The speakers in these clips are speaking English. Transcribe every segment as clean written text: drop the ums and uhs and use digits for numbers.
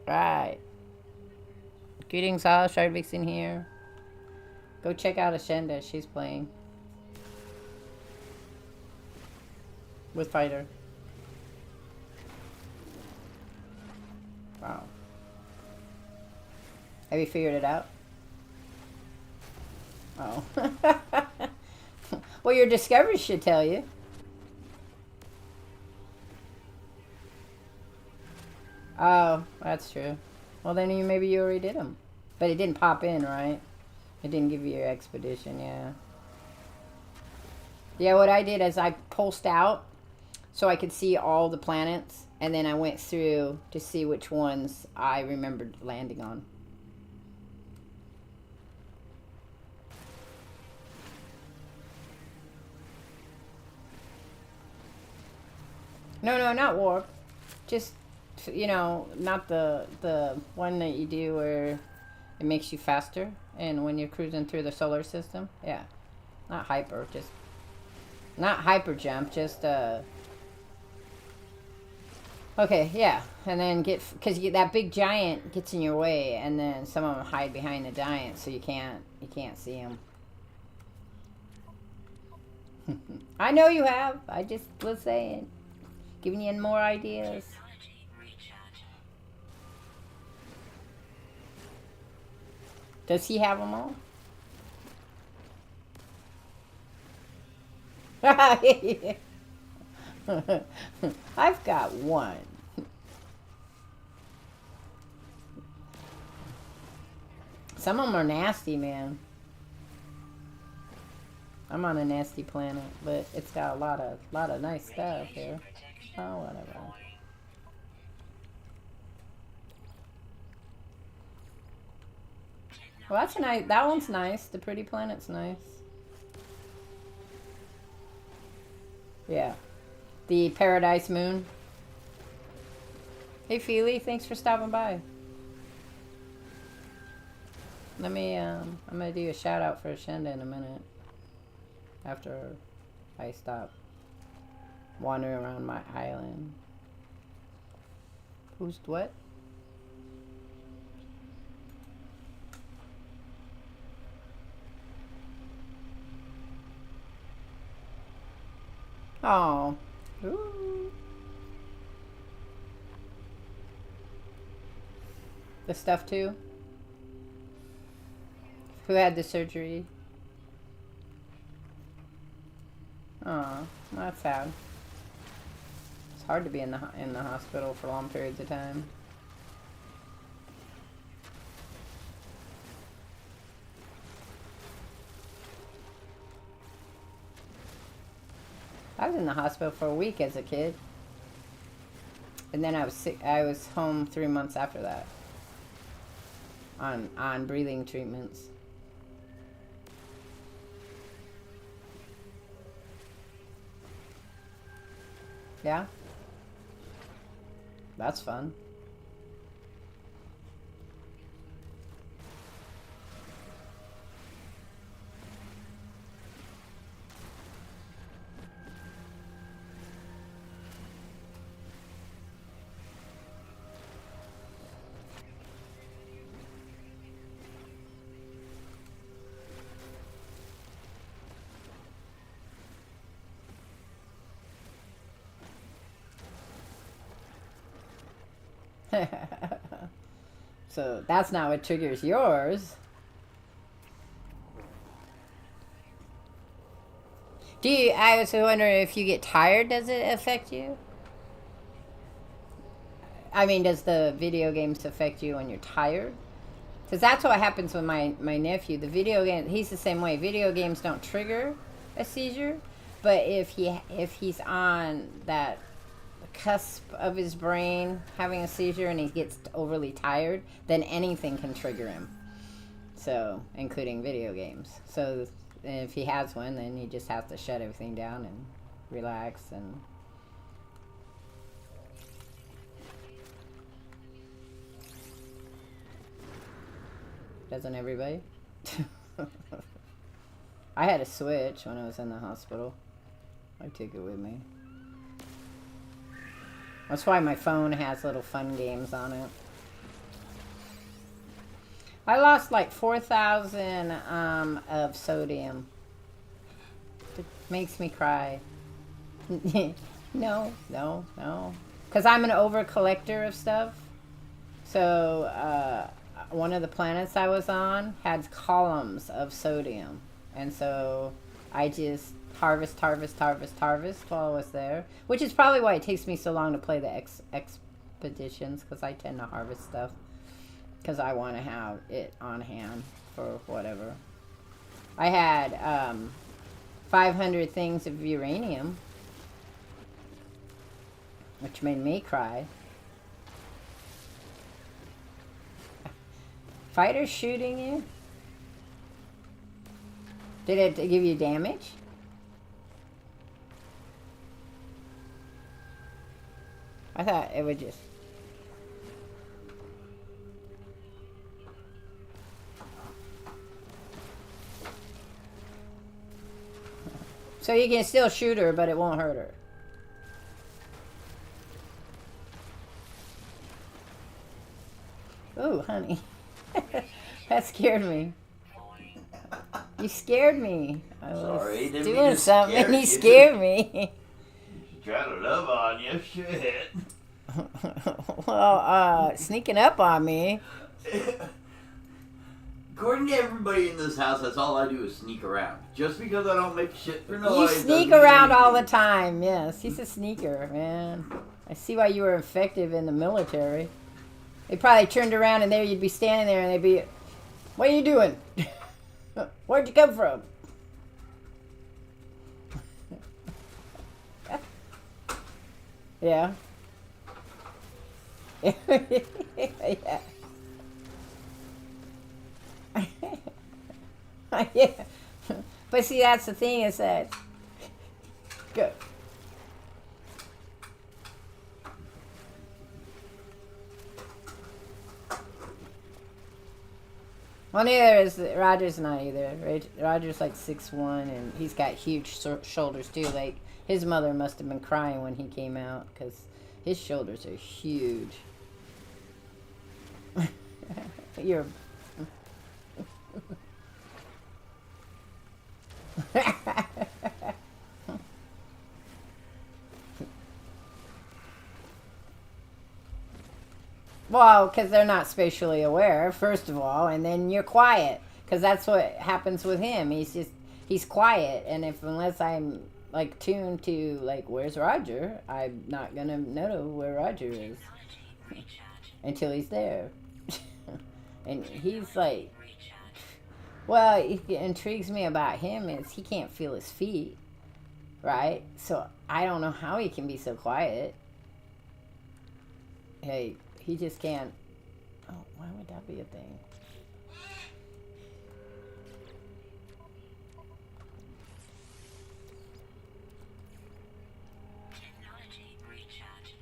Right. Greetings all, Shardvixen here. Go check out Ashenda, she's playing. With Fighter. Wow. Have you figured it out? Oh. Well, your discovery should tell you. Oh, that's true. Well, then maybe you already did them. But it didn't pop in, right? It didn't give you your expedition, yeah. Yeah, what I did is I pulsed out so I could see all the planets. And then I went through to see which ones I remembered landing on. No, not warp. Just, you know, not the one that you do where it makes you faster. And when you're cruising through the solar system. Yeah. Not hyper, just... Not hyper jump, just, Okay, yeah. And then get... Because that big giant gets in your way. And then some of them hide behind the giant. So you can't see them. I know you have. I just was saying. Giving you more ideas. Does he have them all? I've got one. Some of them are nasty, man. I'm on a nasty planet, but it's got a lot of nice stuff here. Oh, whatever. Well, that's nice. That one's nice. The pretty planet's nice. Yeah. The Paradise Moon. Hey, Feely. Thanks for stopping by. Let me, I'm gonna do a shout out for Ashenda in a minute. After I stop wandering around my island. Who's what? Oh. Ooh. The stuff too? Who had the surgery? Oh, that's sad. It's hard to be in the hospital for long periods of time. I was in the hospital for a week as a kid. And then I was sick. I was home 3 months after that. On breathing treatments. Yeah? That's fun. So that's not what triggers yours. I was wondering if you get tired, does it affect you? I mean, does the video games affect you when you're tired? Because that's what happens with my nephew. The video game, he's the same way. Video games don't trigger a seizure, but if he's on that cusp of his brain having a seizure and he gets overly tired, then anything can trigger him. So, including video games. So, if he has one, then he just has to shut everything down and relax and... Doesn't everybody? I had a Switch when I was in the hospital. I took it with me. That's why my phone has little fun games on it. I lost like 4,000 of sodium. It makes me cry. No, no, no. Because I'm an over collector of stuff. So one of the planets I was on had columns of sodium. And so I just harvest while I was there. Which is probably why it takes me so long to play the expeditions. Because I tend to harvest stuff. Because I want to have it on hand for whatever. I had 500 things of uranium. Which made me cry. Fighters shooting you? Did it give you damage? I thought it would just... So you can still shoot her, but it won't hurt her. Ooh, honey. That scared me. You scared me. I was doing something and you scared me. Trying to love on you, shit. Well, sneaking up on me. According to everybody in this house, that's all I do is sneak around. Just because I don't make shit for nobody. You sneak around all the time, yes. He's a sneaker, man. I see why you were effective in the military. They probably turned around and there you'd be standing there and they'd be, what are you doing? Where'd you come from? Yeah. Yeah. Yeah. But see, that's the thing is that... Go. Well, neither is... Roger's not either. Roger's like 6'1", and he's got huge shoulders, too. Like, his mother must have been crying when he came out, because his shoulders are huge. You're... Well, because they're not spatially aware, first of all, and then you're quiet, because that's what happens with him. He's quiet, and unless I'm like tuned to like where's Roger, I'm not gonna know where Roger is until he's there. And he's like, well, it intrigues me about him is he can't feel his feet, right? So I don't know how he can be so quiet. Hey, he just can't. Oh, why would that be a thing? Technology recharge.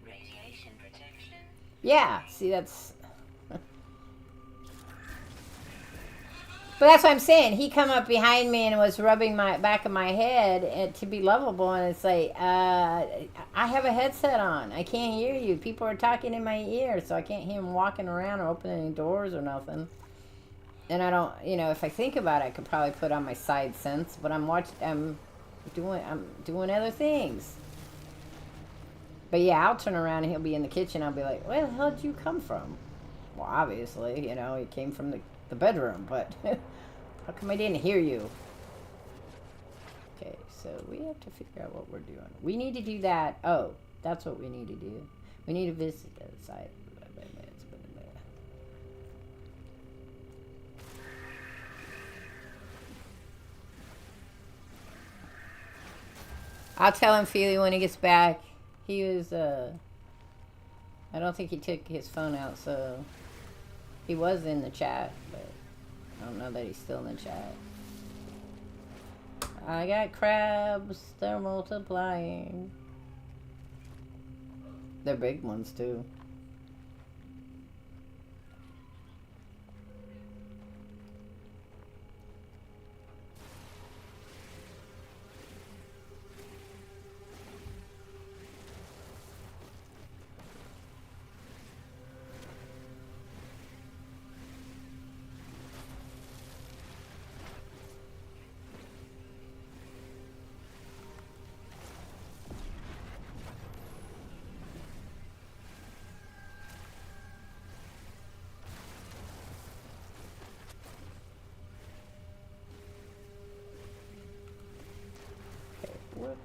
Radiation protection. Yeah, see, that's... But that's what I'm saying. He come up behind me and was rubbing my back of my head to be lovable, and it's like, I have a headset on. I can't hear you. People are talking in my ear, so I can't hear them walking around or opening doors or nothing. And I don't, if I think about it, I could probably put on my side sense, but I'm doing other things. But yeah, I'll turn around and he'll be in the kitchen. I'll be like, where the hell did you come from? Well, obviously, he came from the bedroom, but how come I didn't hear you? Okay, so we have to figure out what we're doing. We need to do that. Oh, that's what we need to do. We need to visit the site. I'll tell him, Feely, when he gets back. He was, I don't think he took his phone out, so he was in the chat, but I don't know that he's still in the chat. I got crabs. They're multiplying. They're big ones, too.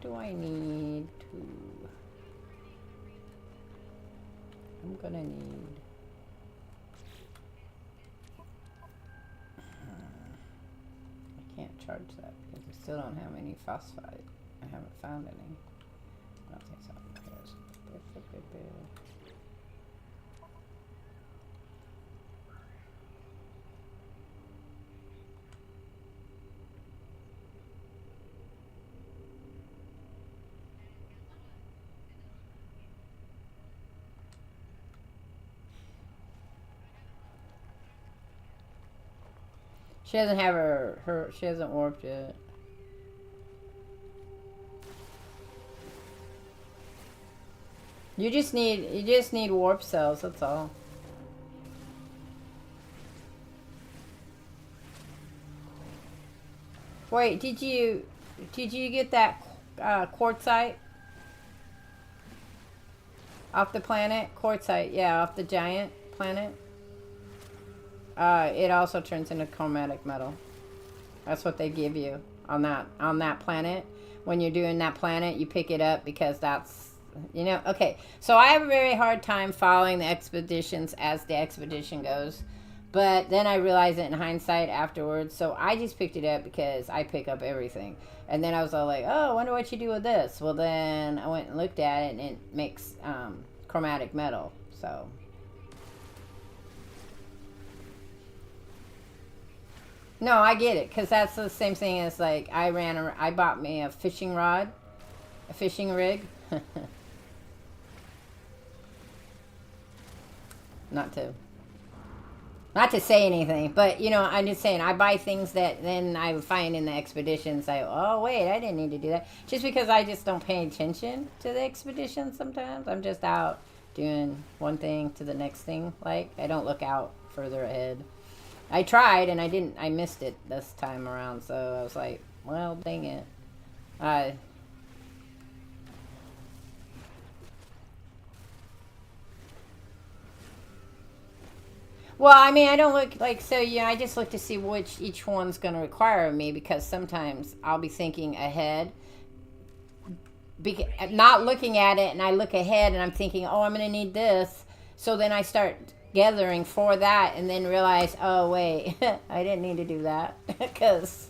do I need to... I'm gonna need... I can't charge that because I still don't have any phosphide. I haven't found any. I'll take some repairs. She doesn't have her she hasn't warped yet. You just need warp cells, that's all. Wait, did you get that quartzite off the planet? Quartzite, yeah, off the giant planet. It also turns into chromatic metal. That's what they give you on that planet. When you're doing that planet, you pick it up because that's, you know, okay. So I have a very hard time following the expeditions as the expedition goes. But then I realized it in hindsight afterwards. So I just picked it up because I pick up everything. And then I was all like, oh, I wonder what you do with this. Well, then I went and looked at it and it makes chromatic metal. So... No, I get it, because that's the same thing as, like, I bought me a fishing rod, a fishing rig. Not to say anything, but, you know, I'm just saying, I buy things that then I find in the expeditions, oh, wait, I didn't need to do that. Just because I just don't pay attention to the expedition sometimes. I'm just out doing one thing to the next thing, like, I don't look out further ahead. I tried and I missed it this time around, so I was like, well, dang it. Well, I mean, I don't look like, so yeah, I just look to see which each one's going to require of me, because sometimes I'll be thinking ahead, not looking at it, and I look ahead and I'm thinking, oh, I'm going to need this, so then I start gathering for that and then realize, oh wait, I didn't need to do that because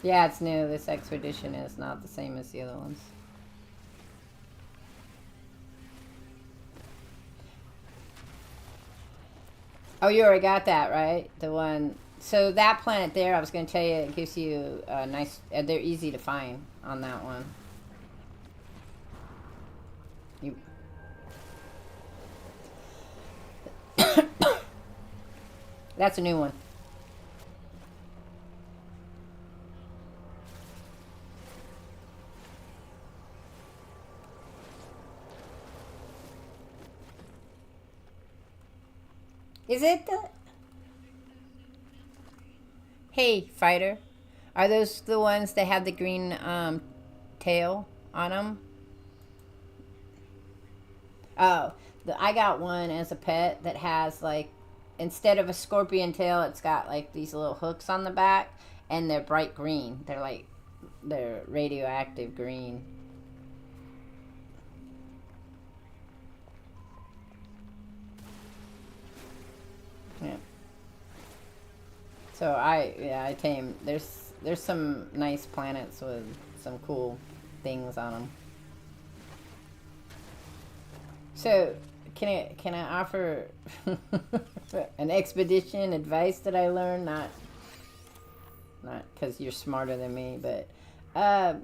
yeah, it's new. This expedition is not the same as the other ones. Oh, you already got that, right? The one... So that planet there, I was going to tell you, it gives you a nice... they're easy to find on that one. That's a new one. Is it the... Hey, fighter. Are those the ones that have the green tail on them? Oh, I got one as a pet that has, like, instead of a scorpion tail, it's got, like, these little hooks on the back, and they're bright green. They're radioactive green. Yeah. So I tame. There's some nice planets with some cool things on them. So can I offer an expedition advice that I learned? Not because you're smarter than me, but I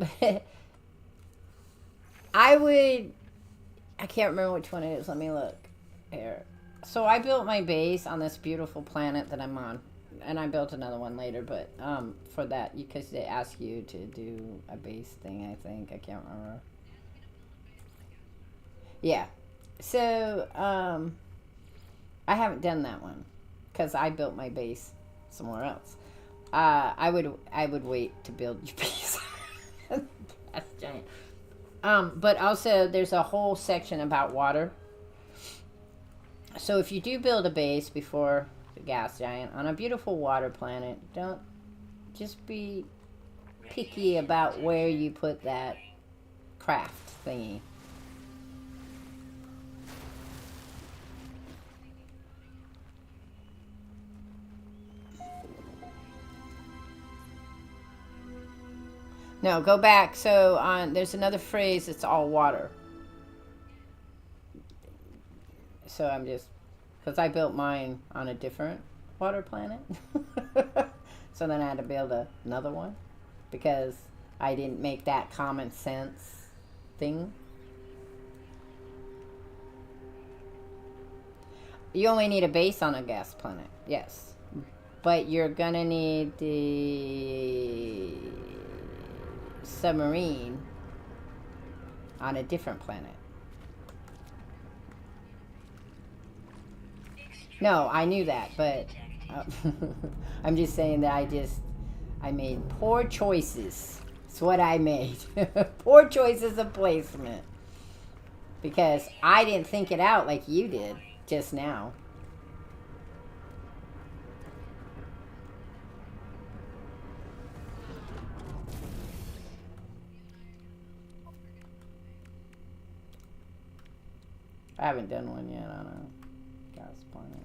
can't remember which one it is. Let me look here. So I built my base on this beautiful planet that I'm on, and I built another one later, but for that, because they ask you to do a base thing, I think. I can't remember. Yeah. So I haven't done that one because I built my base somewhere else. I would wait to build your base. That's giant. But also, there's a whole section about water. So if you do build a base before the gas giant on a beautiful water planet, don't just be picky about where you put that craft thingy. No, go back. So there's another phrase. It's all water. So I'm just, because I built mine on a different water planet. So then I had to build another one because I didn't make that common sense thing. You only need a base on a gas planet, yes. But you're gonna need the submarine on a different planet. No, I knew that, but I'm just saying that I made poor choices. That's what I made. Poor choices of placement. Because I didn't think it out like you did just now. I haven't done one yet on a gas planet.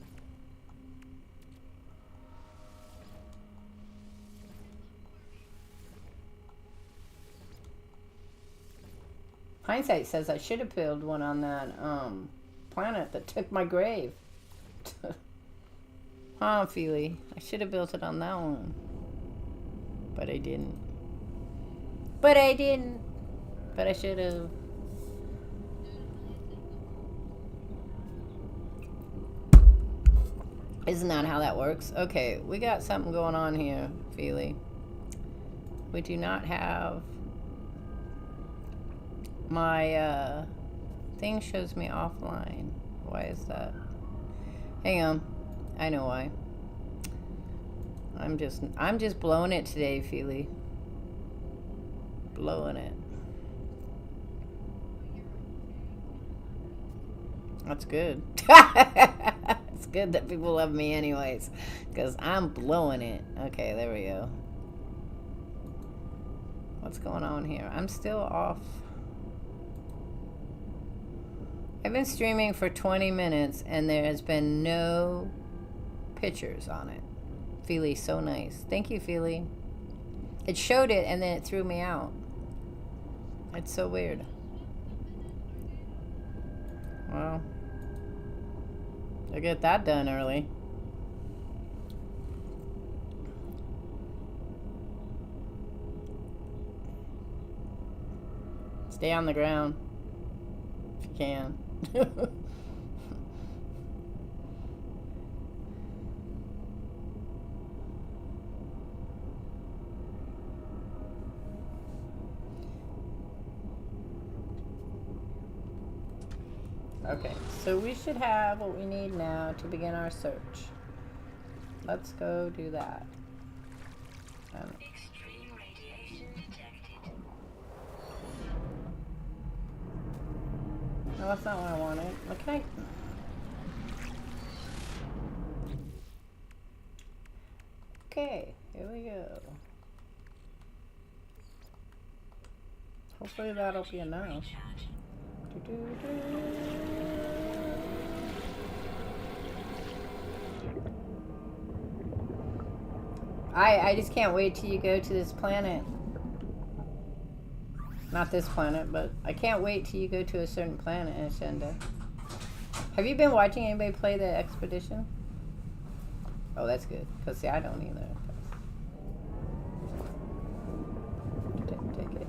Hindsight says I should have built one on that planet that took my grave. Huh, Feely? I should have built it on that one. But I didn't. But I should have. Isn't that how that works? Okay, we got something going on here, Feely. We do not have... My thing shows me offline. Why is that? Hang on. I know why. I'm just blowing it today, Feely. Blowing it. That's good. It's good that people love me anyways, because I'm blowing it. Okay, there we go. What's going on here? I'm still off. I've been streaming for 20 minutes and there has been no pictures on it. Feely, so nice. Thank you, Feely. It showed it and then it threw me out. It's so weird. Well, I'll get that done early. Stay on the ground if you can. Okay, so we should have what we need now to begin our search. Let's go do that. Extreme radiation detected. No, that's not what I wanted. Okay. Okay, here we go. Hopefully that'll be enough. I just can't wait till you go to this planet. Not this planet, but I can't wait till you go to a certain planet in Ascenda. Have you been watching anybody play the expedition? Oh, that's good. Because, see, I don't either. Take it.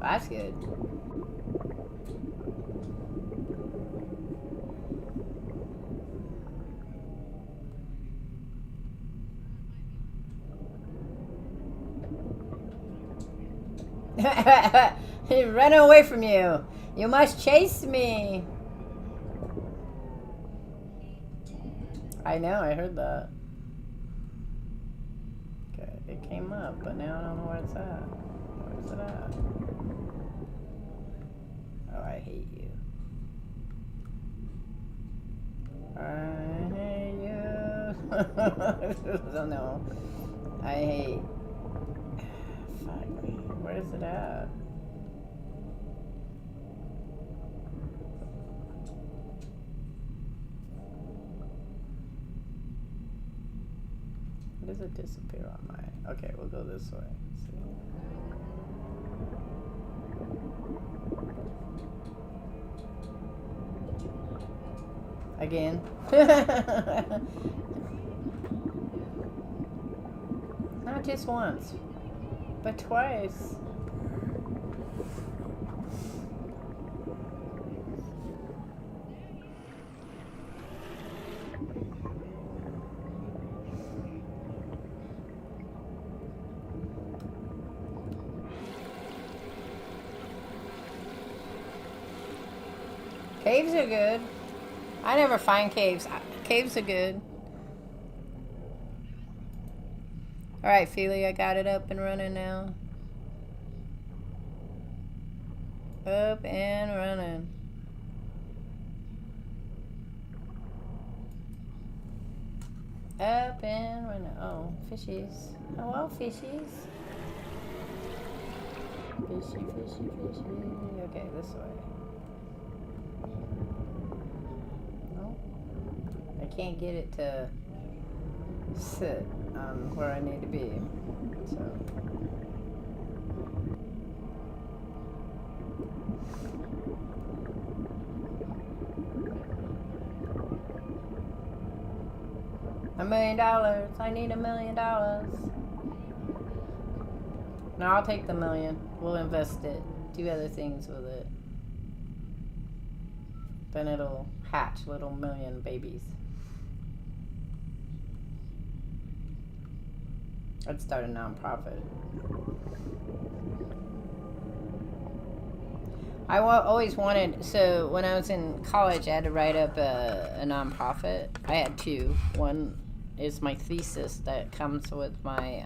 That's good. Run away from you. You must chase me. I know, I heard that. came up, but now I don't know where it's at. Where's it at? Oh, I hate you. I hate you. I don't know. I hate. Fuck me. Where is it at? Does it disappear on my... Okay, we'll go this way. See? Again. Not just once, but twice. Caves are good. I never find caves. Caves are good. Alright, Feely, I got it up and running now. Up and running. Up and running. Oh, fishies. Hello, fishies. Fishy, fishy, fishy. Okay, this way. I can't get it to sit on where I need to be, so. $1 million. I need $1 million. No, I'll take the million. We'll invest it. Do other things with it. Then it'll hatch little million babies. I'd start a nonprofit. I always wanted, so when I was in college, I had to write up a nonprofit. I had two. One is my thesis that comes with my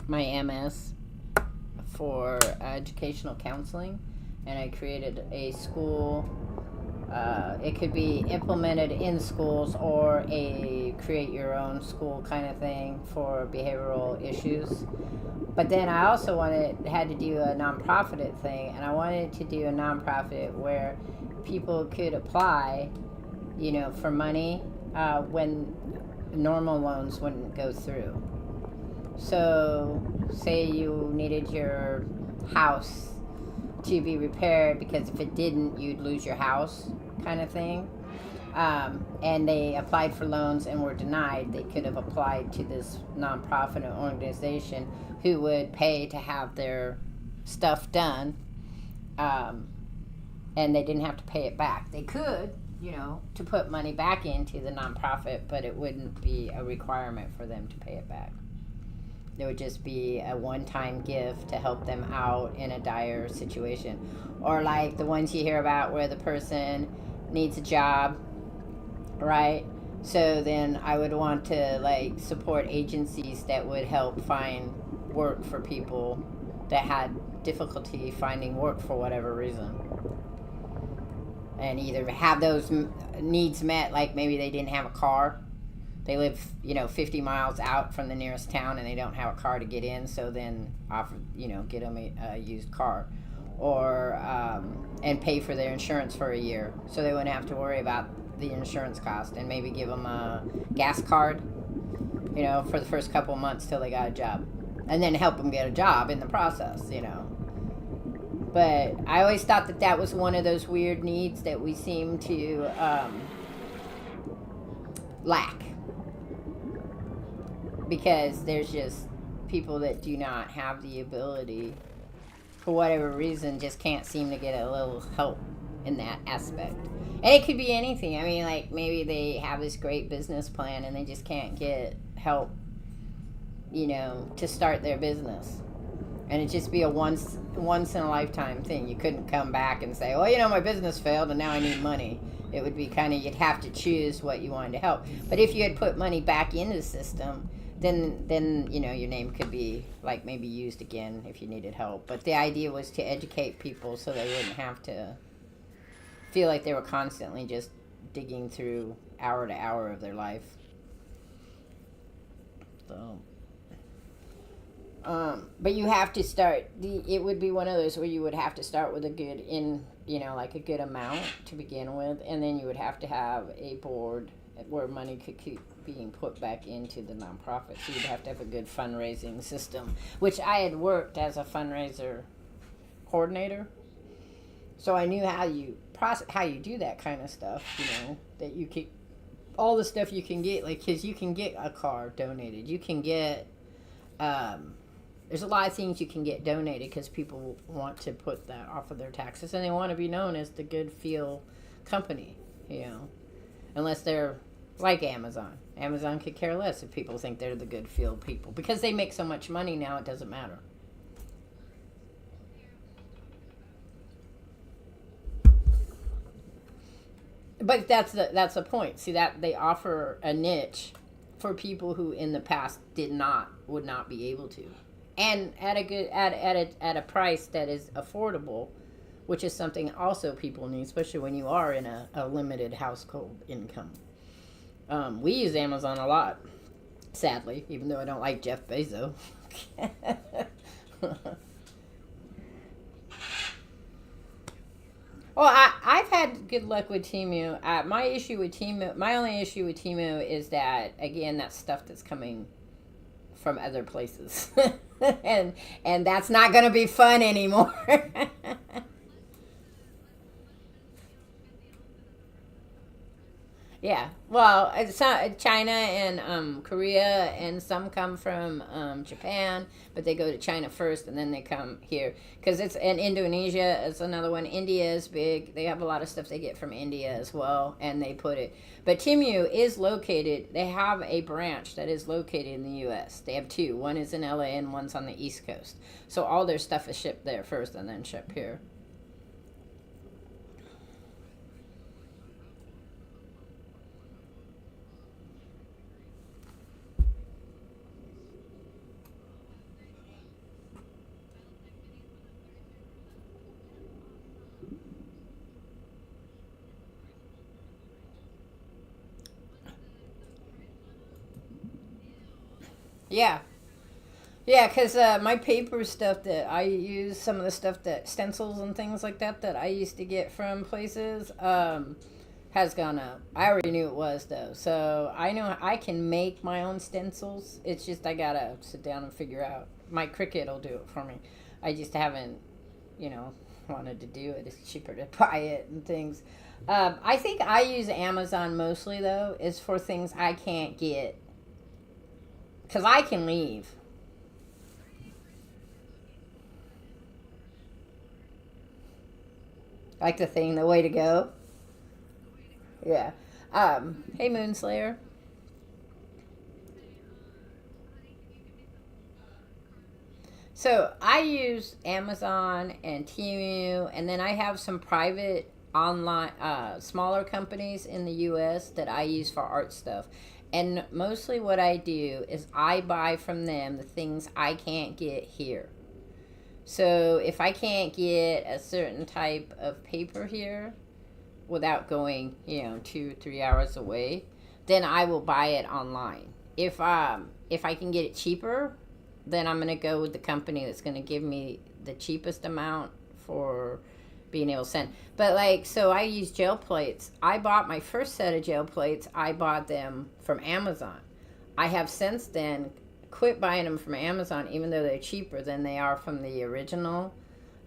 my MS for educational counseling, and I created a school. It could be implemented in schools or a create your own school kind of thing for behavioral issues. But then I also had to do a nonprofit thing, and I wanted to do a nonprofit where people could apply, for money when normal loans wouldn't go through. So, say you needed your house to be repaired because if it didn't, you'd lose your house, kind of thing. And they applied for loans and were denied. They could have applied to this nonprofit organization who would pay to have their stuff done, and they didn't have to pay it back. They could, to put money back into the nonprofit, but it wouldn't be a requirement for them to pay it back. It would just be a one-time gift to help them out in a dire situation. Or like the ones you hear about where the person needs a job, right? So then I would want to support agencies that would help find work for people that had difficulty finding work for whatever reason. And either have those needs met, like maybe they didn't have a car. They live, 50 miles out from the nearest town and they don't have a car to get in, so then offer, get them a used car. Or, and pay for their insurance for a year so they wouldn't have to worry about the insurance cost, and maybe give them a gas card, for the first couple months till they got a job. And then help them get a job in the process, But I always thought that was one of those weird needs that we seem to lack. Because there's just people that do not have the ability, for whatever reason, just can't seem to get a little help in that aspect. And it could be anything. I mean, maybe they have this great business plan and they just can't get help, to start their business. and it'd just be a once in a lifetime thing. You couldn't come back and say, well, my business failed and now I need money. It would be kind of, you'd have to choose what you wanted to help. But if you had put money back into the system, then your name could be like maybe used again if you needed help. But the idea was to educate people so they wouldn't have to feel like they were constantly just digging through hour to hour of their life. So, but you have to start. It would be one of those where you would have to start with a good like a good amount to begin with, and then you would have to have a board where money could keep being put back into the nonprofit. So you'd have to have a good fundraising system, which I had worked as a fundraiser coordinator, so I knew how you do that kind of stuff. That you keep all the stuff you can get, like, because you can get a car donated, you can get there's a lot of things you can get donated because people want to put that off of their taxes and they want to be known as the good feel company, unless they're like Amazon. Amazon could care less if people think they're the good feel people because they make so much money now. It doesn't matter. But that's the point. See, that they offer a niche for people who in the past would not be able to, and at a price that is affordable, which is something also people need, especially when you are in a limited household income. We use Amazon a lot, sadly, even though I don't like Jeff Bezos. Well, I've had good luck with Temu. My only issue with Temu is that, again, that's stuff that's coming from other places, and that's not going to be fun anymore. Yeah, well, it's China and Korea, and some come from Japan, but they go to China first, and then they come here. Because and Indonesia is another one. India is big. They have a lot of stuff they get from India as well, and they put it. But Temu is located. They have a branch that is located in the U.S. They have two. One is in L.A. and one's on the East Coast. So all their stuff is shipped there first, and then shipped here. Yeah. Yeah, because my paper stuff that I use, some of the stuff that stencils and things like that I used to get from places, has gone up. I already knew it was, though. So I know I can make my own stencils. It's just I got to sit down and figure out. My Cricut will do it for me. I just haven't, wanted to do it. It's cheaper to buy it and things. I think I use Amazon mostly, though, is for things I can't get. Because I can leave. Like the thing, the way to go. Yeah. Hey, Moonslayer. So I use Amazon and Temu, and then I have some private online, smaller companies in the U.S. that I use for art stuff. And mostly what I do is I buy from them the things I can't get here. So if I can't get a certain type of paper here without going, 2-3 hours away, then I will buy it online. If I can get it cheaper, then I'm going to go with the company that's going to give me the cheapest amount for being able to send. But so I use gel plates. I bought my first set of gel plates. I bought them from Amazon. I have since then quit buying them from Amazon, even though they're cheaper than they are from the original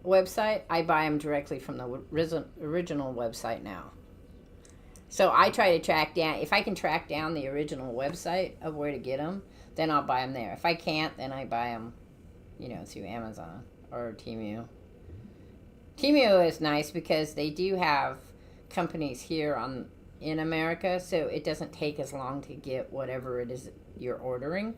website. I buy them directly from the original website now. So I try to track down, if I can track down the original website of where to get them, then I'll buy them there. If I can't, then I buy them, through Amazon or Temu. Temu is nice because they do have companies here in America, so it doesn't take as long to get whatever it is you're ordering.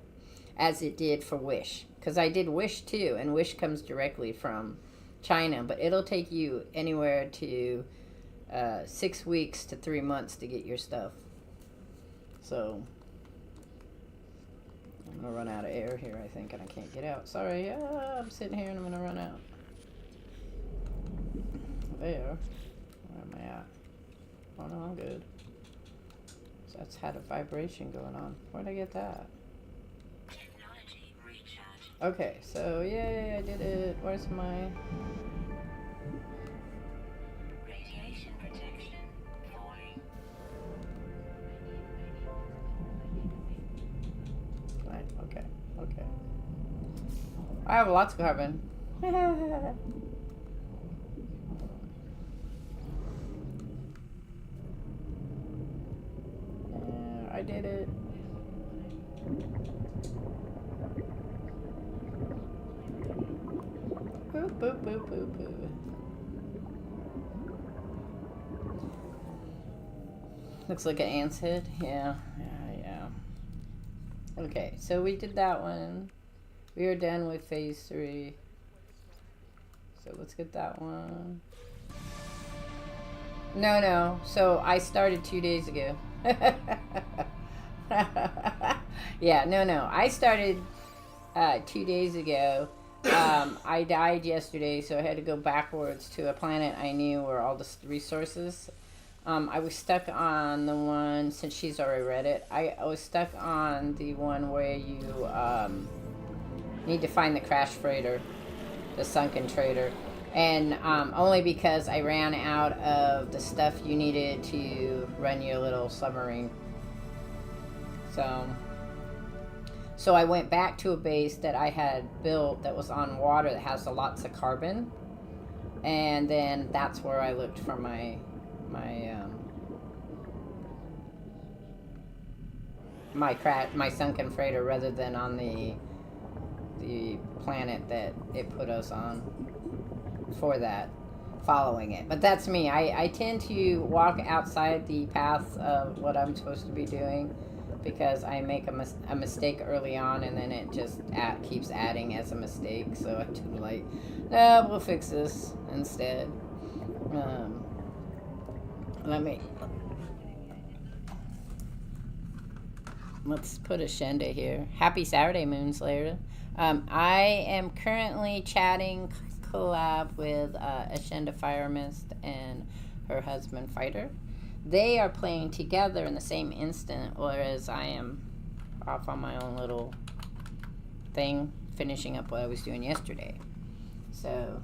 as it did for Wish. Because I did Wish too, and Wish comes directly from China, but it'll take you anywhere to 6 weeks to 3 months to get your stuff. So I'm gonna run out of air here, I think, and I can't get out. Sorry, I'm sitting here and I'm gonna run out. There. Where am I at? Oh no, I'm good. So that's had a vibration going on. Where'd I get that? Technology recharge. Okay, so yay, I did it. Where's my... Radiation protection falling. Right, okay, okay. I have lots of carbon. I did it. Boop, boop, boop, boop, boop. Looks like an ant's head. Yeah. Okay, so we did that one. We are done with phase 3. So let's get that one. No. So I started 2 days ago. Yeah, no. I started 2 days ago. I died yesterday, so I had to go backwards to a planet I knew where all the resources. I was stuck on the one, since she's already read it, I was stuck on the one where you need to find the crash freighter, the sunken trader. And only because I ran out of the stuff you needed to run your little submarine. So I went back to a base that I had built that was on water that has lots of carbon. And then that's where I looked for my sunken freighter, rather than on the planet that it put us on for that, following it. But that's me. I tend to walk outside the path of what I'm supposed to be doing, because I make a mistake early on, and then it just keeps adding as a mistake. So I do like, no, we'll fix this instead. Let's put Ashenda here. Happy Saturday, Moonslayer. I am currently chatting collab with Ashenda Firemist and her husband Fighter. They are playing together in the same instant, whereas I am off on my own little thing, finishing up what I was doing yesterday. So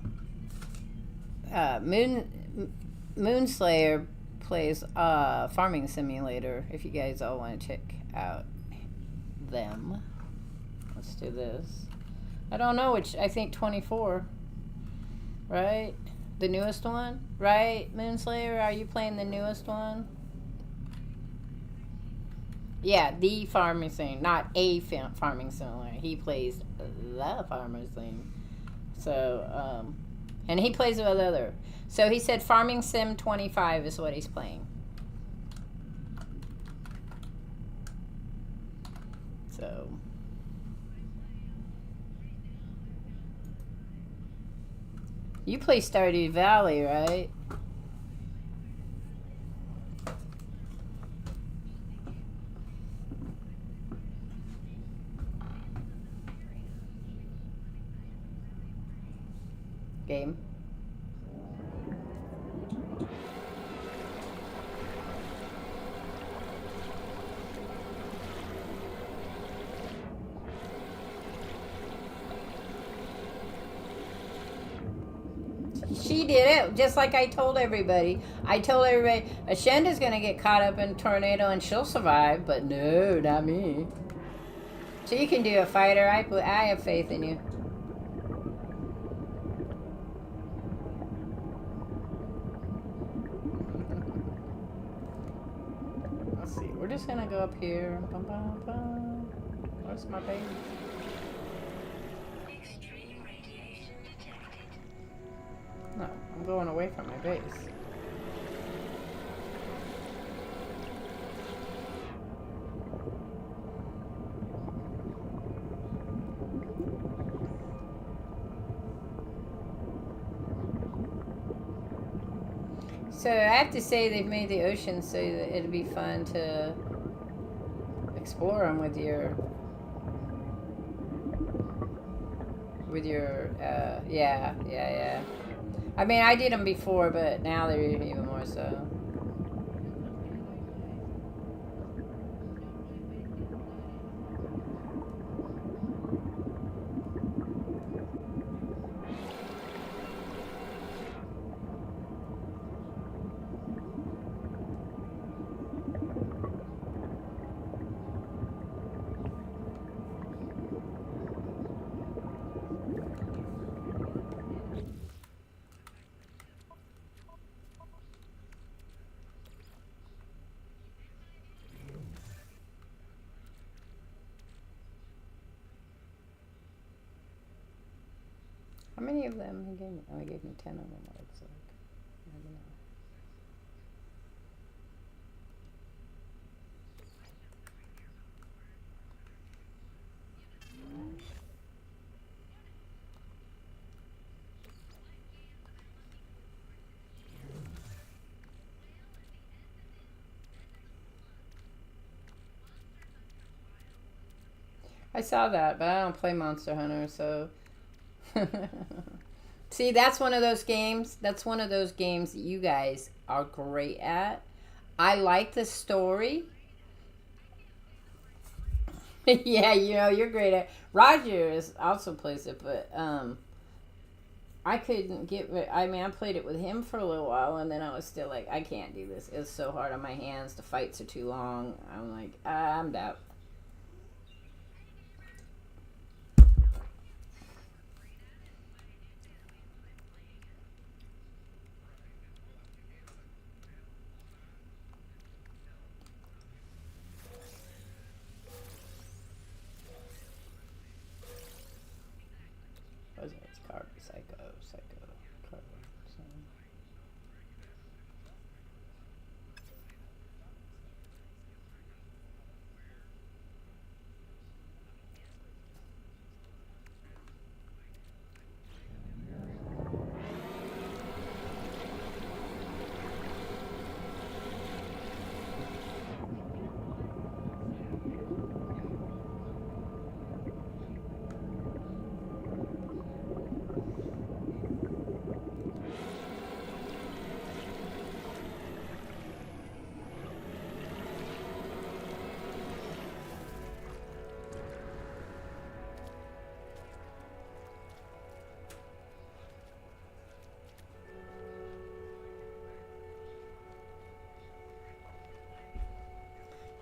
Moonslayer plays Farming Simulator, if you guys all want to check out them. Let's do this. I don't know which, I think 24, right? The newest one, right? Moonslayer, are you playing the newest one? Yeah, the farming thing, not a farming simulator. He plays the farmers thing. So, and he plays with other. So he said Farming Sim 25 is what he's playing. So. You play Stardew Valley, right? Game. She did it, just like I told everybody. I told everybody, Ashenda's going to get caught up in a tornado and she'll survive, but no, not me. So you can do it, Fighter. I have faith in you. Let's see, we're just going to go up here. Bum, bum, bum. Where's my baby? Extreme radiation detected. No, I'm going away from my base. So I have to say they've made the ocean so that it'd be fun to explore them with your yeah. I mean, I did them before, but now they're even more so. How many of them he gave me? Oh, he gave me 10 of them, it looks like. I don't know. I saw that, but I don't play Monster Hunter, so. See, that's one of those games. That's one of those games that you guys are great at. I like the story. Yeah, you know, you're great at. Roger is also plays it, but I couldn't get. I mean, I played it with him for a little while, and then I was still like, I can't do this. It's so hard on my hands. The fights are too long. I'm like, I'm out. What is it? It's card psycho card. So.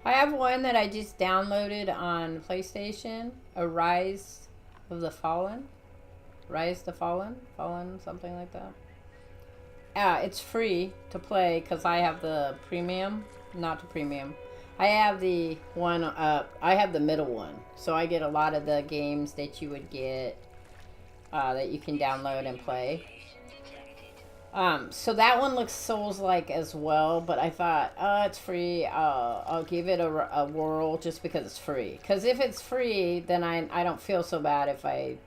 I have one that I just downloaded on PlayStation. A Rise of the Fallen. Rise the Fallen? Fallen, something like that. It's free to play because I have the premium. Not the premium. I have the one up. I have the middle one. So I get a lot of the games that you would get that you can download and play. So that one looks Souls-like as well, but I thought, it's free. I'll give it a whirl just because it's free. Because if it's free, then I don't feel so bad if I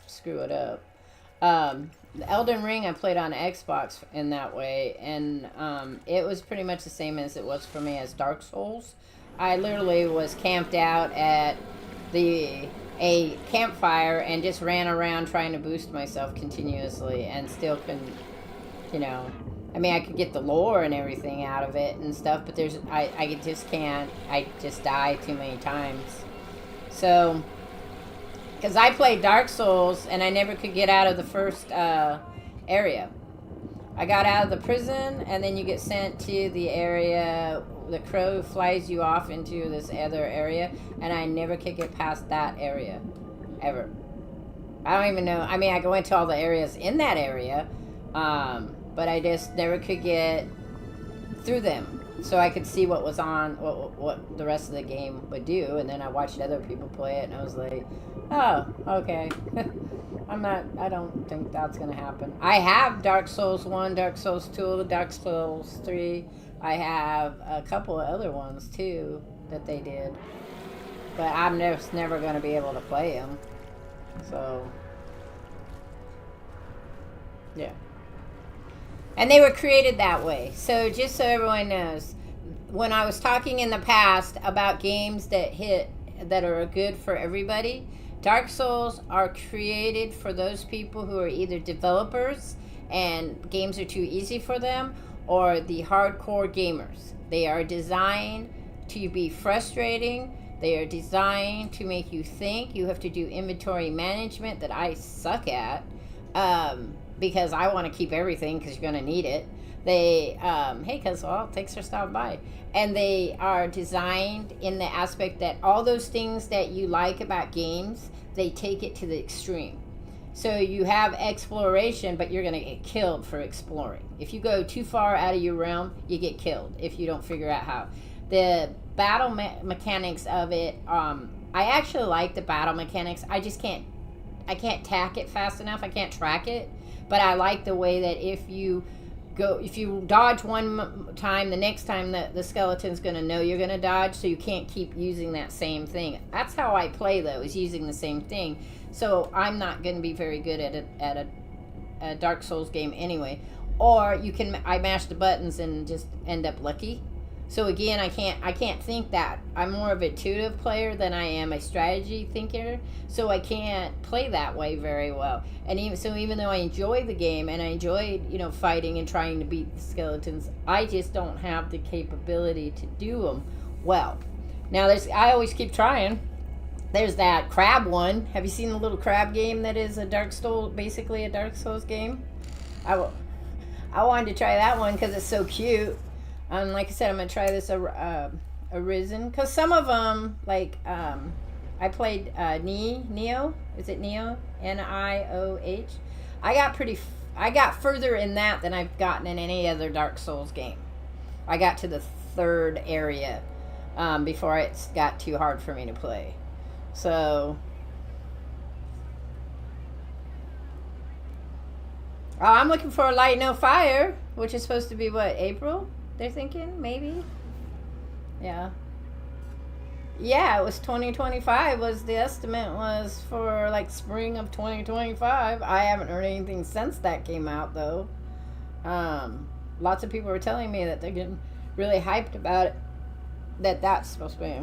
screw it up. The Elden Ring I played on Xbox in that way, and it was pretty much the same as it was for me as Dark Souls. I literally was camped out at a campfire and just ran around trying to boost myself continuously and still couldn't. You know, I mean, I could get the lore and everything out of it and stuff, but I just can't. I just die too many times. So, because I played Dark Souls and I never could get out of the first area. I got out of the prison and then you get sent to the area. The crow flies you off into this other area, and I never could get past that area, ever. I don't even know. I mean, I went to all the areas in that area. But I just never could get through them, so I could see what was on, what the rest of the game would do, and then I watched other people play it, and I was like, oh, okay. I don't think that's gonna happen. I have Dark Souls 1, Dark Souls 2, Dark Souls 3. I have a couple of other ones, too, that they did. But I'm just never gonna be able to play them. So, yeah. And they were created that way. So just so everyone knows, when I was talking in the past about games that are good for everybody, Dark Souls are created for those people who are either developers and games are too easy for them, or the hardcore gamers. They are designed to be frustrating. They are designed to make you think. You have to do inventory management that I suck at, because I want to keep everything because you're going to need it. They, hey, because, well, thanks for stopping by. And they are designed in the aspect that all those things that you like about games, they take it to the extreme. So you have exploration, but you're going to get killed for exploring. If you go too far out of your realm, you get killed if you don't figure out how. The battle mechanics of it, I actually like the battle mechanics. I can't tack it fast enough. I can't track it. But I like the way that if you dodge one time, the next time the skeleton's going to know you're going to dodge, so you can't keep using that same thing. That's how I play, though, is using the same thing. So I'm not going to be very good at a Dark Souls game anyway. Or I mash the buttons and just end up lucky. So again, I can't think that. I'm more of an intuitive player than I am a strategy thinker. So I can't play that way very well. And even though I enjoy the game and I enjoyed, fighting and trying to beat the skeletons, I just don't have the capability to do them well. Now I always keep trying. There's that crab one. Have you seen the little crab game that is basically a Dark Souls game? I wanted to try that one because it's so cute. Like I said, I'm going to try this Arisen. Because some of them, like, I played Neo. Is it Neo? Nioh. I got further in that than I've gotten in any other Dark Souls game. I got to the third area before it got too hard for me to play. So, I'm looking for a Light No Fire, which is supposed to be what, April? They're thinking maybe. Yeah, it was 2025 was the estimate, was for like spring of 2025. I haven't heard anything since that came out, though. Lots of people were telling me that they're getting really hyped about it, that's supposed to be.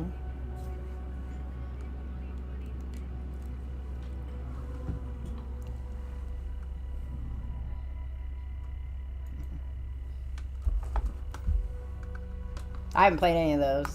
I haven't played any of those.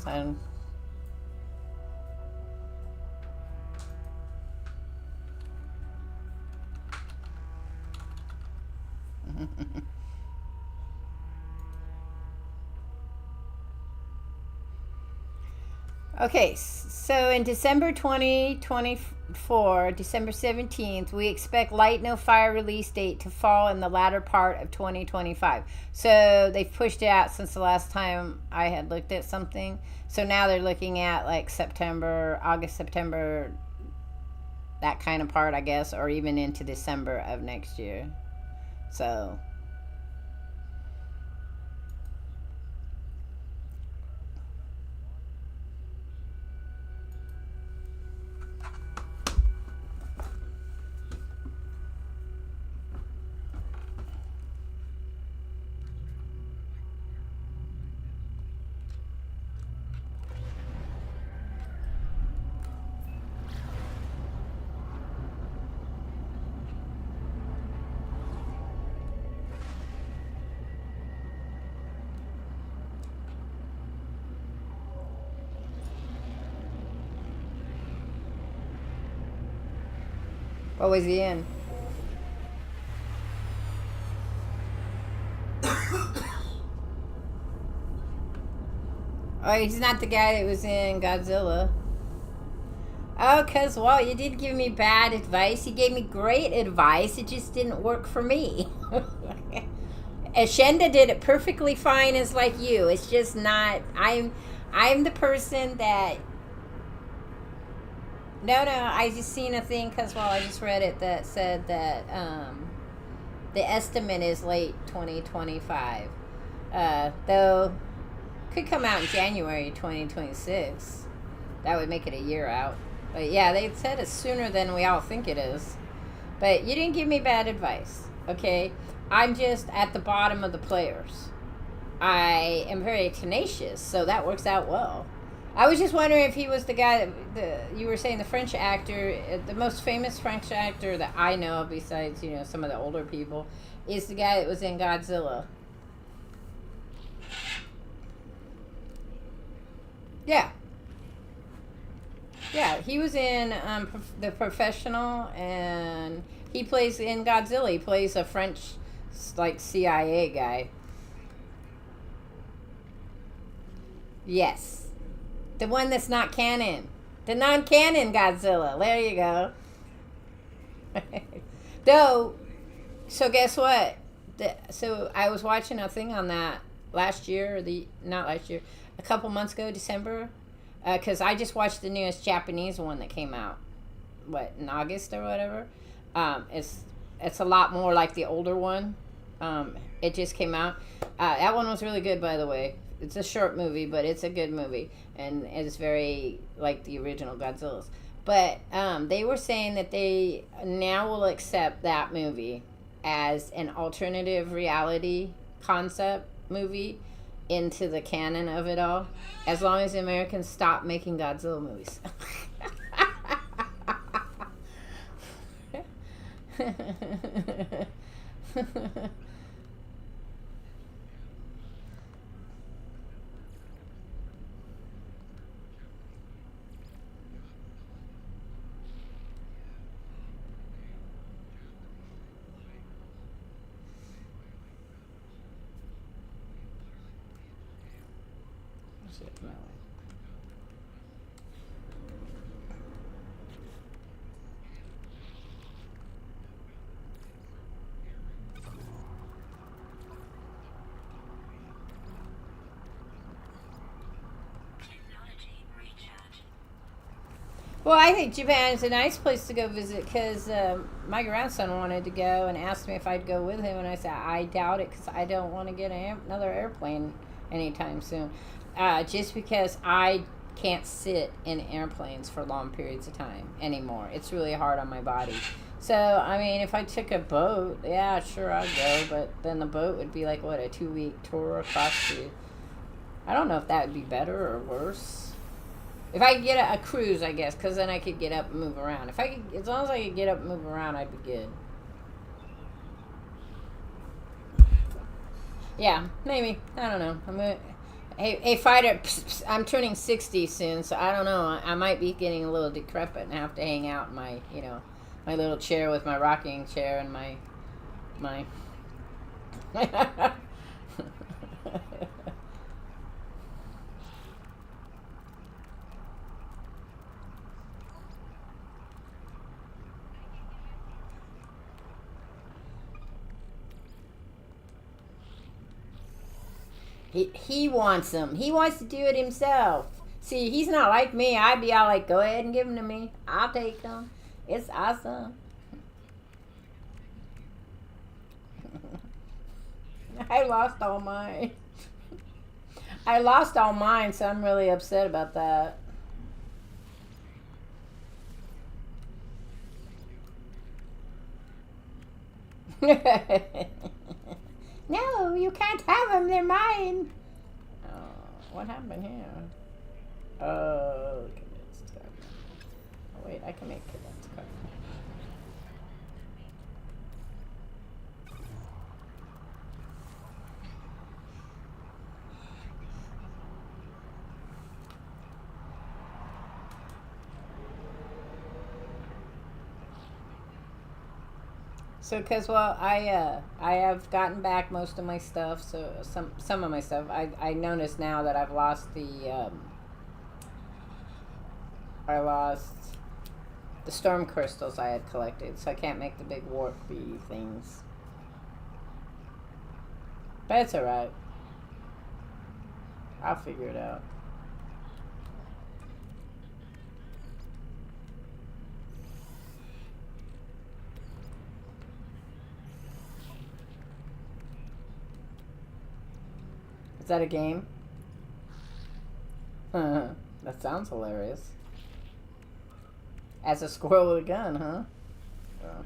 Okay, so in December 2024, December 17th, we expect Light No Fire release date to fall in the latter part of 2025. So they've pushed it out since the last time I had looked at something. So now they're looking at like August, September, that kind of part, I guess, or even into December of next year. So what was he in? Oh, he's not the guy that was in Godzilla. Oh, because, well, you did give me bad advice. You gave me great advice. It just didn't work for me. Ashenda did it perfectly fine as like you. It's just not... I'm the person that... No, I just seen a thing because, well, I just read it that said that the estimate is late 2025. Though, could come out in January 2026. That would make it a year out. But yeah, they said it's sooner than we all think it is. But you didn't give me bad advice, okay? I'm just at the bottom of the players. I am very tenacious, so that works out well. I was just wondering if he was the guy that you were saying, the French actor, the most famous French actor that I know of, besides some of the older people, is the guy that was in Godzilla. Yeah, yeah, he was in The Professional, and he plays in Godzilla. He plays a French, like, CIA guy. Yes. The one that's not canon. The non-canon Godzilla. There you go. Though, so guess what? So I was watching a thing on that last year, not last year, a couple months ago, December, because I just watched the newest Japanese one that came out, in August or whatever. It's a lot more like the older one. It just came out. That one was really good, by the way. It's a short movie, but it's a good movie, and it's very like the original Godzilla's. But they were saying that they now will accept that movie as an alternative reality concept movie into the canon of it all, as long as the Americans stop making Godzilla movies. No. Technology recharge. Well, I think Japan is a nice place to go visit because my grandson wanted to go and asked me if I'd go with him, and I said I doubt it because I don't want to get another airplane anytime soon. Just because I can't sit in airplanes for long periods of time anymore. It's really hard on my body. So, I mean, if I took a boat, yeah, sure, I'd go. But then the boat would be like, what, a 2-week tour across the... I don't know if that would be better or worse. If I could get a cruise, I guess, because then I could get up and move around. As long as I could get up and move around, I'd be good. Yeah, maybe. I don't know. Hey, fighter, I'm turning 60 soon, so I don't know. I might be getting a little decrepit and have to hang out in my, my little chair with my rocking chair and my He wants them. He wants to do it himself. See, he's not like me. I'd be all like, go ahead and give them to me. I'll take them. It's awesome. I lost all mine. I lost all mine, so I'm really upset about that. No, you can't have them. They're mine. Oh, what happened here? Oh, cadets card. Oh, wait, I can make cadets card. So, cause I have gotten back most of my stuff. So some of my stuff. I notice now that I've lost I lost the storm crystals I had collected, so I can't make the big warp bee things. But it's alright. I'll figure it out. Is that a game? That sounds hilarious. As a squirrel with a gun, huh? Oh.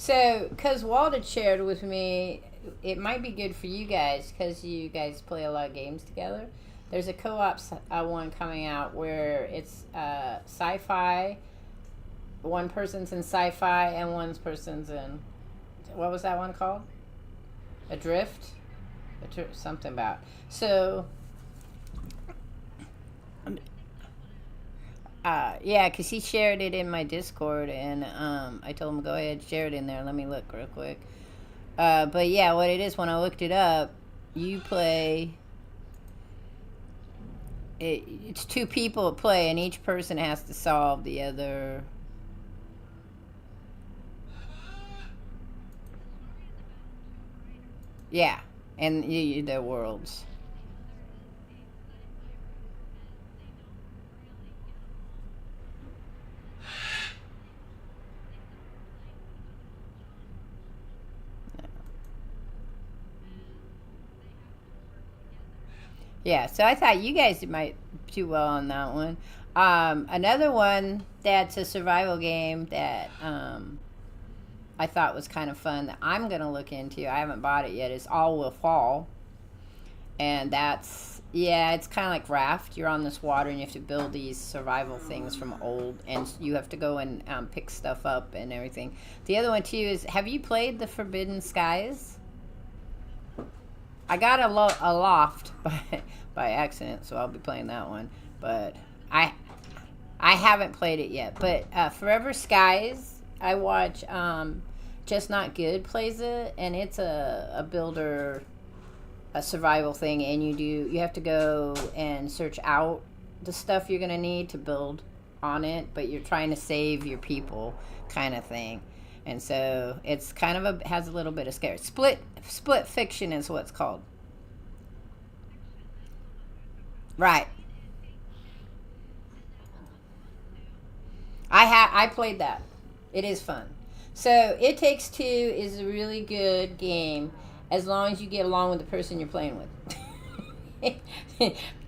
So, because Walt had shared with me, it might be good for you guys because you guys play a lot of games together. There's a co-op one coming out where it's sci-fi. One person's in sci-fi and one person's in, what was that one called? Adrift? Something about. So, yeah, because he shared it in my Discord, and I told him, go ahead, share it in there. Let me look real quick. But yeah, what it is, when I looked it up, you play... It's two people at play, and each person has to solve the other... Yeah, and their worlds. Yeah, so I thought you guys might do well on that one. Another one that's a survival game that I thought was kind of fun that I'm going to look into. I haven't bought it yet. Is All Will Fall. And that's, yeah, it's kind of like Raft. You're on this water and you have to build these survival things from old. And you have to go and pick stuff up and everything. The other one, too, is, have you played The Forbidden Skies? I got a loft by accident, so I'll be playing that one. But I haven't played it yet. But Forever Skies, I watch Just Not Good plays it, and it's a builder, a survival thing, and you have to go and search out the stuff you're gonna need to build on it, but you're trying to save your people, kind of thing. And so it's kind of has a little bit of scare. Split fiction is what it's called. Right. I played that. It is fun. So It Takes Two is a really good game as long as you get along with the person you're playing with.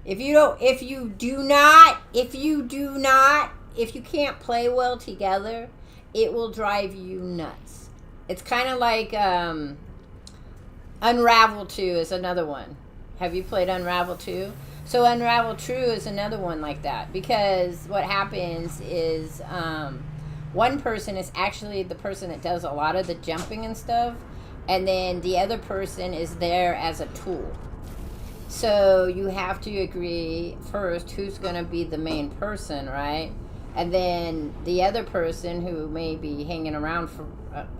if you can't play well together, it will drive you nuts. It's kind of like Unravel 2 is another one. Have you played Unravel 2? So Unravel 2 is another one like that, because what happens is one person is actually the person that does a lot of the jumping and stuff, and then the other person is there as a tool. So you have to agree first who's going to be the main person, right? And then the other person who may be hanging around for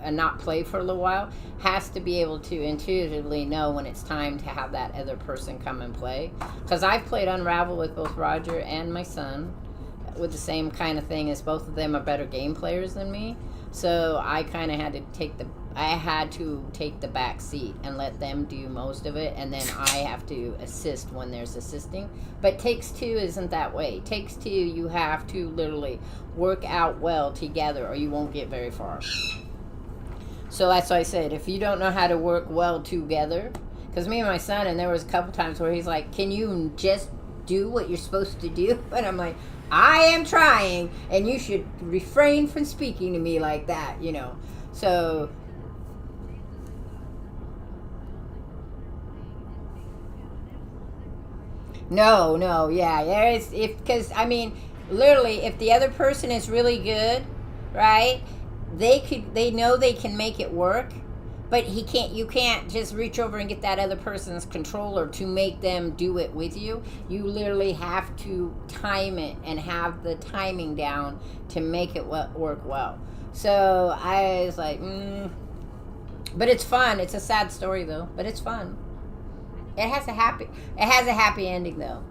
and not play for a little while has to be able to intuitively know when it's time to have that other person come and play. Because I've played Unravel with both Roger and my son with the same kind of thing, as both of them are better game players than me. So I kind of had to take the back seat and let them do most of it, and then I have to assist when there's assisting. But Takes Two isn't that way. Takes Two, you have to literally work out well together or you won't get very far. So that's why I said, if you don't know how to work well together, because me and my son, and there was a couple times where he's like, can you just do what you're supposed to do? And I'm like, I am trying, and you should refrain from speaking to me like that, you know. So no, yeah, there is, because I mean, literally, if the other person is really good, right? They know they can make it work, but you can't just reach over and get that other person's controller to make them do it with you. You literally have to time it and have the timing down to make it work well. So I was like, but it's fun. It's a sad story though, but it's fun. It has a happy ending though.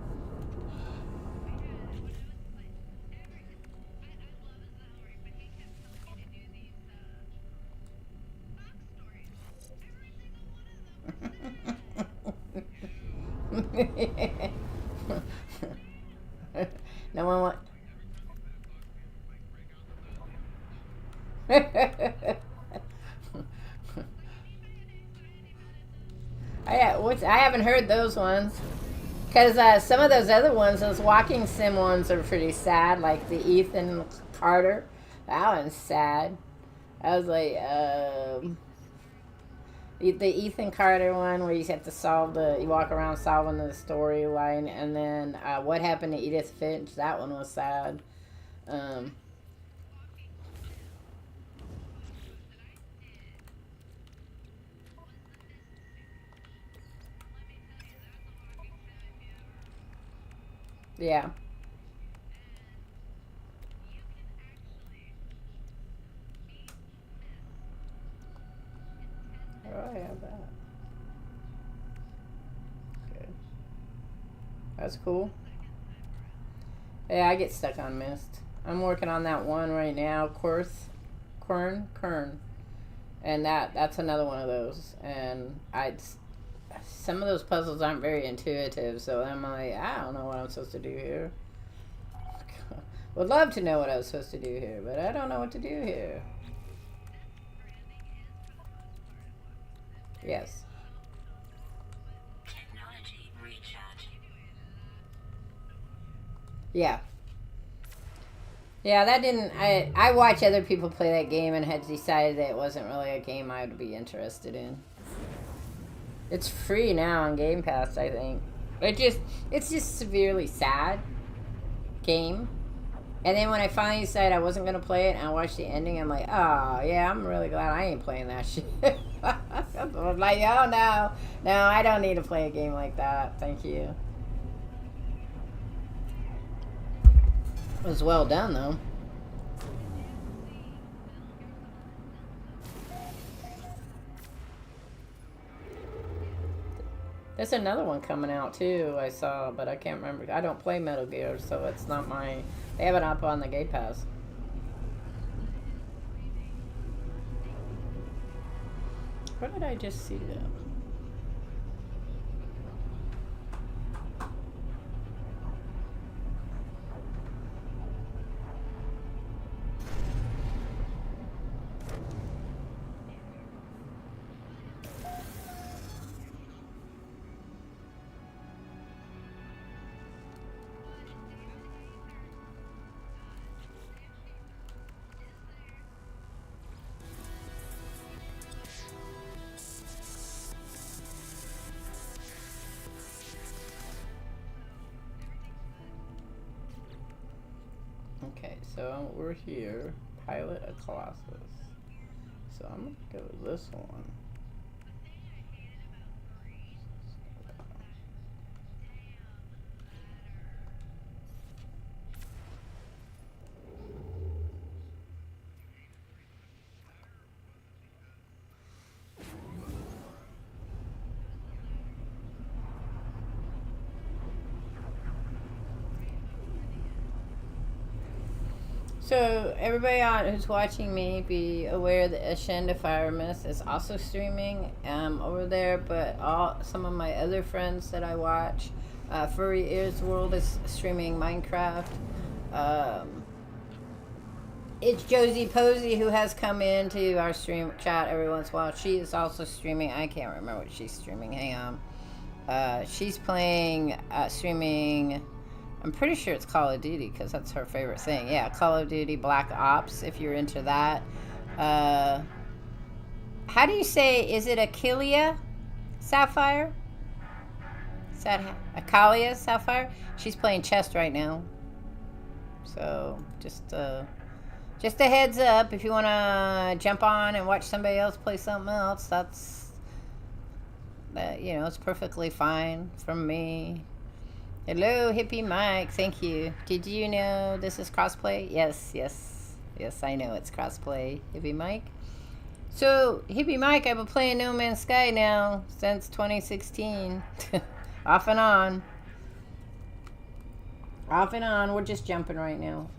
No one want. I haven't heard those ones, because some of those other ones, those walking sim ones, are pretty sad. Like the Ethan Carter, that one's sad. I was like, the Ethan Carter one where you have to you walk around solving the storyline, and then What Happened to Edith Finch. That one was sad. Um, yeah. Oh, I have that. Good. That's cool. Yeah, I get stuck on Mist. I'm working on that one right now, Kern, and that's another one of those. And some of those puzzles aren't very intuitive, so I'm like, I don't know what I'm supposed to do here. Would love to know what I was supposed to do here, but I don't know what to do here. Yes. Technology recharge. Yeah. Yeah, that didn't. I watched other people play that game and had decided that it wasn't really a game I would be interested in. It's free now on Game Pass, I think. It's just severely sad game. And then when I finally decided I wasn't gonna play it and I watched the ending, I'm like, oh yeah, I'm really glad I ain't playing that shit. I'm like, oh no, I don't need to play a game like that. Thank you. It was well done though. There's another one coming out too, I saw, but I can't remember. I don't play Metal Gear, so it's not my. They have it up on the Game Pass. Where did I just see that? Okay, so we're here. Pilot a Colossus. So I'm gonna go with this one. So everybody who's watching me, be aware that Ashenda Fire Mist is also streaming over there. But some of my other friends that I watch, Furry Ears World is streaming Minecraft. It's Josie Posey who has come into our stream chat every once in a while. She is also streaming. I can't remember what she's streaming. Hang on. She's streaming. I'm pretty sure it's Call of Duty because that's her favorite thing. Yeah, Call of Duty Black Ops, if you're into that. How do you say, is it Achilea Sapphire? Is that Acalia Sapphire? She's playing chess right now. So, just a heads up. If you want to jump on and watch somebody else play something else, it's perfectly fine from me. Hello, Hippie Mike. Thank you. Did you know this is crossplay? Yes, I know it's crossplay, Hippie Mike. So, Hippie Mike, I've been playing No Man's Sky now since 2016. Off and on. We're just jumping right now.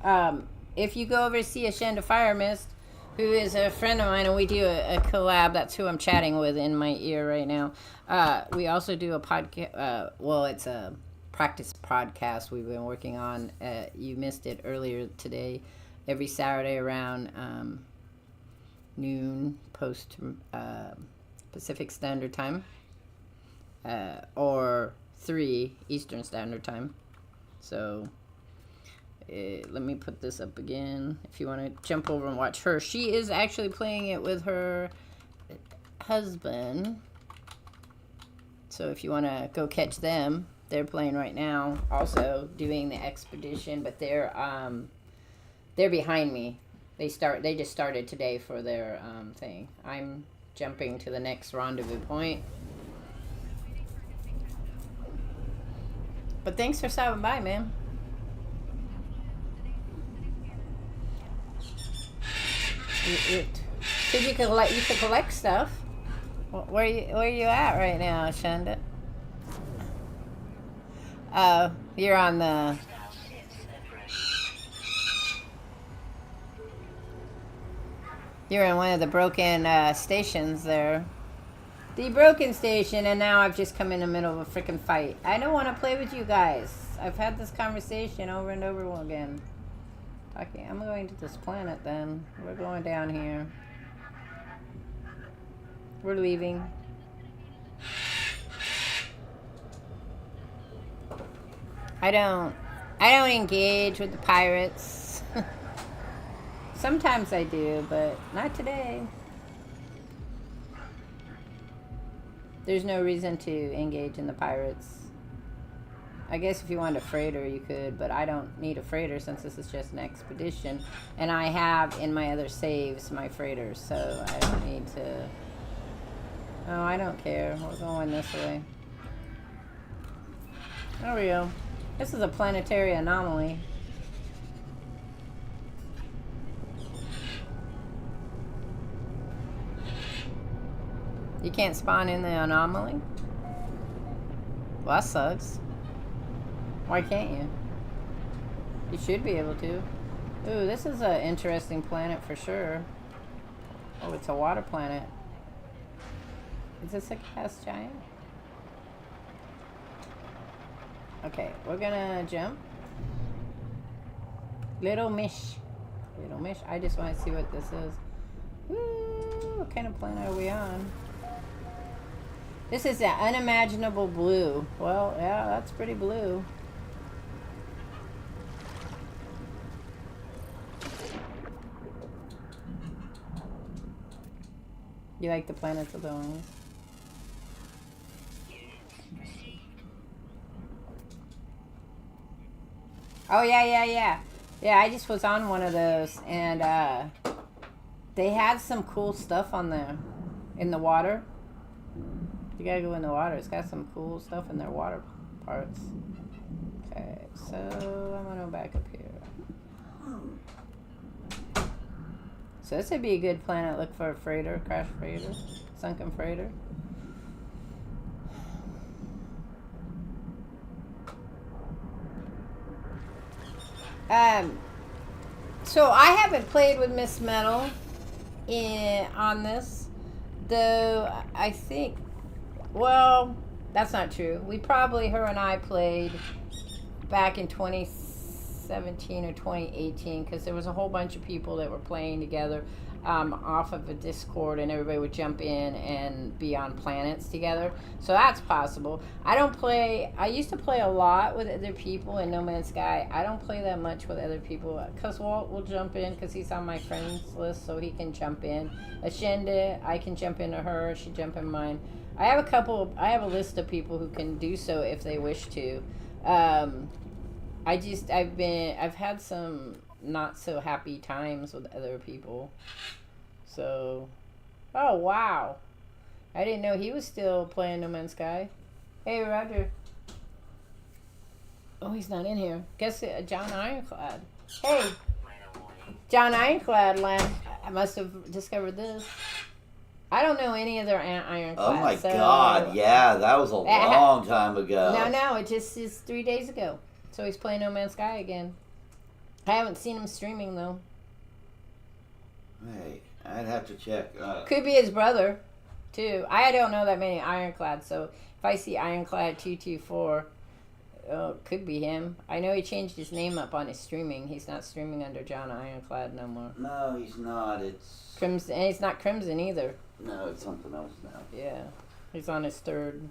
If you go over to see Ashenda Fire Mist, who is a friend of mine, and we do a collab. That's who I'm chatting with in my ear right now. We also do a podcast. It's a practice podcast we've been working on. You missed it earlier today. Every Saturday around noon post Pacific Standard Time, or 3 Eastern Standard Time. So let me put this up again. If you want to jump over and watch her, she is actually playing it with her husband. So if you want to go catch them, they're playing right now. Also doing the expedition, but they're behind me. They just started today for their thing. I'm jumping to the next rendezvous point. But thanks for stopping by, man. You could collect stuff. Where you at right now, Shanda? You're on the. You're in one of the broken stations there. The broken station, and now I've just come in the middle of a freaking fight. I don't want to play with you guys. I've had this conversation over and over again. I'm going to this planet then. We're going down here. We're leaving. I don't engage with the pirates. Sometimes I do, but not today. There's no reason to engage in the pirates. I guess if you wanted a freighter, you could, but I don't need a freighter since this is just an expedition. And I have in my other saves my freighters, so I don't need to... Oh, I don't care. We're going this way. There we go. This is a planetary anomaly. You can't spawn in the anomaly? Well, that sucks. Why can't you? You should be able to. Ooh, this is an interesting planet for sure. Oh, it's a water planet. Is this a gas giant? Okay, we're gonna jump. Little Mish. Little Mish. I just want to see what this is. Ooh, what kind of planet are we on? This is an unimaginable blue. Well, yeah, that's pretty blue. You like the planets of the ones? Oh, yeah. Yeah, I just was on one of those, and they had some cool stuff on there in the water. You gotta go in the water. It's got some cool stuff in their water parts. Okay, so I'm gonna go back up here. So this would be a good planet. Look for a freighter, crash freighter, sunken freighter. So I haven't played with Miss Metal on this, though. I think. Well, that's not true. Her and I played back in 2017 or 2018 because there was a whole bunch of people that were playing together off of a Discord, and everybody would jump in and be on planets together. So that's possible. I used to play a lot with other people in No Man's Sky. I don't play that much with other people because Walt will jump in because he's on my friends list, so he can jump in. Ashenda, I can jump into her. She jump in mine. I have a list of people who can do so if they wish to. I've had some not so happy times with other people. So, oh wow. I didn't know he was still playing No Man's Sky. Hey, Roger. Oh, he's not in here. Guess John Ironclad. Hey, John Ironclad I must have discovered this. I don't know any other Ironclad. Oh my god, yeah, that was a long time ago. No, it just is 3 days ago. So he's playing No Man's Sky again. I haven't seen him streaming though. Hey, I'd have to check. Could be his brother, too. I don't know that many Ironclads, so if I see Ironclad 224, could be him. I know he changed his name up on his streaming. He's not streaming under John Ironclad no more. No, he's not. It's Crimson, and it's not Crimson either. No, it's something else now. Yeah, he's on his third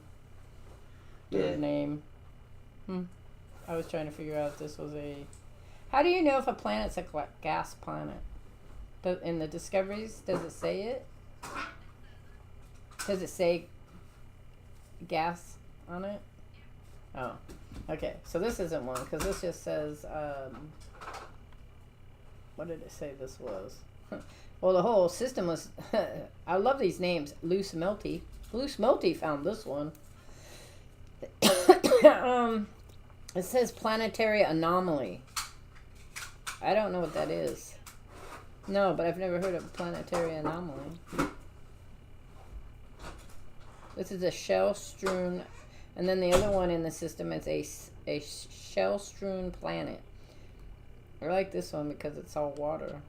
name. I was trying to figure out if this was a How do you know if a planet's a gas planet? In the discoveries, does it say it? Does it say gas on it? Oh, okay. So this isn't one because this just says. What did it say this was? Well, the whole system was. I love these names. Loose Melty. Loose Melty found this one. It says planetary anomaly. I don't know what that is. No, but I've never heard of planetary anomaly. This is a shell-strewn, and then the other one in the system is a shell-strewn planet. I like this one because it's all water.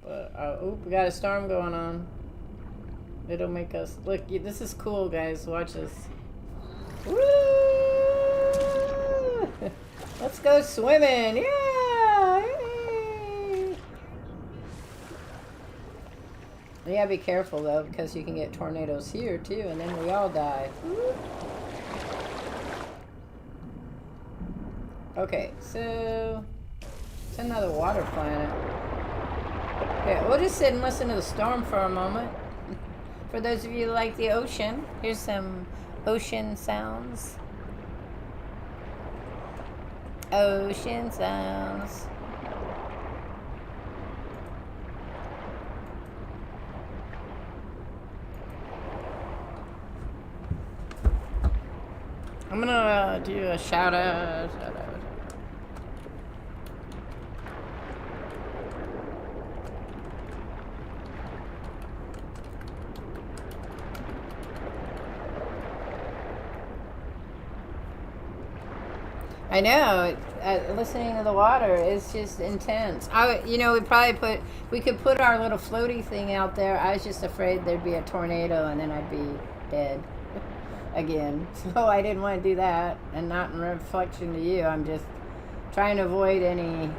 But, oh, we got a storm going on. It'll make us, look, this is cool, guys. Watch this. Woo! Let's go swimming. Yeah! Yay! You gotta be careful, though, because you can get tornadoes here, too, and then we all die. Woo! Okay, so it's another water planet. Okay, we'll just sit and listen to the storm for a moment. For those of you who like the ocean, here's some ocean sounds. Ocean sounds. I'm gonna do a shout out. I know. Listening to the water is just intense. We could put our little floaty thing out there. I was just afraid there'd be a tornado and then I'd be dead again. So I didn't want to do that, and not in reflection to you. I'm just trying to avoid any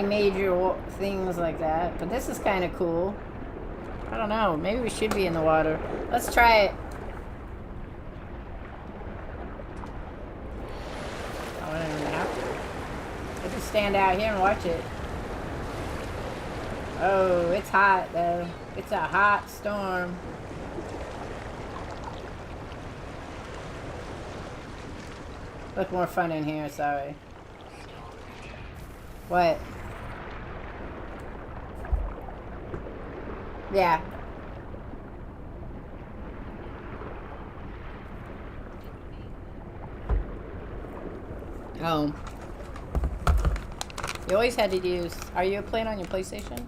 major things like that. But this is kind of cool. I don't know. Maybe we should be in the water. Let's try it. I don't even have to. I'll just stand out here and watch it. Oh, it's hot though. It's a hot storm. Look more fun in here, sorry. What? Yeah. Oh. You always had to use... Are you playing on your PlayStation?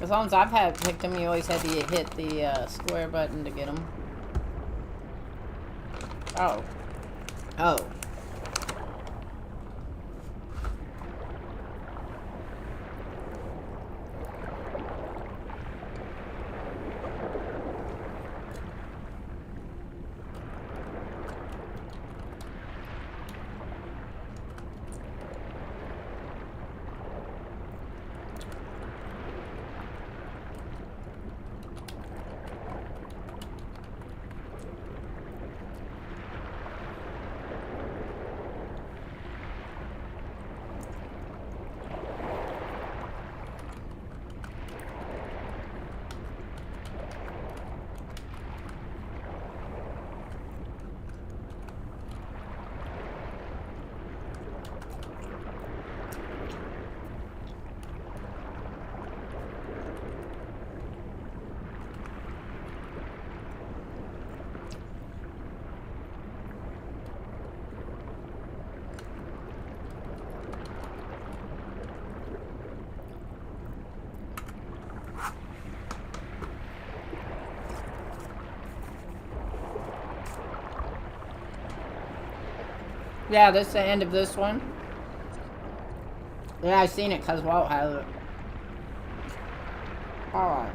As long as I've picked them, you always had to hit the square button to get them. Oh. Oh. Yeah, this is the end of this one. Yeah, I've seen it because Walt has it. Alright,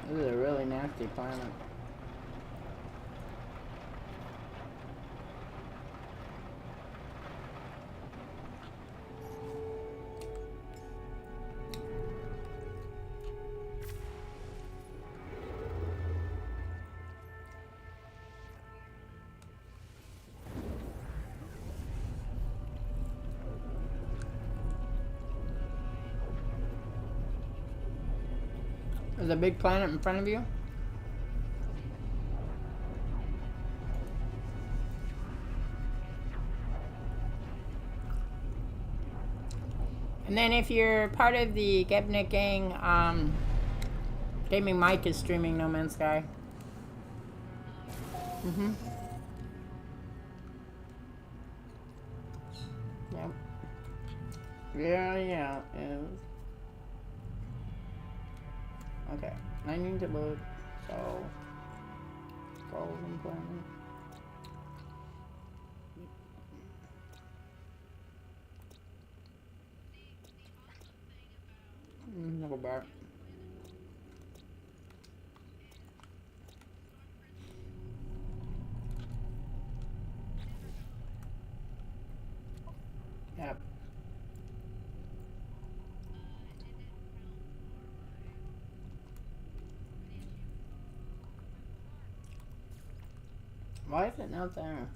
This is a really nasty planet. There's a big planet in front of you. And then if you're part of the Gebnik gang, Gaming Mike is streaming No Man's Sky. Mm-hmm. Yep. Yeah, it is. Okay, I need to look, so Golden Planet. Go back. Yep. Why is it not there?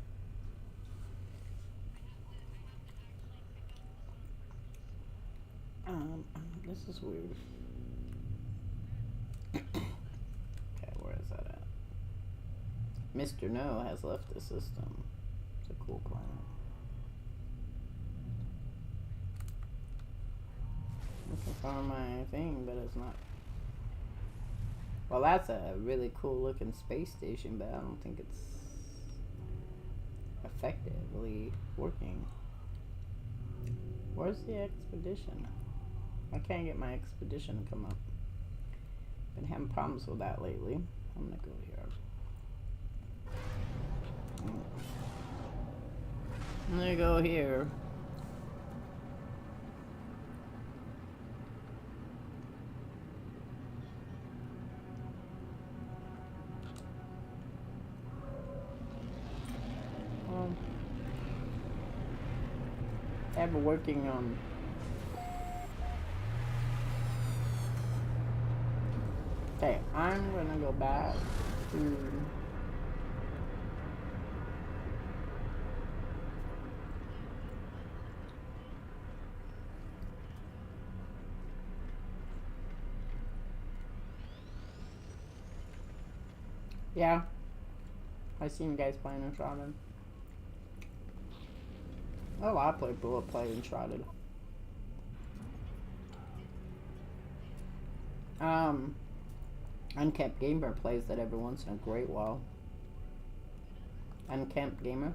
This is weird. Okay, where is that at? Mr. No has left the system. It's a cool planet. Looking for my thing, but it's not. Well, that's a really cool looking space station, but I don't think it's effectively working. Where's the expedition? I can't get my expedition to come up. Been having problems with that lately. I'm gonna go here. I'm gonna go here. Ever working on okay, I'm gonna go back to yeah. I seen you guys playing Uncharted. Oh, I played Bullet Play Uncharted. Uncapped Gamer plays that every once in a great while. Uncapped Gamer.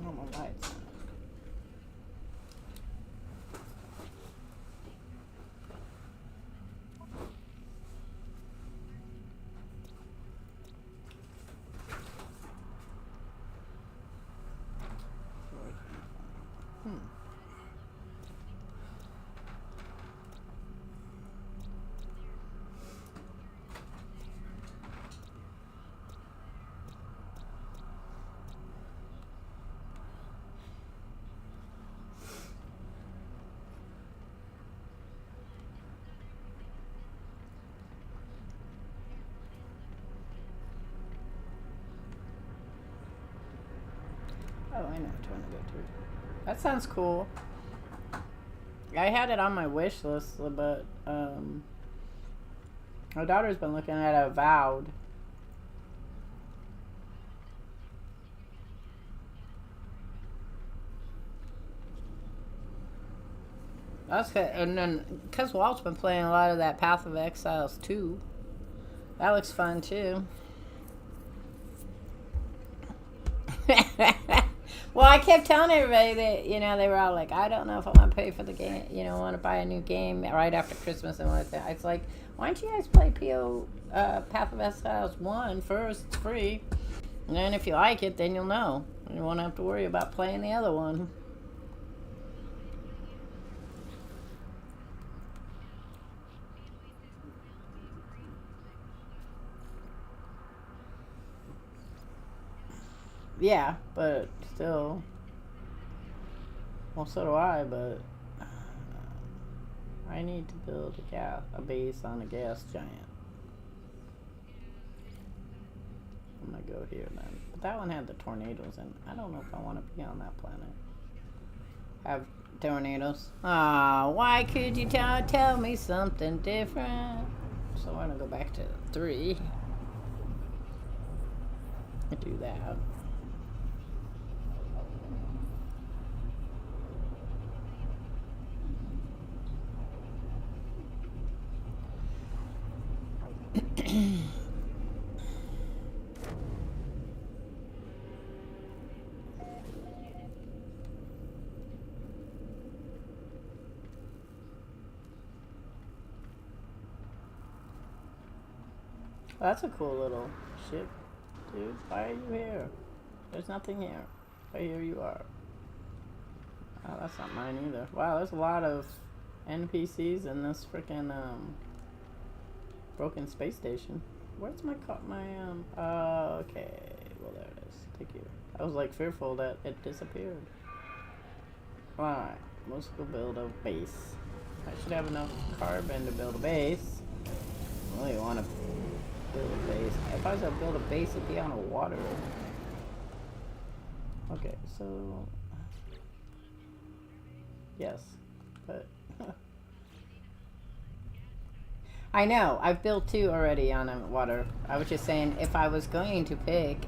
Oh, my lights. Oh, I know which one to go to. That sounds cool. I had it on my wish list, but my daughter's been looking at Avowed. That's good. And then, because Walt's been playing a lot of that Path of Exiles 2. That looks fun, too. Well, I kept telling everybody that, you know, they were all like, I don't know if I want to pay for the game, you know, want to buy a new game right after Christmas and what that. It's like, Why don't you guys play Path of Exiles 1 first? It's free. And then if you like it, then you'll know. You won't have to worry about playing the other one. Yeah, but still. Well, so do I, but I need to build a base on a gas giant. I'm gonna go here then. But that one had the tornadoes in. I don't know if I want to be on that planet. Have tornadoes. Ah, why could you tell me something different? So we're gonna go back to 3. Do that. That's a cool little ship, dude. Why are you here? There's nothing here. But here you are. Oh, that's not mine either. Wow, there's a lot of NPCs in this freaking broken space station. Where's my okay. Well, there it is. Thank you. I was like fearful that it disappeared. Alright, let's go build a base. I should have enough carbon to build a base. I really want to build a base. If I was to build a base, it'd be on a water. Okay, so yes, but I know I've built 2 already on a water. I was just saying if I was going to pick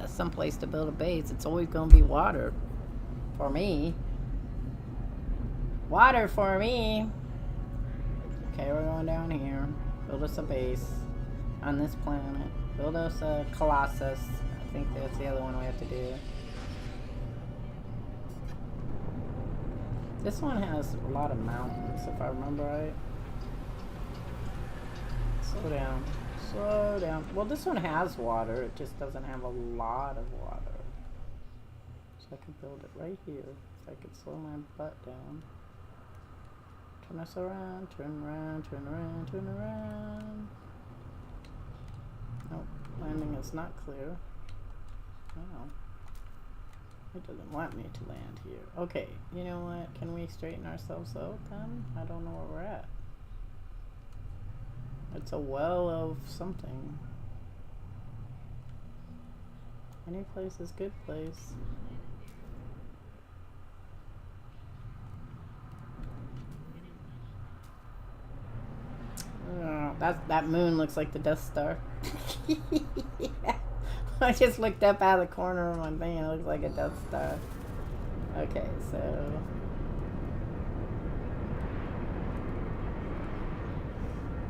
someplace to build a base, it's always going to be water for me. Water for me. Okay, we're going down here. Build us a base on this planet. Build us a Colossus. I think that's the other one we have to do. This one has a lot of mountains, if I remember right. Slow down. Slow down. Well, this one has water. It just doesn't have a lot of water. So I could build it right here. If I could slow my butt down. Turn us around. Turn around. Turn around. Turn around. Nope. Landing is not clear. Oh. It doesn't want me to land here. Okay. You know what? Can we straighten ourselves out then? I don't know where we're at. It's a well of something. Any place is good place. That moon looks like the Death Star. Yeah. I just looked up out of the corner of my thing and it looks like a Death Star. Okay, so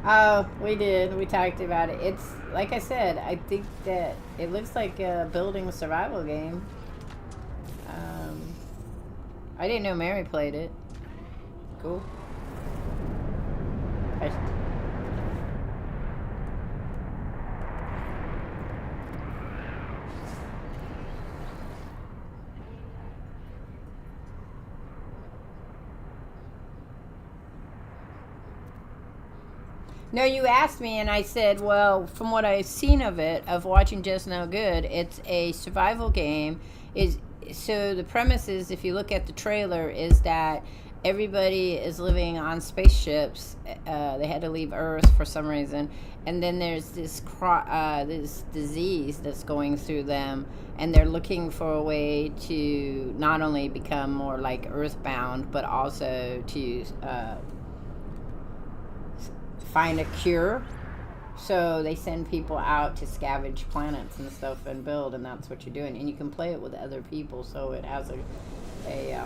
oh, we did. We talked about it. It's, like I said, I think that it looks like a building survival game. I didn't know Mary played it. Cool. No, you asked me, and I said, well, from what I've seen of it, of watching Just No Good, it's a survival game. So the premise is, if you look at the trailer, is that everybody is living on spaceships. They had to leave Earth for some reason, and then there's this disease that's going through them, and they're looking for a way to not only become more like Earthbound, but also to find a cure. So they send people out to scavenge planets and stuff and build, and that's what you're doing. And you can play it with other people, so it has a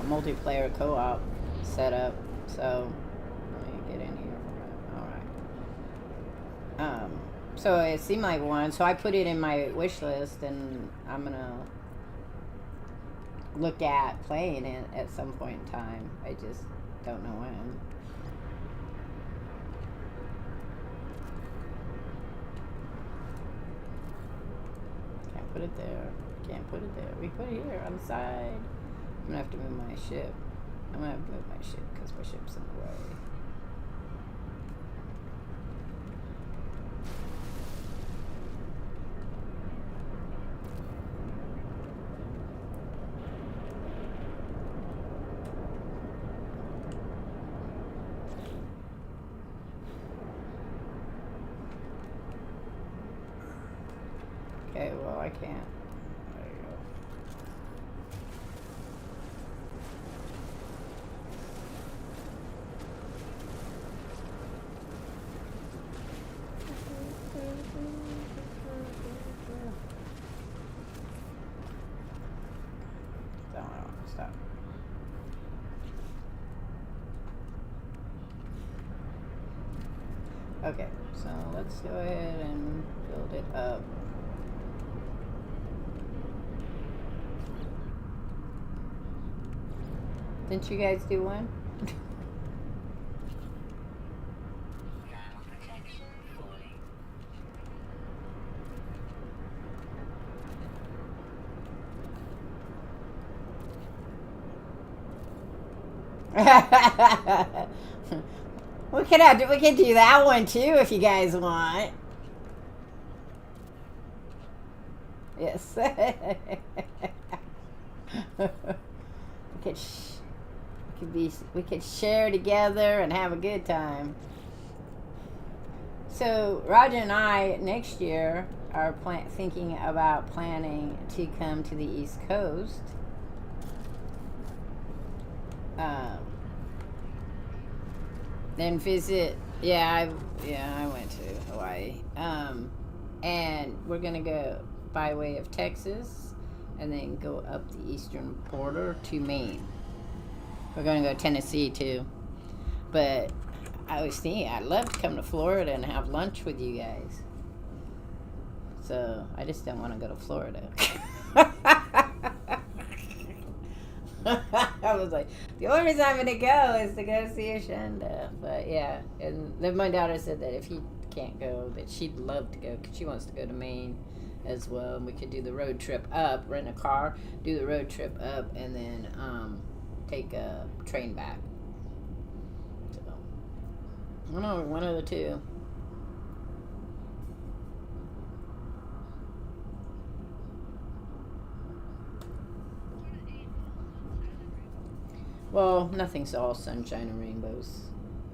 multiplayer co-op setup. So let me get in here. All right. So it seemed like one. So I put it in my wish list, and I'm gonna look at playing it at some point in time. I just don't know when. put it there. Can't put it there. We put it here on the side. I'm gonna have to move my ship. I'm gonna have to move my ship because my ship's in the way. Okay, well, I can't. There you go. Stop. Okay, so let's go ahead and build it up. Didn't you guys do one? Ground protection fully. We can do that one too if you guys want. Yes. We could share together and have a good time. So Roger and I next year are thinking about planning to come to the East Coast. Then visit. I went to Hawaii. And we're gonna go by way of Texas, and then go up the eastern border to Maine. We're gonna go to Tennessee too. But I was thinking I'd love to come to Florida and have lunch with you guys. So I just don't want to go to Florida. I was like, the only reason I'm gonna go is to go see Ashenda. But yeah, and then my daughter said that if he can't go, that she'd love to go because she wants to go to Maine as well. And we could do the road trip up, rent a car, do the road trip up, and then take a train back. So I don't know, one of the two. Well, nothing's all sunshine and rainbows.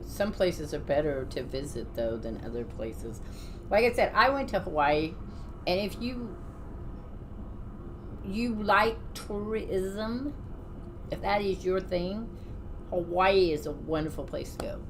Some places are better to visit, though, than other places. Like I said, I went to Hawaii, and if you like tourism, if that is your thing, Hawaii is a wonderful place to go.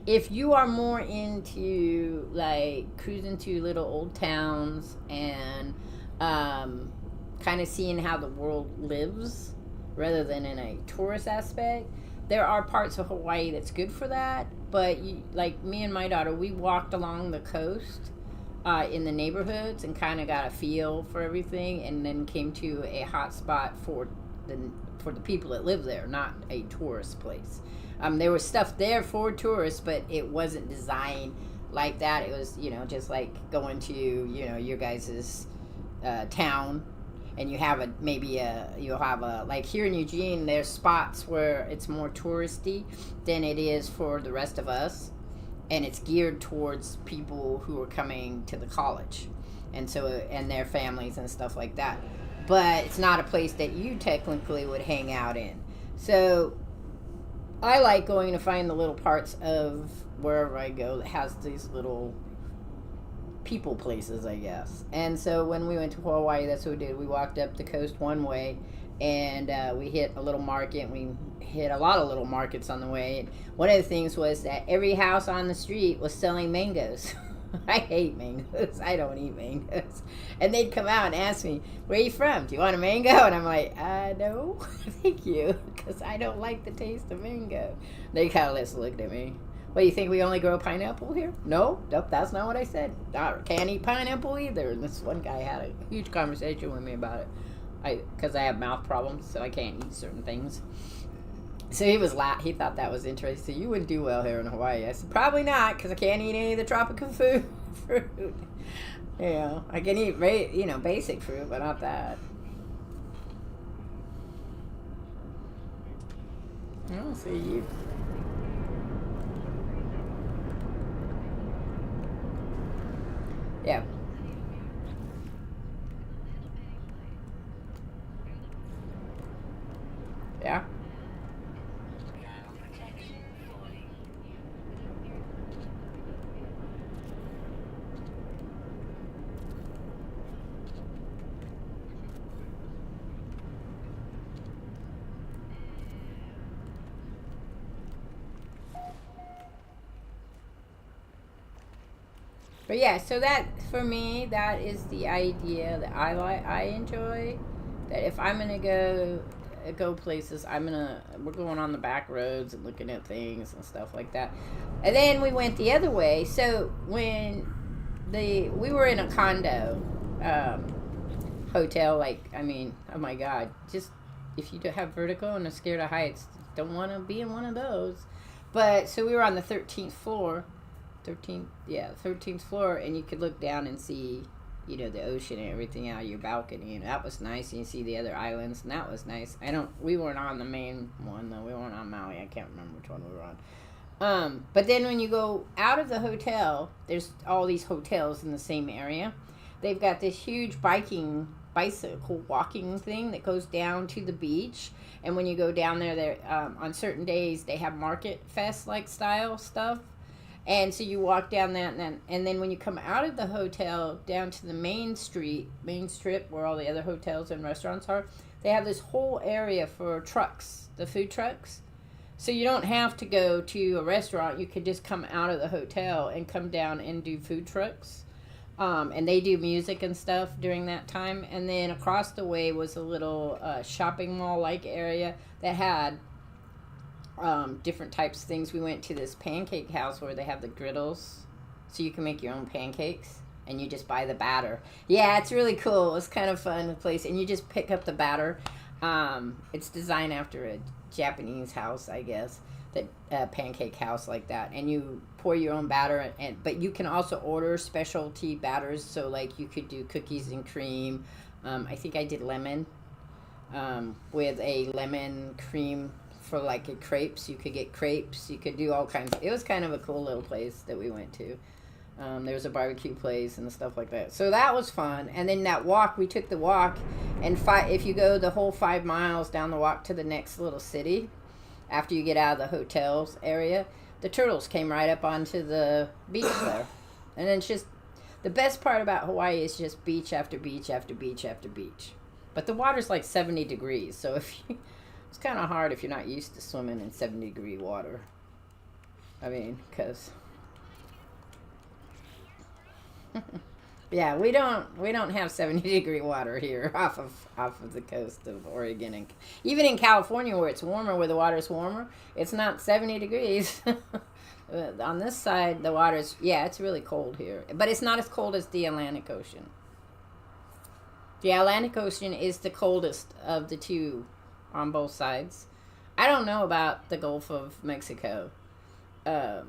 If you are more into, like, cruising to little old towns and kind of seeing how the world lives, rather than in a tourist aspect, there are parts of Hawaii that's good for that. But like me and my daughter, we walked along the coast in the neighborhoods and kind of got a feel for everything, and then came to a hot spot for the people that live there, not a tourist place. There was stuff there for tourists, but it wasn't designed like that. It was, just like going to, your guys' town. And you have like here in Eugene, there's spots where it's more touristy than it is for the rest of us. And it's geared towards people who are coming to the college. And their families and stuff like that. But it's not a place that you technically would hang out in. So I like going to find the little parts of wherever I go that has these little people places, I guess. And so when we went to Hawaii, that's what we did. We walked up the coast one way, and we hit a little market. We hit a lot of little markets on the way. And one of the things was that every house on the street was selling mangoes. I hate mangoes. I don't eat mangoes. And they'd come out and ask me, where are you from? Do you want a mango? And I'm like, no, thank you, because I don't like the taste of mango. They kind of just looked at me. What, do you think we only grow pineapple here? No, that's not what I said. I can't eat pineapple either. And this one guy had a huge conversation with me about it. Because I have mouth problems, so I can't eat certain things. So he thought that was interesting. You wouldn't do well here in Hawaii. I said, probably not, because I can't eat any of the tropical fruit. Yeah, I can eat, basic fruit, but not that. Oh, see you. Yeah. Yeah. Dial protection falling. But yeah, so that for me, that is the idea that I enjoy. That if I'm gonna go places, we're going on the back roads and looking at things and stuff like that. And then we went the other way. So when we were in a condo um, hotel, like I mean, oh my god, just if you have vertigo and are scared of heights, don't want to be in one of those. But so we were on the 13th floor 13th floor, and you could look down and see the ocean and everything out of your balcony, and that was nice. And you see the other islands, and that was nice. We weren't on the main one though. We weren't on Maui. I can't remember which one we were on. But then when you go out of the hotel, there's all these hotels in the same area. They've got this huge bicycle walking thing that goes down to the beach. And when you go down there, on certain days they have market fest like style stuff. And so you walk down that, and then when you come out of the hotel down to the main strip where all the other hotels and restaurants are, they have this whole area for trucks, the food trucks. So you don't have to go to a restaurant. You could just come out of the hotel and come down and do food trucks. And they do music and stuff during that time. And then across the way was a little shopping mall-like area that had different types of things. We went to this pancake house where they have the griddles, so you can make your own pancakes, and you just buy the batter. Yeah, it's really cool. It's kind of fun place, and you just pick up the batter. It's designed after a Japanese house, I guess, that pancake house like that, and you pour your own batter. But you can also order specialty batters, so like you could do cookies and cream. I think I did lemon with a lemon cream. For like crepes, you could get crepes. You could do all kinds. It was kind of a cool little place that we went to. There was a barbecue place and stuff like that. So that was fun. And then that walk, we took the walk, and if you go the whole 5 miles down the walk to the next little city, after you get out of the hotels area, the turtles came right up onto the beach there. And then it's just the best part about Hawaii is just beach after beach after beach after beach. But the water's like 70 degrees, so it's kind of hard if you're not used to swimming in 70-degree water. I mean, because yeah, we don't have 70-degree water here off of the coast of Oregon, and even in California where it's warmer, where the water's warmer, it's not 70 degrees. On this side, the water's it's really cold here, but it's not as cold as the Atlantic Ocean. The Atlantic Ocean is the coldest of the two on both sides. I don't know about the Gulf of Mexico. I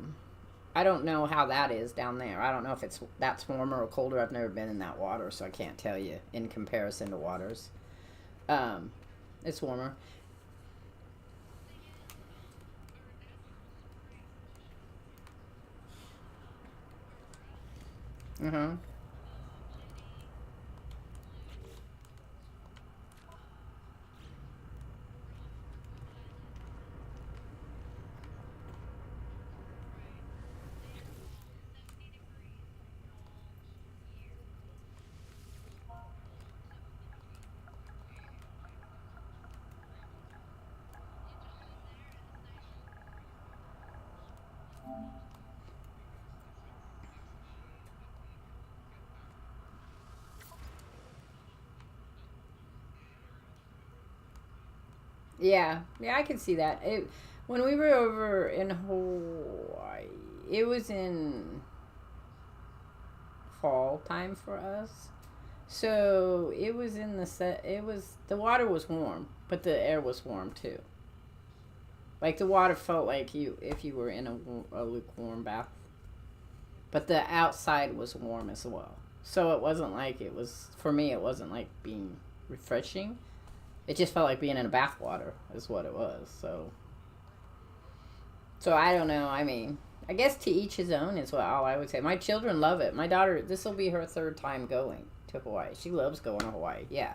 don't know how that is down there. I don't know if that's warmer or colder. I've never been in that water, so I can't tell you in comparison to waters. It's warmer. Mm-hmm. Yeah, I can see that. When we were over in Hawaii, it was in fall time for us. So it was in the set. The water was warm, but the air was warm too. Like the water felt like if you were in a lukewarm bath, but the outside was warm as well. So it wasn't like it was, for me, it wasn't like being refreshing. It just felt like being in a bathwater is what it was. So I don't know. I mean, I guess to each his own is all I would say. My children love it. My daughter, this will be her 3rd time going to Hawaii. She loves going to Hawaii. Yeah.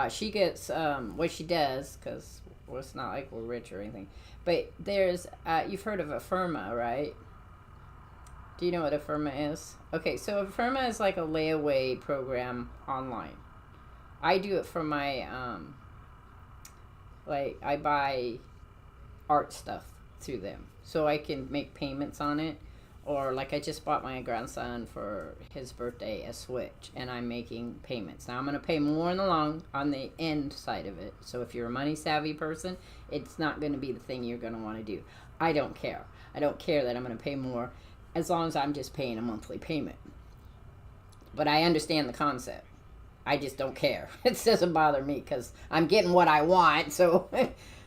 She gets, what she does, because it's not like we're rich or anything. But there's, you've heard of Affirma, right? Do you know what Affirma is? Okay, so Affirma is like a layaway program online. I do it for my, I buy art stuff through them. So I can make payments on it. Or like I just bought my grandson for his birthday a Switch, and I'm making payments. Now I'm going to pay more on the end side of it. So if you're a money savvy person, it's not going to be the thing you're going to want to do. I don't care. I don't care that I'm going to pay more as long as I'm just paying a monthly payment. But I understand the concept. I just don't care. It doesn't bother me because I'm getting what I want. So,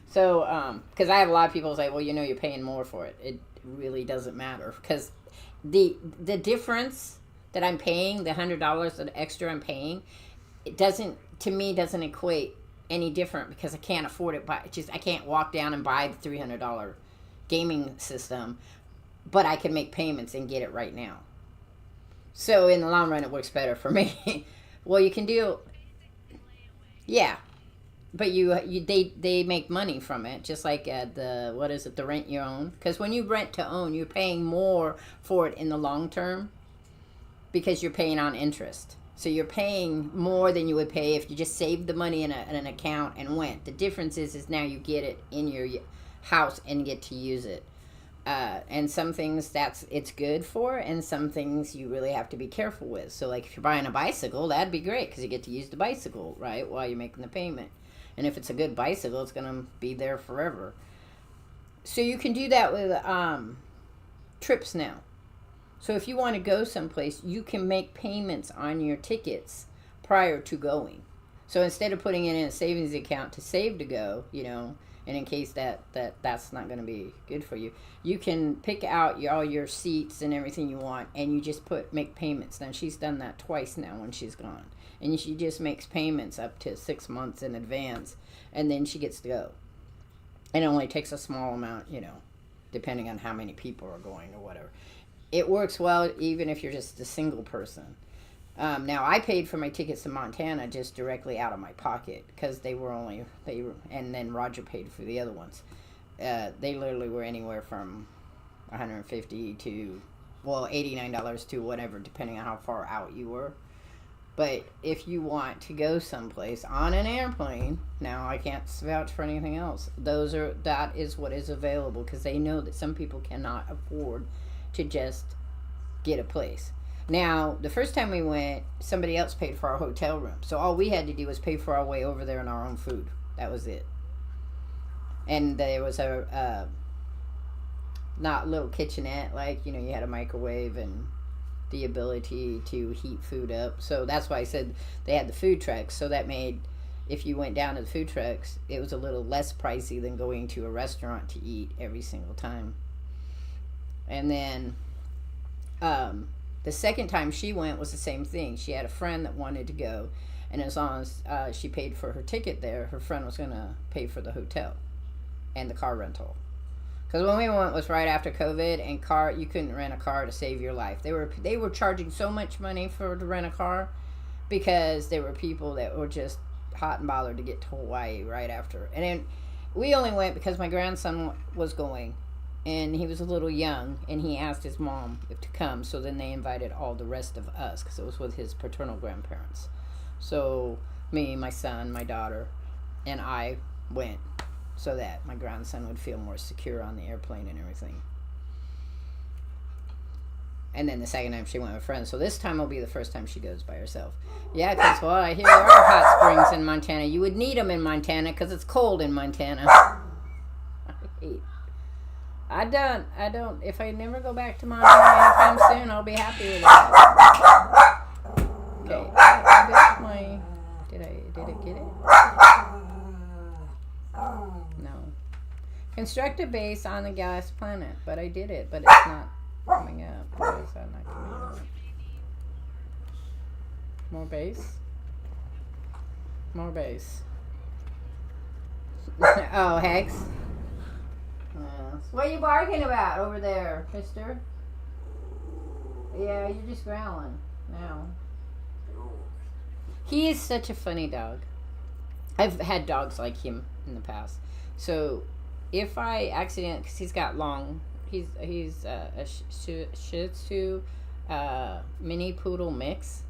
because I have a lot of people say, well, you're paying more for it. It really doesn't matter because the difference that I'm paying, the $100 that extra I'm paying, it doesn't equate any different because I can't afford it. I can't walk down and buy the $300 gaming system, but I can make payments and get it right now. So in the long run, it works better for me. Well, you can do, yeah. But they make money from it, just like the rent you own. Because when you rent to own, you're paying more for it in the long term because you're paying on interest. So you're paying more than you would pay if you just saved the money in an account and went. The difference is now you get it in your house and get to use it. And some things it's good for, and some things you really have to be careful with. So like if you're buying a bicycle, that'd be great because you get to use the bicycle, right, while you're making the payment. And if it's a good bicycle, it's going to be there forever. So you can do that with trips now. So if you want to go someplace, you can make payments on your tickets prior to going. So instead of putting it in a savings account to save to go, and in case that's not going to be good for you, you can pick out all your seats and everything you want, and you just make payments. Now, she's done that twice now when she's gone. And she just makes payments up to 6 months in advance, and then she gets to go. And it only takes a small amount, depending on how many people are going or whatever. It works well even if you're just a single person. Now, I paid for my tickets to Montana just directly out of my pocket because and then Roger paid for the other ones. They literally were anywhere from $150 to, $89 to whatever, depending on how far out you were. But if you want to go someplace on an airplane, now I can't vouch for anything else. That is what is available because they know that some people cannot afford to just get a place. Now, the first time we went, somebody else paid for our hotel room. So all we had to do was pay for our way over there and our own food. That was it. And there was a not little kitchenette, you had a microwave and the ability to heat food up. So that's why I said they had the food trucks. So that made, if you went down to the food trucks, it was a little less pricey than going to a restaurant to eat every single time. And then the second time she went was the same thing. She had a friend that wanted to go, and as long as she paid for her ticket there, her friend was going to pay for the hotel and the car rental. Because when we went was right after COVID, and you couldn't rent a car to save your life. They were charging so much money to rent a car because there were people that were just hot and bothered to get to Hawaii right after. And then we only went because my grandson was going, and he was a little young, and he asked his mom to come. So then they invited all the rest of us because it was with his paternal grandparents. So me, my son, my daughter, and I went, so that my grandson would feel more secure on the airplane and everything. And then the second time she went with friends. So this time will be the first time she goes by herself. Yeah, because, I hear there are hot springs in Montana. You would need them in Montana because it's cold in Montana. I don't, if I never go back to Montana anytime soon, I'll be happy with that. Okay, I built my, did it get it? No. Construct a base on the gas planet, but I did it, but it's not coming up. Why is that not coming up? More bass. More bass. Oh, Hex. What are you barking about over there, mister? Yeah, you're just growling now. He is such a funny dog. I've had dogs like him in the past. So if I accident, because he's got long, he's a Shih Tzu mini poodle mix,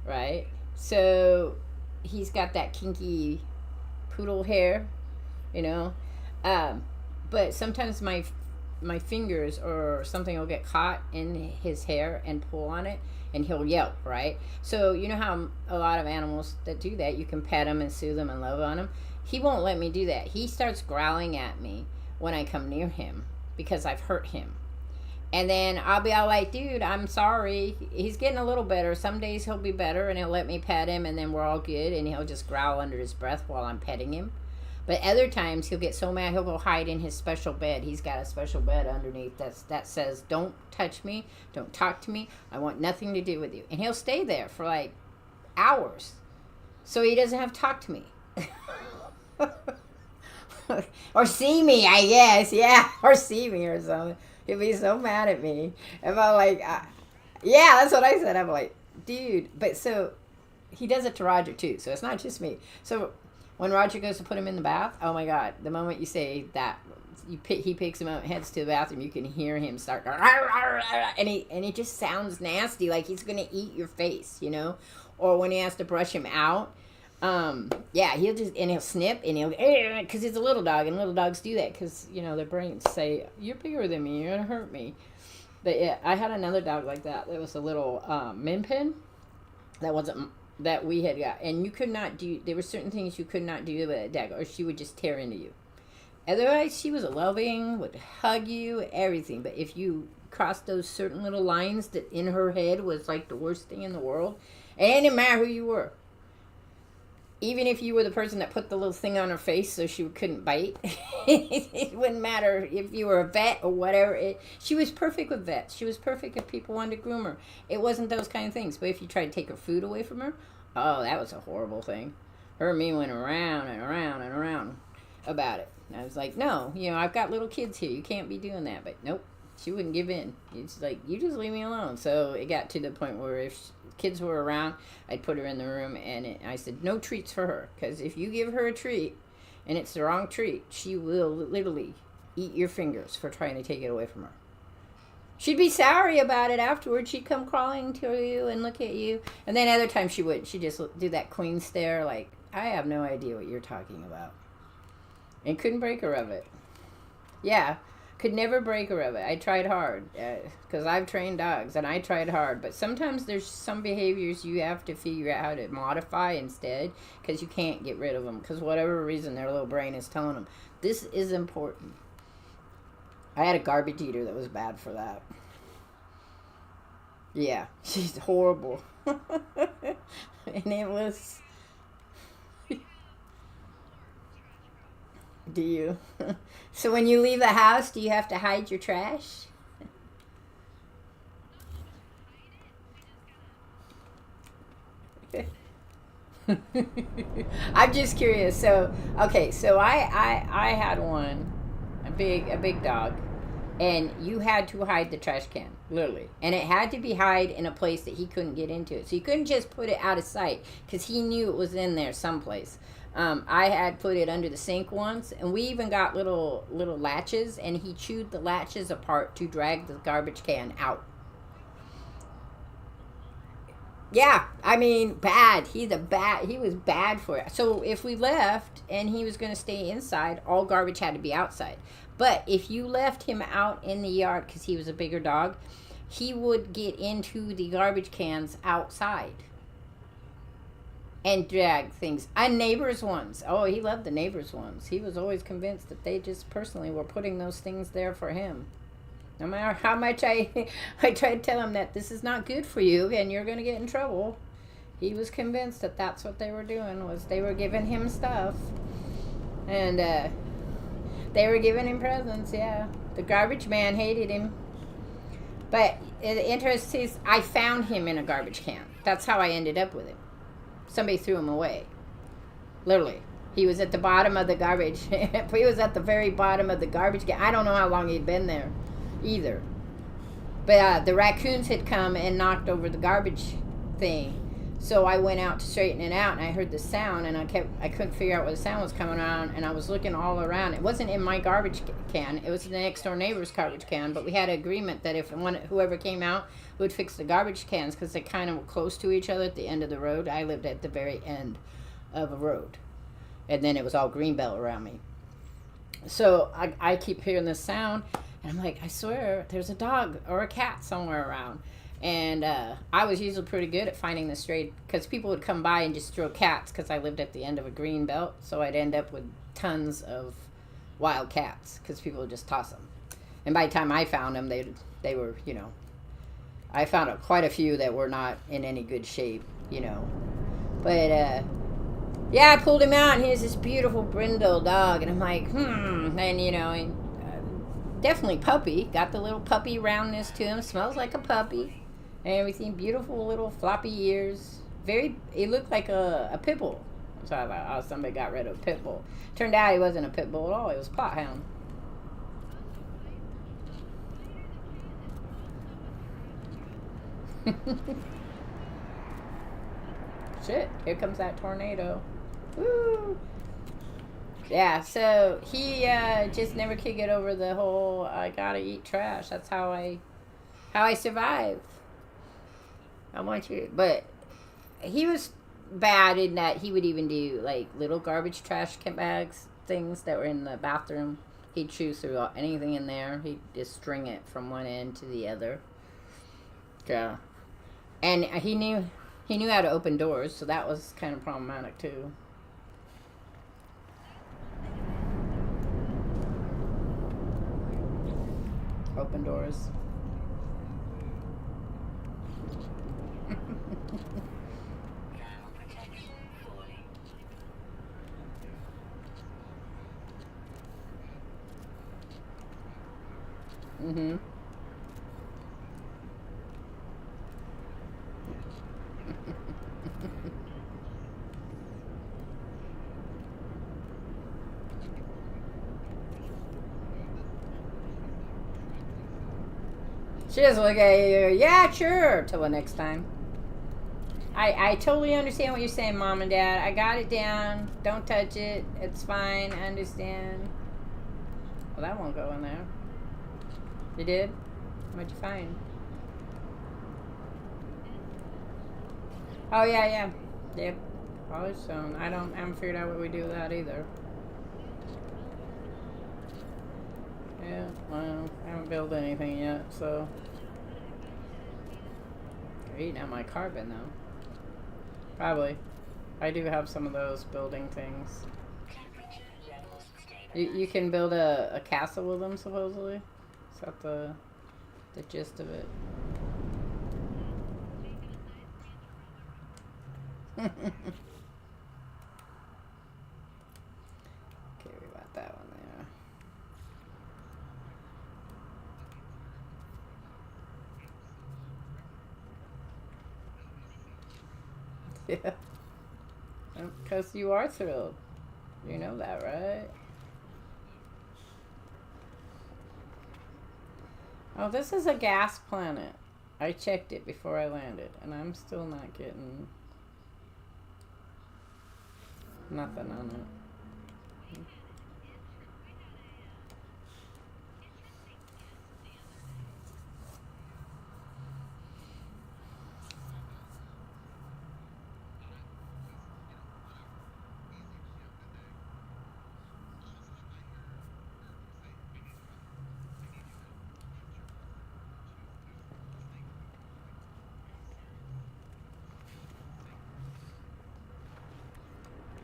right? So he's got that kinky poodle hair, you know. But sometimes my fingers or something will get caught in his hair and pull on it, and he'll yelp, right? So you know how a lot of animals that do that, you can pet them and soothe them and love on them. He won't let me do that. He starts growling at me when I come near him because I've hurt him. And then I'll be all like, dude, I'm sorry. He's getting a little better. Some days he'll be better and he'll let me pet him and then we're all good, and he'll just growl under his breath while I'm petting him. But other times he'll get so mad he'll go hide in his special bed. He's got a special bed underneath that says, don't touch me, don't talk to me, I want nothing to do with you. And he'll stay there for like hours. So he doesn't have to talk to me. Or see me, I guess. Yeah, or see me or something. He'll be so mad at me. And I'm like, yeah, that's what I said. I'm like, dude. But so he does it to Roger too. So it's not just me. So when Roger goes to put him in the bath, oh my God, the moment you say that, he picks him up, heads to the bathroom, you can hear him start going, and he just sounds nasty, like he's going to eat your face, you know? Or when he has to brush him out, yeah, he'll snip, and he'll, because he's a little dog, and little dogs do that, because, you know, their brains say, you're bigger than me, you're going to hurt me. But yeah, I had another dog like that. There was a little min pin that we had got, and you could not do, there were certain things you could not do with a dog, or she would just tear into you. Otherwise, she was loving, would hug you, everything. But if you crossed those certain little lines that in her head was like the worst thing in the world, and it didn't matter who you were. Even if you were the person that put the little thing on her face so she couldn't bite, it wouldn't matter if you were a vet or whatever. She was perfect with vets. She was perfect if people wanted to groom her. It wasn't those kind of things. But if you tried to take her food away from her, oh, that was a horrible thing. Her and me went around and around and around about it. And I was like, no, you know, I've got little kids here. You can't be doing that. But nope, she wouldn't give in. It's like, you just leave me alone. So it got to the point where if kids were around, I'd put her in the room, and I said, no treats for her. Because if you give her a treat, and it's the wrong treat, she will literally eat your fingers for trying to take it away from her. She'd be sorry about it afterwards. She'd come crawling to you and look at you. And then other times she wouldn't. She'd just do that queen stare like, I have no idea what you're talking about. And couldn't break her of it. Yeah, could never break her of it. I tried hard, because I've trained dogs, and I tried hard. But sometimes there's some behaviors you have to figure out how to modify instead, because you can't get rid of them, because whatever reason their little brain is telling them, this is important. I had a garbage eater that was bad for that. Yeah, she's horrible. And it was... Do you? So when you leave the house, do you have to hide your trash? I'm just curious. So, okay, so I had one, a big dog, and you had to hide the trash can, literally. And it had to be hide in a place that he couldn't get into it. So you couldn't just put it out of sight, because he knew it was in there someplace. I had put it under the sink once, and we even got little latches, and he chewed the latches apart to drag the garbage can out. Yeah, I mean, bad. He was bad for it. So if we left and he was going to stay inside, all garbage had to be outside. But if you left him out in the yard, because he was a bigger dog, he would get into the garbage cans outside and drag things. And neighbors' ones. Oh, he loved the neighbors' ones. He was always convinced that they just personally were putting those things there for him. No matter how much I tried to tell him that this is not good for you and you're going to get in trouble, he was convinced that that's what they were doing, was they were giving him stuff. And they were giving him presents, yeah. The garbage man hated him. But the interest is, I found him in a garbage can. That's how I ended up with him. Somebody threw him away. Literally. He was at the bottom of the garbage. He was at the very bottom of the garbage can. I don't know how long he'd been there either. But the raccoons had come and knocked over the garbage thing. So I went out to straighten it out, and I heard the sound, and I couldn't figure out where the sound was coming around, and I was looking all around. It wasn't in my garbage can. It was the next door neighbor's garbage can, but we had an agreement that if whoever came out would fix the garbage cans, because they kind of were close to each other at the end of the road. I lived at the very end of a road, and then it was all greenbelt around me. So I keep hearing this sound, and I'm like, I swear there's a dog or a cat somewhere around. And I was usually pretty good at finding the stray, because people would come by and just throw cats, because I lived at the end of a green belt. So I'd end up with tons of wild cats, because people would just toss them. And by the time I found them, they were, you know, I found quite a few that were not in any good shape, you know. But, yeah, I pulled him out, and he was this beautiful brindle dog. And I'm like, And, you know, definitely puppy. Got the little puppy roundness to him. Smells like a puppy. And everything, beautiful little floppy ears. It looked like a pit bull. So I thought, oh, somebody got rid of a pit bull. Turned out he wasn't a pit bull at all. He was a pot hound. Shit, here comes that tornado. Woo! Yeah, so he just never could get over the whole I gotta eat trash. That's how I survive. I want you, but he was bad in that he would even do like little garbage trash bags, things that were in the bathroom. He'd chew through anything in there. He'd just string it from one end to the other. Yeah, and he knew how to open doors, so that was kind of problematic too. Open doors. Now protection 40. Mm-hmm. She just look at you, yeah, sure, till the next time. I totally understand what you're saying, Mom and Dad. I got it down. Don't touch it. It's fine. I understand. Well, that won't go in there. You did? What'd you find? Oh, yeah. Yep. Polish stone. I haven't figured out what we do with that either. Yeah, well, I haven't built anything yet, so. They're eating out my carbon, though. Probably. I do have some of those building things. Temperature levels stable. You can build a castle with them, supposedly. Is that the gist of it? Okay, we got that one there. Yeah. Because you are thrilled. You know that, right? Oh, this is a gas planet. I checked it before I landed, and I'm still not getting nothing on it.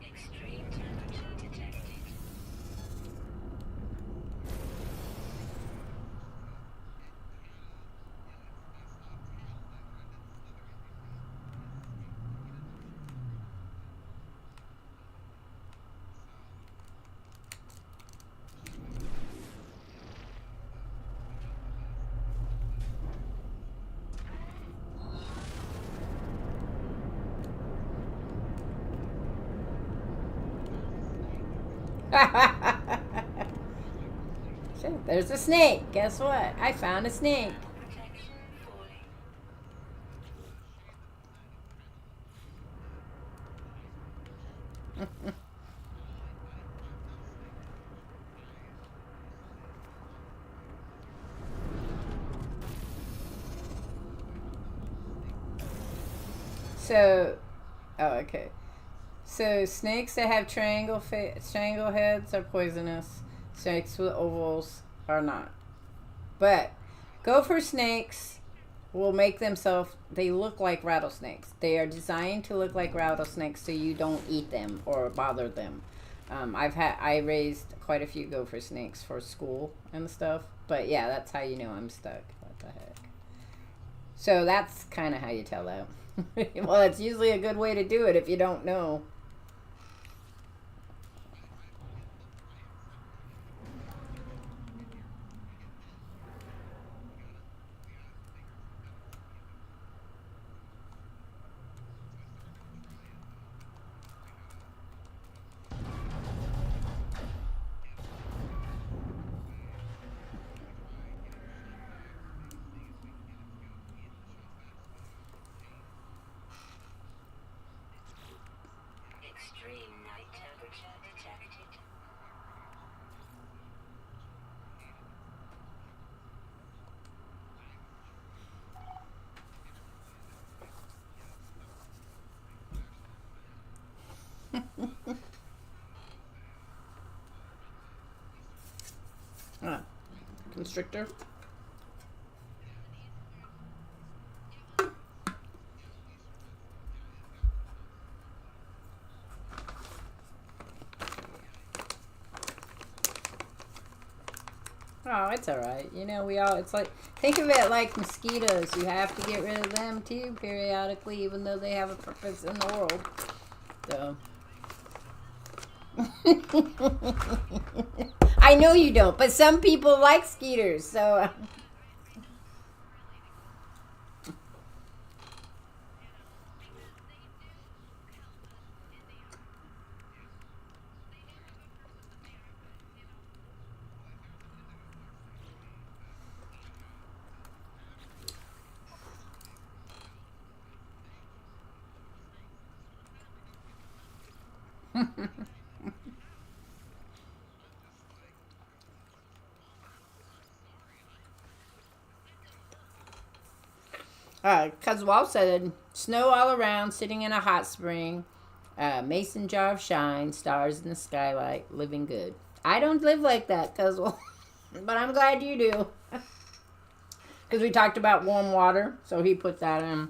Extreme temperature detected. Shit, there's a snake. Guess what? I found a snake. Protection falling. So, oh, okay. So snakes that have triangle heads are poisonous. Snakes with ovals are not. But gopher snakes will make themselves. They look like rattlesnakes. They are designed to look like rattlesnakes, so you don't eat them or bother them. I raised quite a few gopher snakes for school and stuff. But yeah, that's how you know I'm stuck. What the heck? So that's kind of how you tell that. Well, it's usually a good way to do it if you don't know. Extreme night temperature detected. Constrictor. Oh, it's alright. You know, it's like, think of it like mosquitoes. You have to get rid of them too, periodically, even though they have a purpose in the world. So. I know you don't, but some people like skeeters, so. Because Walt said, snow all around, sitting in a hot spring, mason jar of shine, stars in the skylight, living good. I don't live like that, Cuzwell, but I'm glad you do. Because we talked about warm water, so he put that in.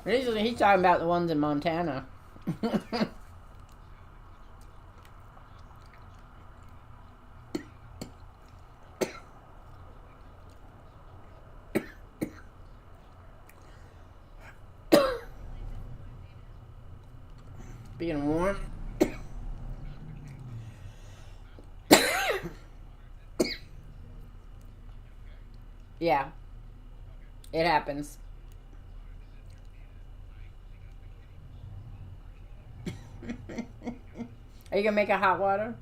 Usually he's talking about the ones in Montana. Being warm. Yeah. It happens. Are you gonna make a hot water?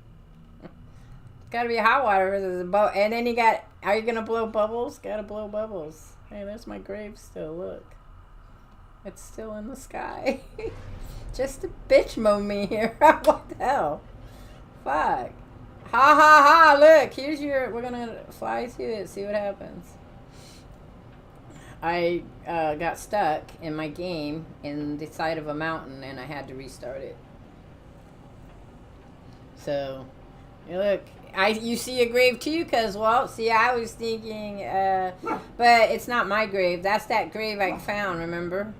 It's gotta be hot water. There's a boat, and then you got. Are you gonna blow bubbles? Gotta blow bubbles. Hey, there's my grave still. Look, it's still in the sky. Just to bitch mode me here. What the hell? Fuck. Ha ha ha! Look, here's your. We're gonna fly to it. See what happens. I got stuck in my game in the side of a mountain, and I had to restart it. So, look, you see a grave too, cause well, see, I was thinking, but it's not my grave. That's that grave I found. Remember?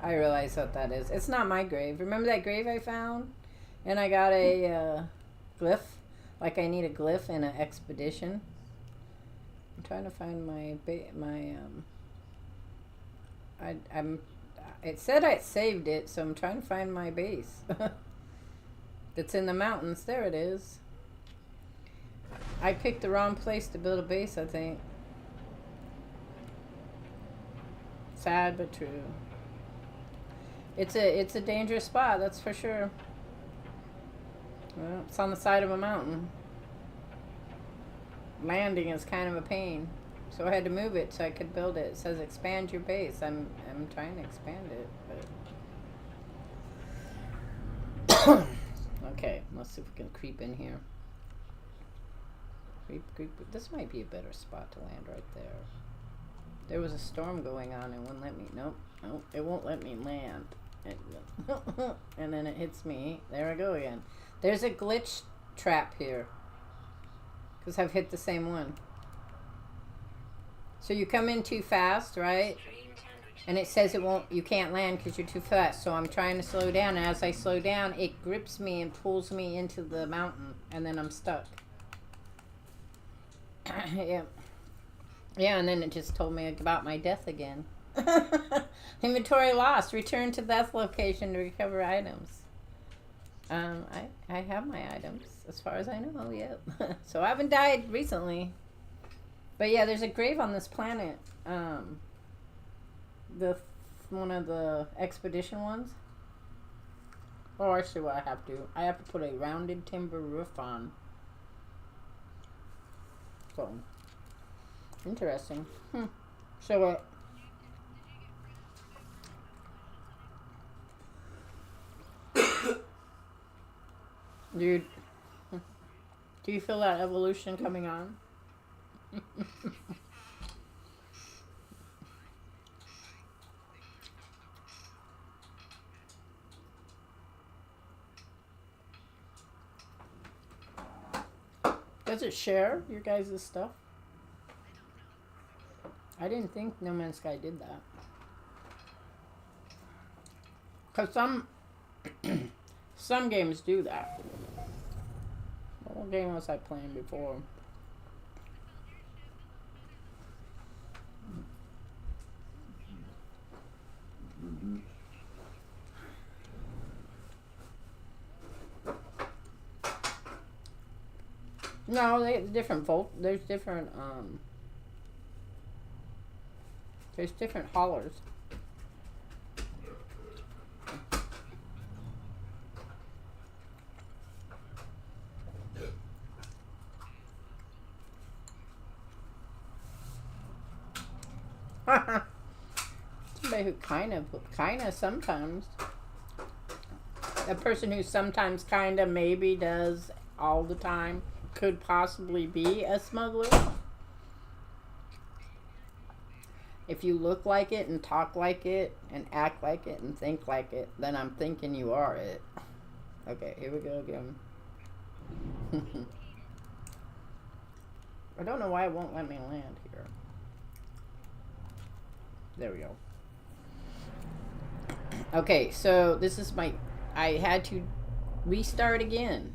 I realize what that is. It's not my grave. Remember that grave I found, and I got a glyph. Like I need a glyph in an expedition. I'm trying to find it said I saved it, so I'm trying to find my base. It's in the mountains. There it is. I picked the wrong place to build a base, I think. Sad but true. It's a dangerous spot, that's for sure. Well, it's on the side of a mountain. Landing is kind of a pain. So I had to move it so I could build it. It says expand your base. I'm trying to expand it, but okay, let's see if we can creep in here. Creep. This might be a better spot to land right there. There was a storm going on and wouldn't let me. Nope, it won't let me land. And then it hits me. There I go again. There's a glitch trap here. Because I've hit the same one. So you come in too fast, right? And it says you can't land because you're too fast. So I'm trying to slow down. And as I slow down, it grips me and pulls me into the mountain. And then I'm stuck. Yeah. Yeah, and then it just told me about my death again. Inventory lost. Return to death location to recover items. I have my items as far as I know. Yep. So I haven't died recently. But yeah, there's a grave on this planet. One of the expedition ones. Oh, I see what I have to. I have to put a rounded timber roof on. So interesting. So what? Dude, do you feel that evolution coming on? Does it share your guys' stuff? I didn't think No Man's Sky did that. Because some games do that. What game was I playing before? No, there's different there's different haulers. Somebody who kind of sometimes. A person who sometimes kind of maybe does all the time could possibly be a smuggler. If you look like it and talk like it and act like it and think like it, then I'm thinking you are it. Okay, here we go again. I don't know why it won't let me land here. There we go. Okay, so this is I had to restart again.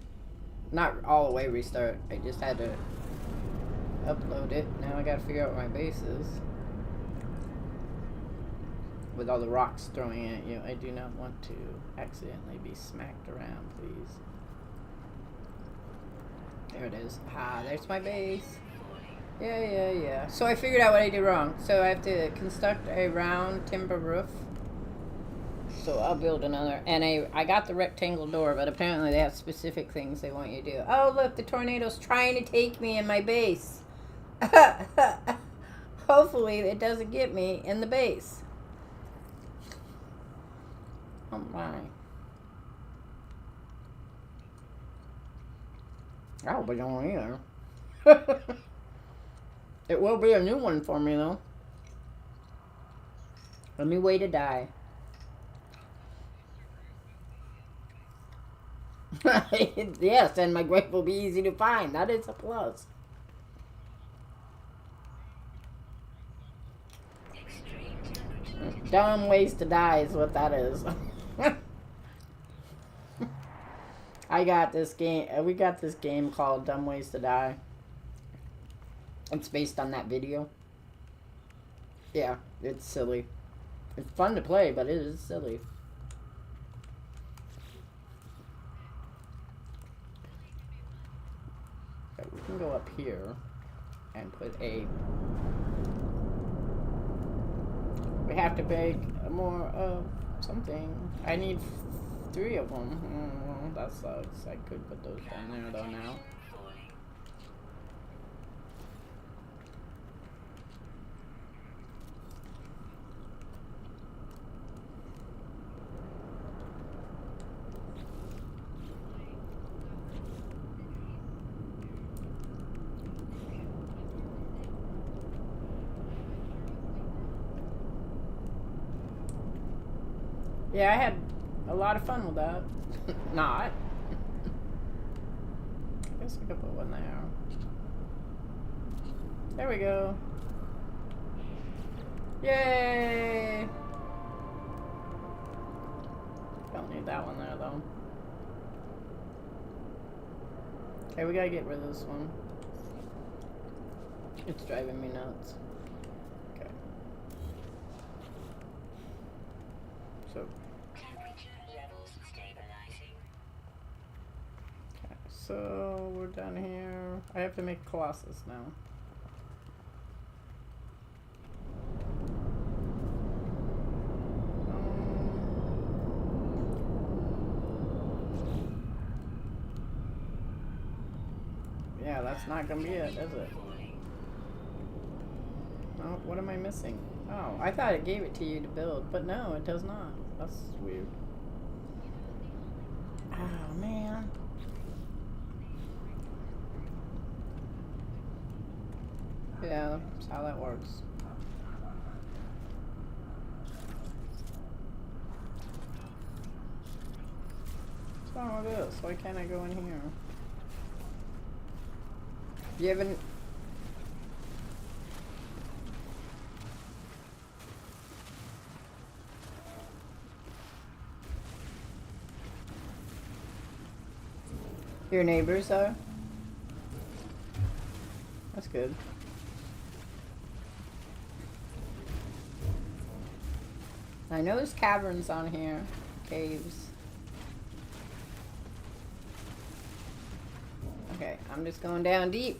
Not all the way restart. I just had to upload it. Now I gotta figure out where my base is. With all the rocks throwing at you, I do not want to accidentally be smacked around, please. There it is. Ah, there's my base. Yeah. So I figured out what I did wrong. So I have to construct a round timber roof. So I'll build another. And I got the rectangle door, but apparently they have specific things they want you to do. Oh, look, the tornado's trying to take me in my base. Hopefully it doesn't get me in the base. Oh, my. I hope I don't either. It will be a new one for me, though. A new way to die. Yes, and my grave will be easy to find. That is a plus. Dumb ways to die is what that is. I got this game. We got this game called Dumb Ways to Die. It's based on that video. Yeah, it's silly. It's fun to play, but it is silly. Okay, we can go up here and put a... We have to bake more of something. I need 3 of them. That sucks. I could put those down there though now. Falling. Yeah, I had a lot of fun with that. Not. I guess I could put one there. There we go. Yay! Don't need that one there though. Okay, we gotta get rid of this one. It's driving me nuts. Okay. So. Temperature levels stabilizing. Okay, so we're down here. I have to make Colossus now. Yeah, that's not gonna be it, is it? Oh, what am I missing? Oh, I thought it gave it to you to build, but no, it does not. That's weird. Oh, man. Yeah, that's how that works. What's wrong with this? Why can't I go in here? You haven't... Your neighbors are? That's good. I know there's caverns on here. Caves. Okay, I'm just going down deep.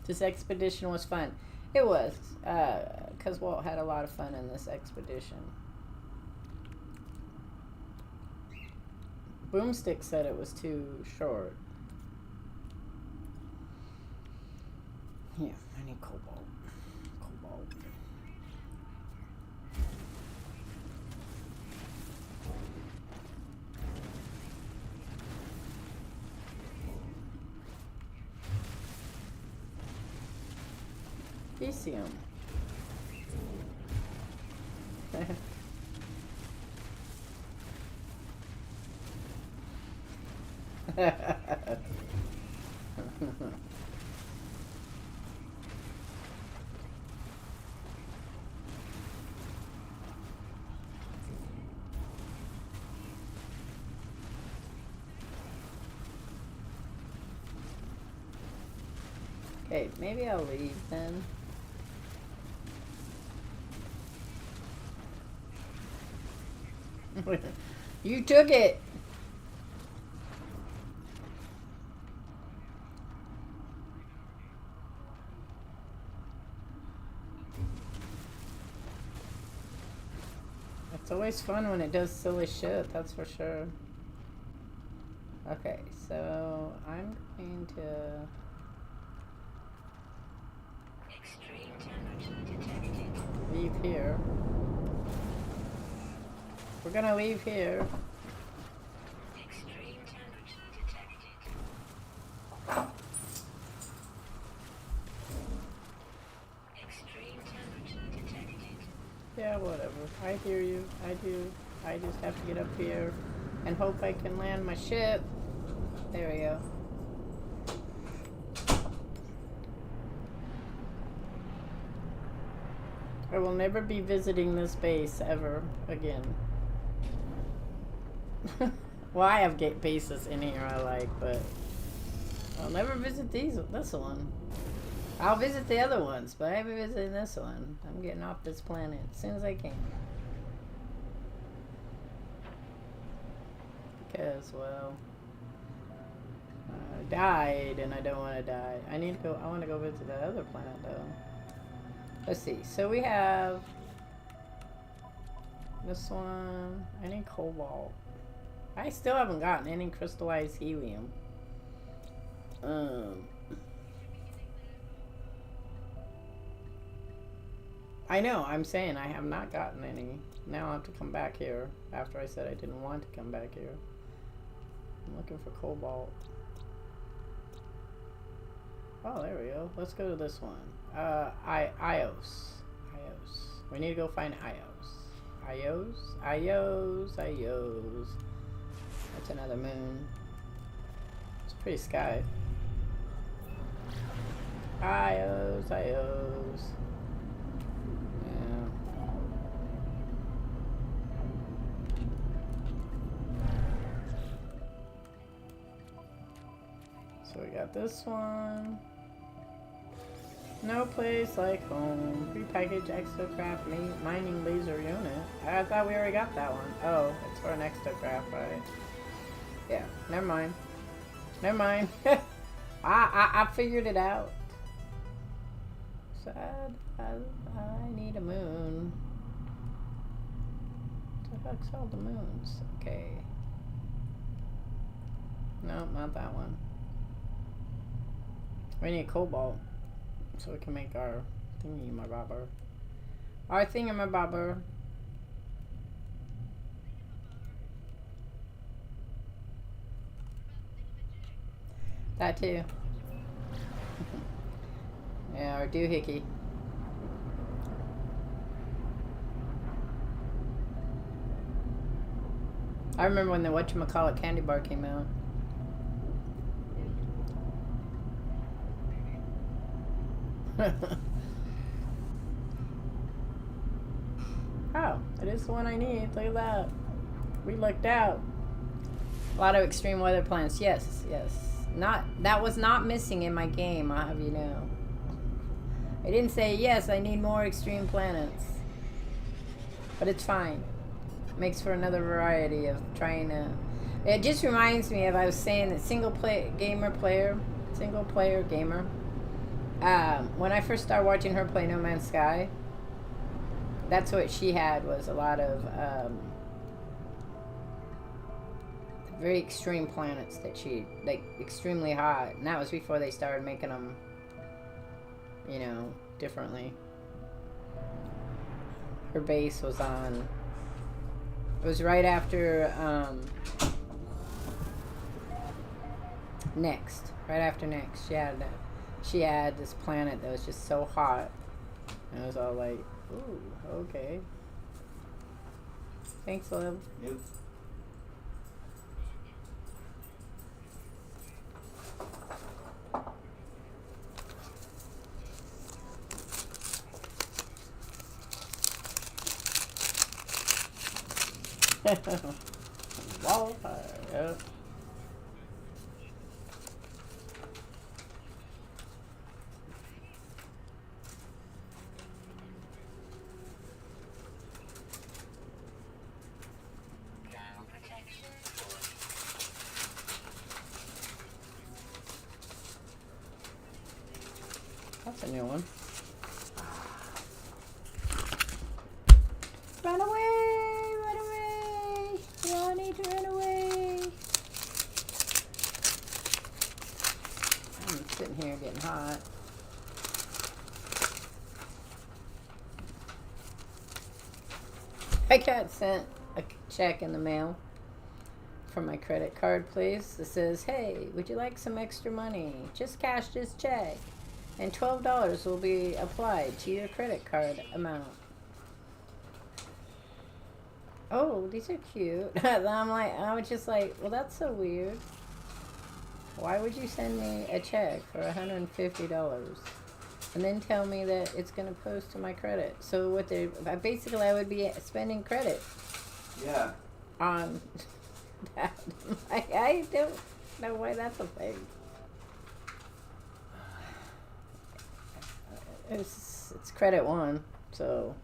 This expedition was fun. It was. Because Walt had a lot of fun in this expedition. Boomstick said it was too short. Yeah, I need cobalt. Cobalt. Elysium. Okay, maybe I'll leave then. You took it. It's always fun when it does silly shit, that's for sure. Okay, so I'm going to... Extreme temperature detected. leave here. We're gonna leave here. Extreme temperature detected. Extreme temperature detected. Yeah, whatever. I hear you. I do. I just have to get up here and hope I can land my ship. There we go. I will never be visiting this base ever again. Well, I have bases in here I like, but I'll never visit this one. I'll visit the other ones, but I haven't visited this one. I'm getting off this planet as soon as I can. Because, well, I died and I don't want to die. I need to go, I want to go visit that other planet though. Let's see, so we have This one. I need cobalt. I still haven't gotten any crystallized helium. I know, I'm saying I have not gotten any. Now I have to come back here after I said I didn't want to come back here. I'm looking for cobalt. Oh, there we go. Let's go to this one. Ios. We need to go find Ios. Ios. That's another moon. It's pretty sky. Ios. Yeah. So we got this one. No place like home. Prepackaged exocraft mining laser unit. I thought we already got that one. Oh, it's for an exocraft, right? Yeah, never mind. I figured it out. Sad. I need a moon. What the heck's all the moons? Okay. No, not that one. We need cobalt. So we can make our thingy-my-bobber. Our thingy-my-bobber. That too. Yeah, our doohickey. I remember when the whatchamacallit candy bar came out. Oh, it is the one I need. Look at that. We lucked out. A lot of extreme weather plants. Yes. That was not missing in my game, I'll have you know. I didn't say, yes, I need more extreme planets. But it's fine. Makes for another variety of trying to... It just reminds me of, I was saying that single player gamer... when I first started watching her play No Man's Sky, that's what she had, was a lot of very extreme planets that she, like, extremely hot. And that was before they started making them, you know, differently. Her base was on, it was right after, Next. Right after Next. She had this planet that was just so hot. And it was all like, ooh, okay. Thanks, love. Yep. Wildfire, yeah. That's a new one. Run away! Run away! We all need to run away! I'm sitting here getting hot. I got sent a check in the mail for my credit card, please. It says, hey, would you like some extra money? Just cash this check, and $12 will be applied to your credit card amount. Oh, these are cute. I was just like, well, that's so weird. Why would you send me a check for $150 and then tell me that it's going to post to my credit? So what they basically, I would be spending credit. Yeah. On that. I don't know why that's a thing. It's credit one, so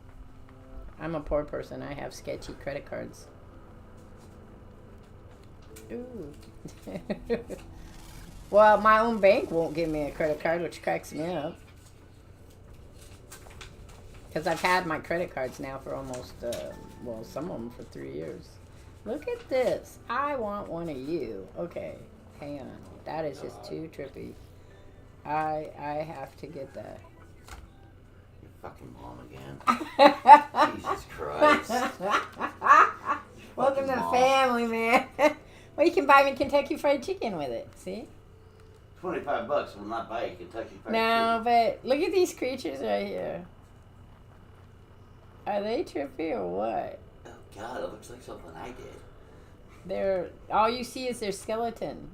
I'm a poor person. I have sketchy credit cards. Ooh. Well, my own bank won't give me a credit card, which cracks me up. Because I've had my credit cards now for almost, well, some of them for 3 years. Look at this. I want one of you. Okay, hang on. That is just too trippy. I have to get that. Your fucking mom again. Jesus Christ. Welcome to the mom. family, man. Well, you can buy me Kentucky Fried Chicken with it. See? $25 will not buy you Kentucky Fried No, Chicken. but look at these creatures right here. Are they trippy or what? Oh God, it looks like something I did. They're all you see is their skeleton,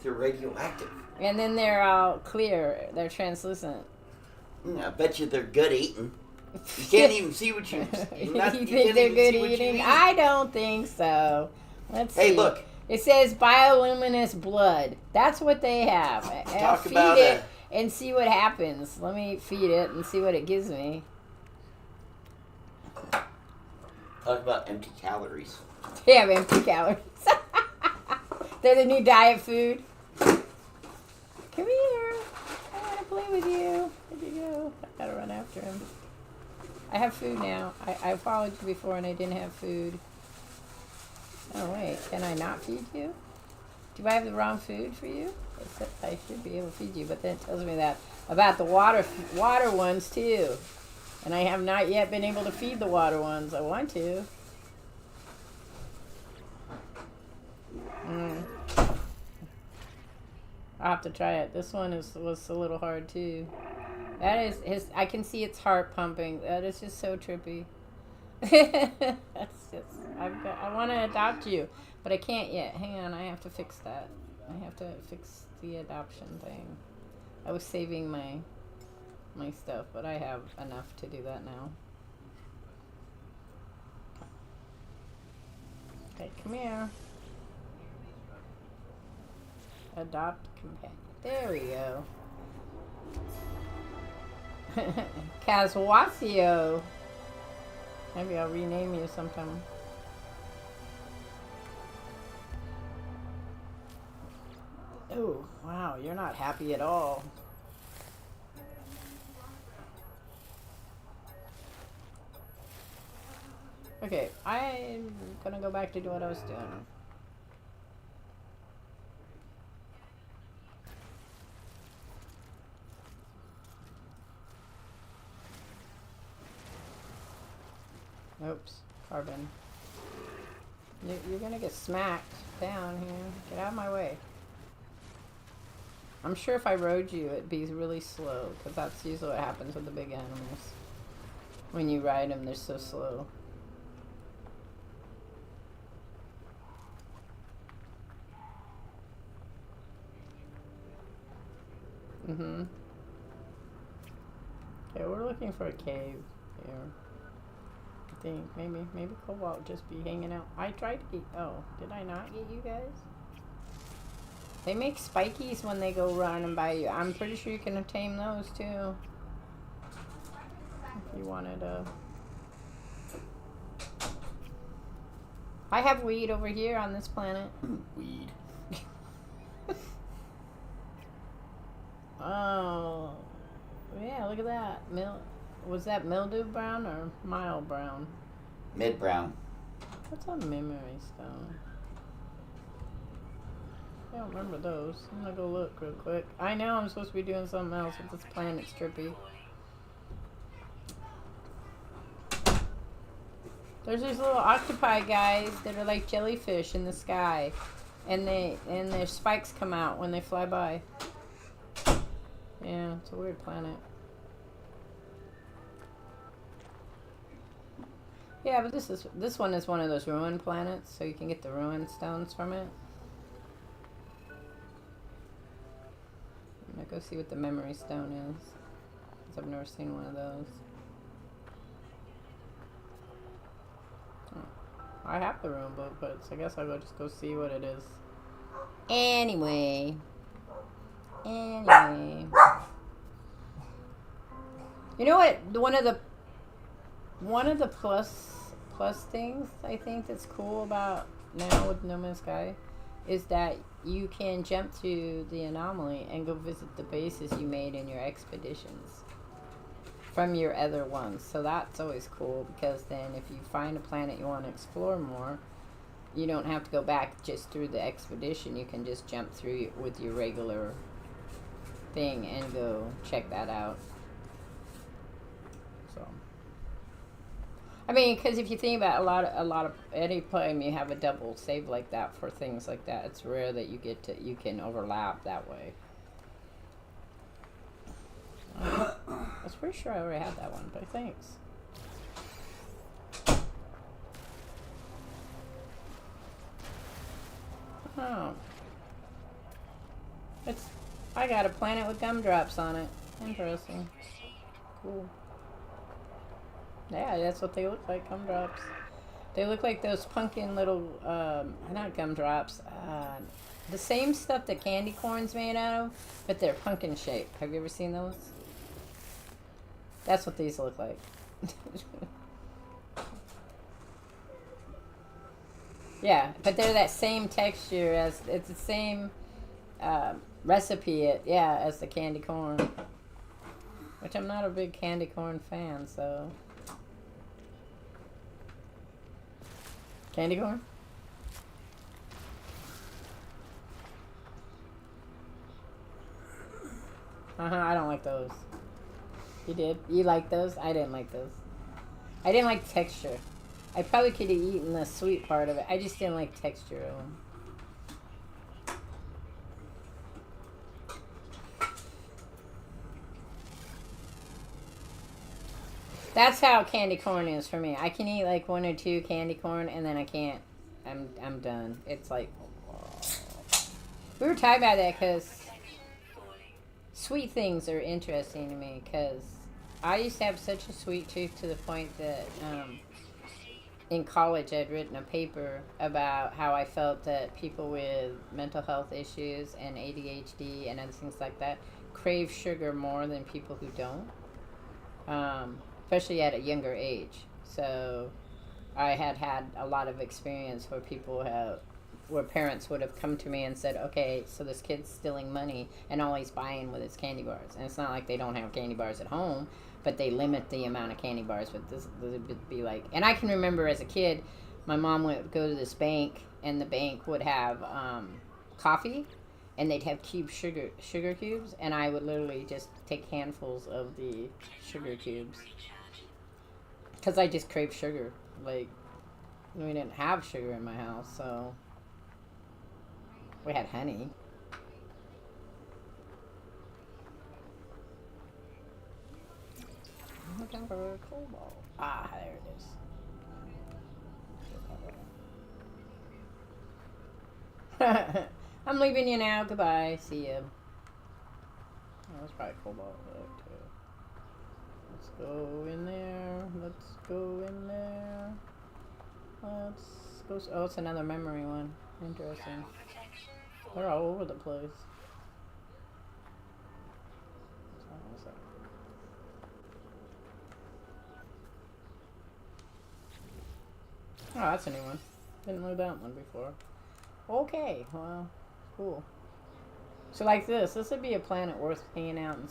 They're radioactive. and then they're all clear. They're translucent. I bet you they're good eating. You can't even see what you. You Not, think you can't they're even good see what you eating? eat. I don't think so. Let's see. Hey, look. It says bioluminescent blood. That's what they have. Talk Feed about it and see what happens. Let me feed it and see what it gives me. Talk about empty calories. They have empty calories. They're the new diet food. Come here. I want to play with you. Where'd you go? I gotta run after him. I have food now. I followed you before and I didn't have food. Oh, wait. Can I not feed you? Do I have the wrong food for you? I should be able to feed you, but then it tells me that about the water ones, too. And I have not yet been able to feed the water ones. I want to. I'll have to try it. This one was a little hard, too. That is his. I can see its heart pumping. That is just so trippy. That's just. I want to adopt you, but I can't yet. Hang on, I have to fix that. I have to fix the adoption thing. I was saving my stuff, but I have enough to do that now. Okay, come here. Adopt companion. There we go. Caswasio. Maybe I'll rename you sometime. Oh, wow, you're not happy at all. Okay, I'm gonna go back to do what I was doing. Oops, carbon. You're gonna get smacked down here. Get out of my way. I'm sure if I rode you, it'd be really slow, because that's usually what happens with the big animals. When you ride them, they're so slow. Mm-hmm. Okay, we're looking for a cave here. I think maybe Cobalt just be hanging out. I tried to get. Oh, did I not get you guys? They make spikies when they go running by you. I'm pretty sure you can tame those too. If you wanted to. I have weed over here on this planet. Weed. Oh, yeah, look at that. Was that mildew brown or mild brown? Mid brown. What's a memory stone? I don't remember those. I'm gonna go look real quick. I know I'm supposed to be doing something else with this planet's trippy. There's these little octopi guys that are like jellyfish in the sky, and their spikes come out when they fly by. Yeah, it's a weird planet. Yeah, but this one is one of those ruin planets, so you can get the ruin stones from it. I'm gonna go see what the memory stone is, because I've never seen one of those. Oh, I have the ruin book, but I guess I'll just go see what it is. Anyway. You know what? One of the plus things I think that's cool about now with No Man's Sky is that you can jump to the anomaly and go visit the bases you made in your expeditions. from your other ones. So that's always cool because then if you find a planet you want to explore more, you don't have to go back just through the expedition. You can just jump through with your regular thing and go check that out. So, I mean, because if you think about a lot of any time you have a double save like that for things like that, it's rare that you can overlap that way. I was pretty sure I already had that one, but thanks. Oh. I got a planet with gumdrops on it. Interesting. Cool. Yeah, that's what they look like, gumdrops. They look like those pumpkin little, not gumdrops, the same stuff that candy corn's made out of, but they're pumpkin shaped. Have you ever seen those? That's what these look like. Yeah, but they're that same texture as, it's the same recipe, as the candy corn. Which I'm not a big candy corn fan, so. Candy corn? I don't like those. You did? You like those? I didn't like those. I didn't like texture. I probably could have eaten the sweet part of it. I just didn't like texture of them. That's how candy corn is for me. I can eat like one or two candy corn and then I can't. I'm done. It's like, we were talking about that because sweet things are interesting to me because I used to have such a sweet tooth to the point that in college I'd written a paper about how I felt that people with mental health issues and ADHD and other things like that crave sugar more than people who don't, especially at a younger age. So I had a lot of experience where parents would have come to me and said, okay, so this kid's stealing money and all he's buying with his candy bars. And it's not like they don't have candy bars at home, but they limit the amount of candy bars. But this would be like, and I can remember as a kid, my mom would go to this bank and the bank would have coffee and they'd have sugar cubes, and I would literally just take handfuls of the sugar cubes because I just crave sugar. Like, we didn't have sugar in my house, so we had honey. I'm looking for a cobalt. Ah, there it is. I'm leaving you now. Goodbye. See ya. Oh, that's probably cobalt there too. Let's go in there. Let's go in there. Let's go. Oh, it's another memory one. Interesting. They're all over the place. Oh, that's a new one. Didn't know that one before. Okay, well, cool. So like this would be a planet worth hanging out and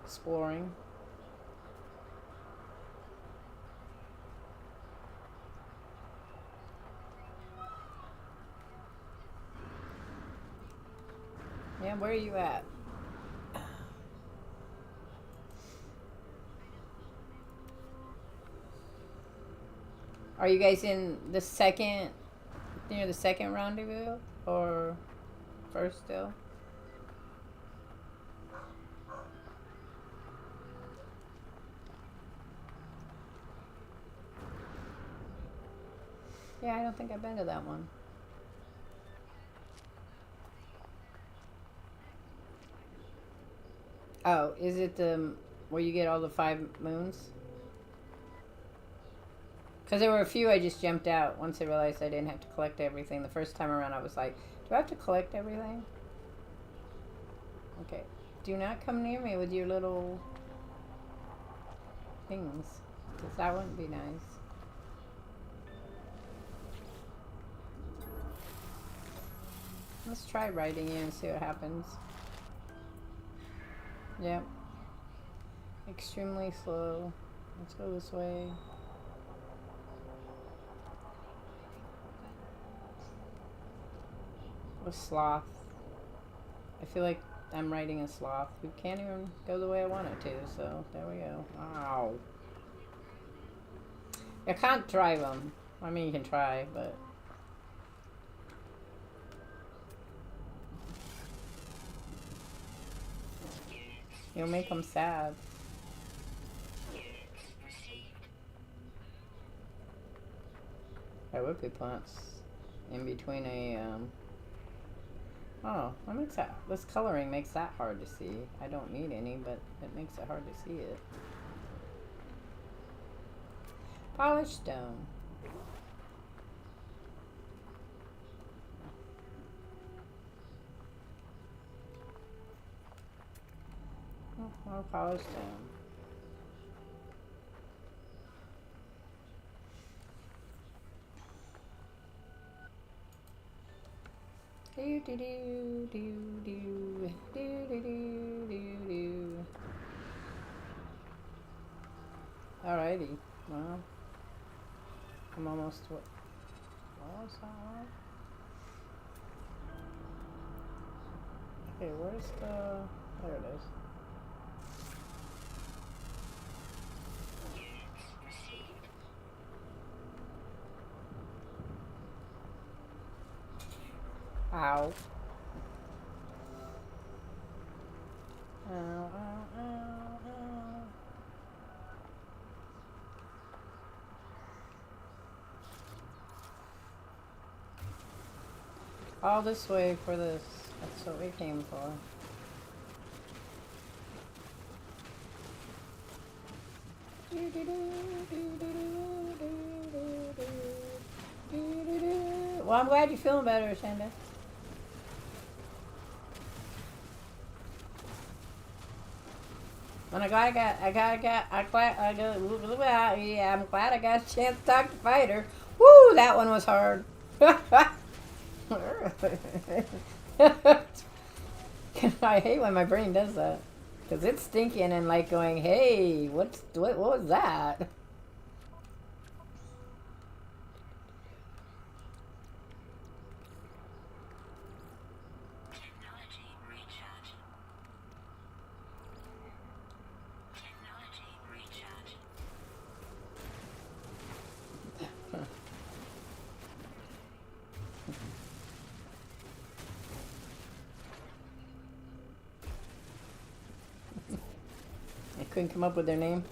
exploring. Yeah, where are you at? Are you guys in the second, near the second rendezvous, or first still? Yeah, I don't think I've been to that one. Oh, is it the where you get all the 5 moons? Because there were a few I just jumped out once I realized I didn't have to collect everything. The first time around I was like, do I have to collect everything? Okay. Do not come near me with your little things. Because that wouldn't be nice. Let's try writing you and see what happens. Yep. Extremely slow. Let's go this way. A sloth. I feel like I'm riding a sloth who can't even go the way I want it to, so there we go. Ow. I can't drive them. I mean, you can try, but... You'll make them sad. There would be plants in between a, Oh, that makes that... This coloring makes that hard to see. I don't need any, but it makes it hard to see it. Polished stone. Oh, more polished stone. Do do do do do do do do do. Alrighty, well, I'm almost what? Almost on. Okay, where's the? There it is. Ow. Ow, ow, ow, ow. All this way for this. That's what we came for. Well, I'm glad you're feeling better, Shanda. And I'm glad I'm glad I got a chance to talk to Fighter. Woo, that one was hard. I hate when my brain does that. Because it's thinking and like going, hey, what was that? Couldn't come up with their name.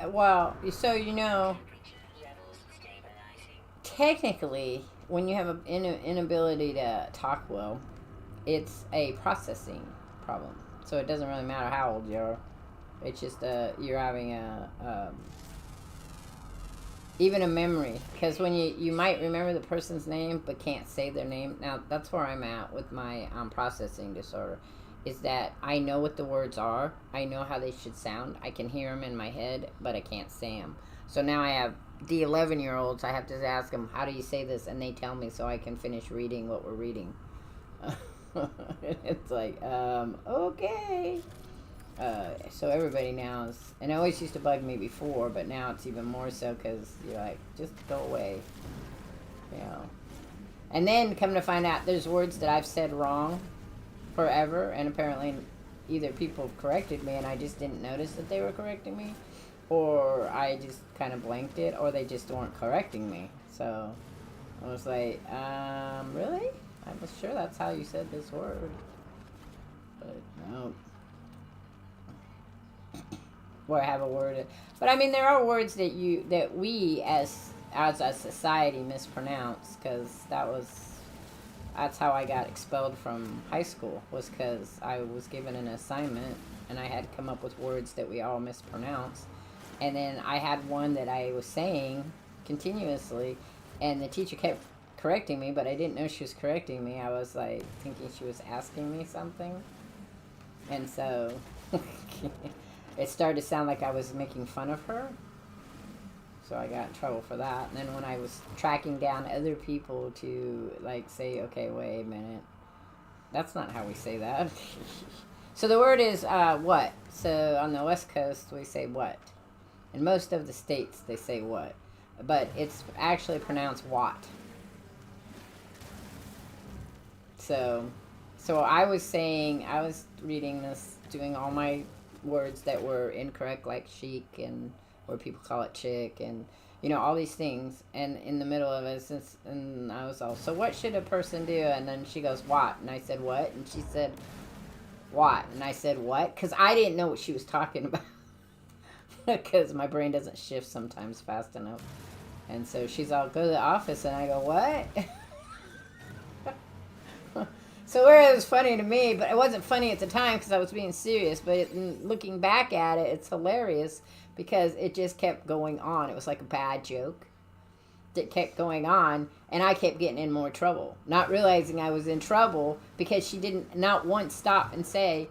Well, so you know, technically, when you have an inability to talk well, it's a processing problem. So it doesn't really matter how old you are. It's just you're having even a memory, because when you might remember the person's name but can't say their name. Now that's where I'm at with my processing disorder, is that I know what the words are, I know how they should sound, I can hear them in my head, but I can't say them. So now I have the 11-year-olds, I have to ask them, how do you say this, and they tell me so I can finish reading what we're reading. It's like, okay. So everybody now is, and it always used to bug me before, but now it's even more so, because you're like, just go away, you know. And then come to find out, there's words that I've said wrong forever, and apparently either people have corrected me and I just didn't notice that they were correcting me, or I just kind of blanked it, or they just weren't correcting me. So I was like, really? I was sure that's how you said this word, but no. Or I have a word, but I mean, there are words that we as a society mispronounce, because that's how I got expelled from high school, was because I was given an assignment and I had to come up with words that we all mispronounce, and then I had one that I was saying continuously, and the teacher kept correcting me, but I didn't know she was correcting me. I was like thinking she was asking me something, and so it started to sound like I was making fun of her. So I got in trouble for that. And then when I was tracking down other people to, like, say, okay, wait a minute. That's not how we say that. So the word is what. So on the West Coast, we say what. In most of the states, they say what. But it's actually pronounced what. So I was reading this, doing all my words that were incorrect, like chic, and where people call it chick, and all these things. And in the middle of it, and I was all, so what should a person do? And then she goes, what? And I said, what? And she said, what? And I said, what? Because I didn't know what she was talking about. Because my brain doesn't shift sometimes fast enough. And so she's all, go to the office, and I go, what? So where it was funny to me, but it wasn't funny at the time because I was being serious. But looking back at it, it's hilarious because it just kept going on. It was like a bad joke that kept going on, and I kept getting in more trouble, not realizing I was in trouble because she didn't not once stop and say,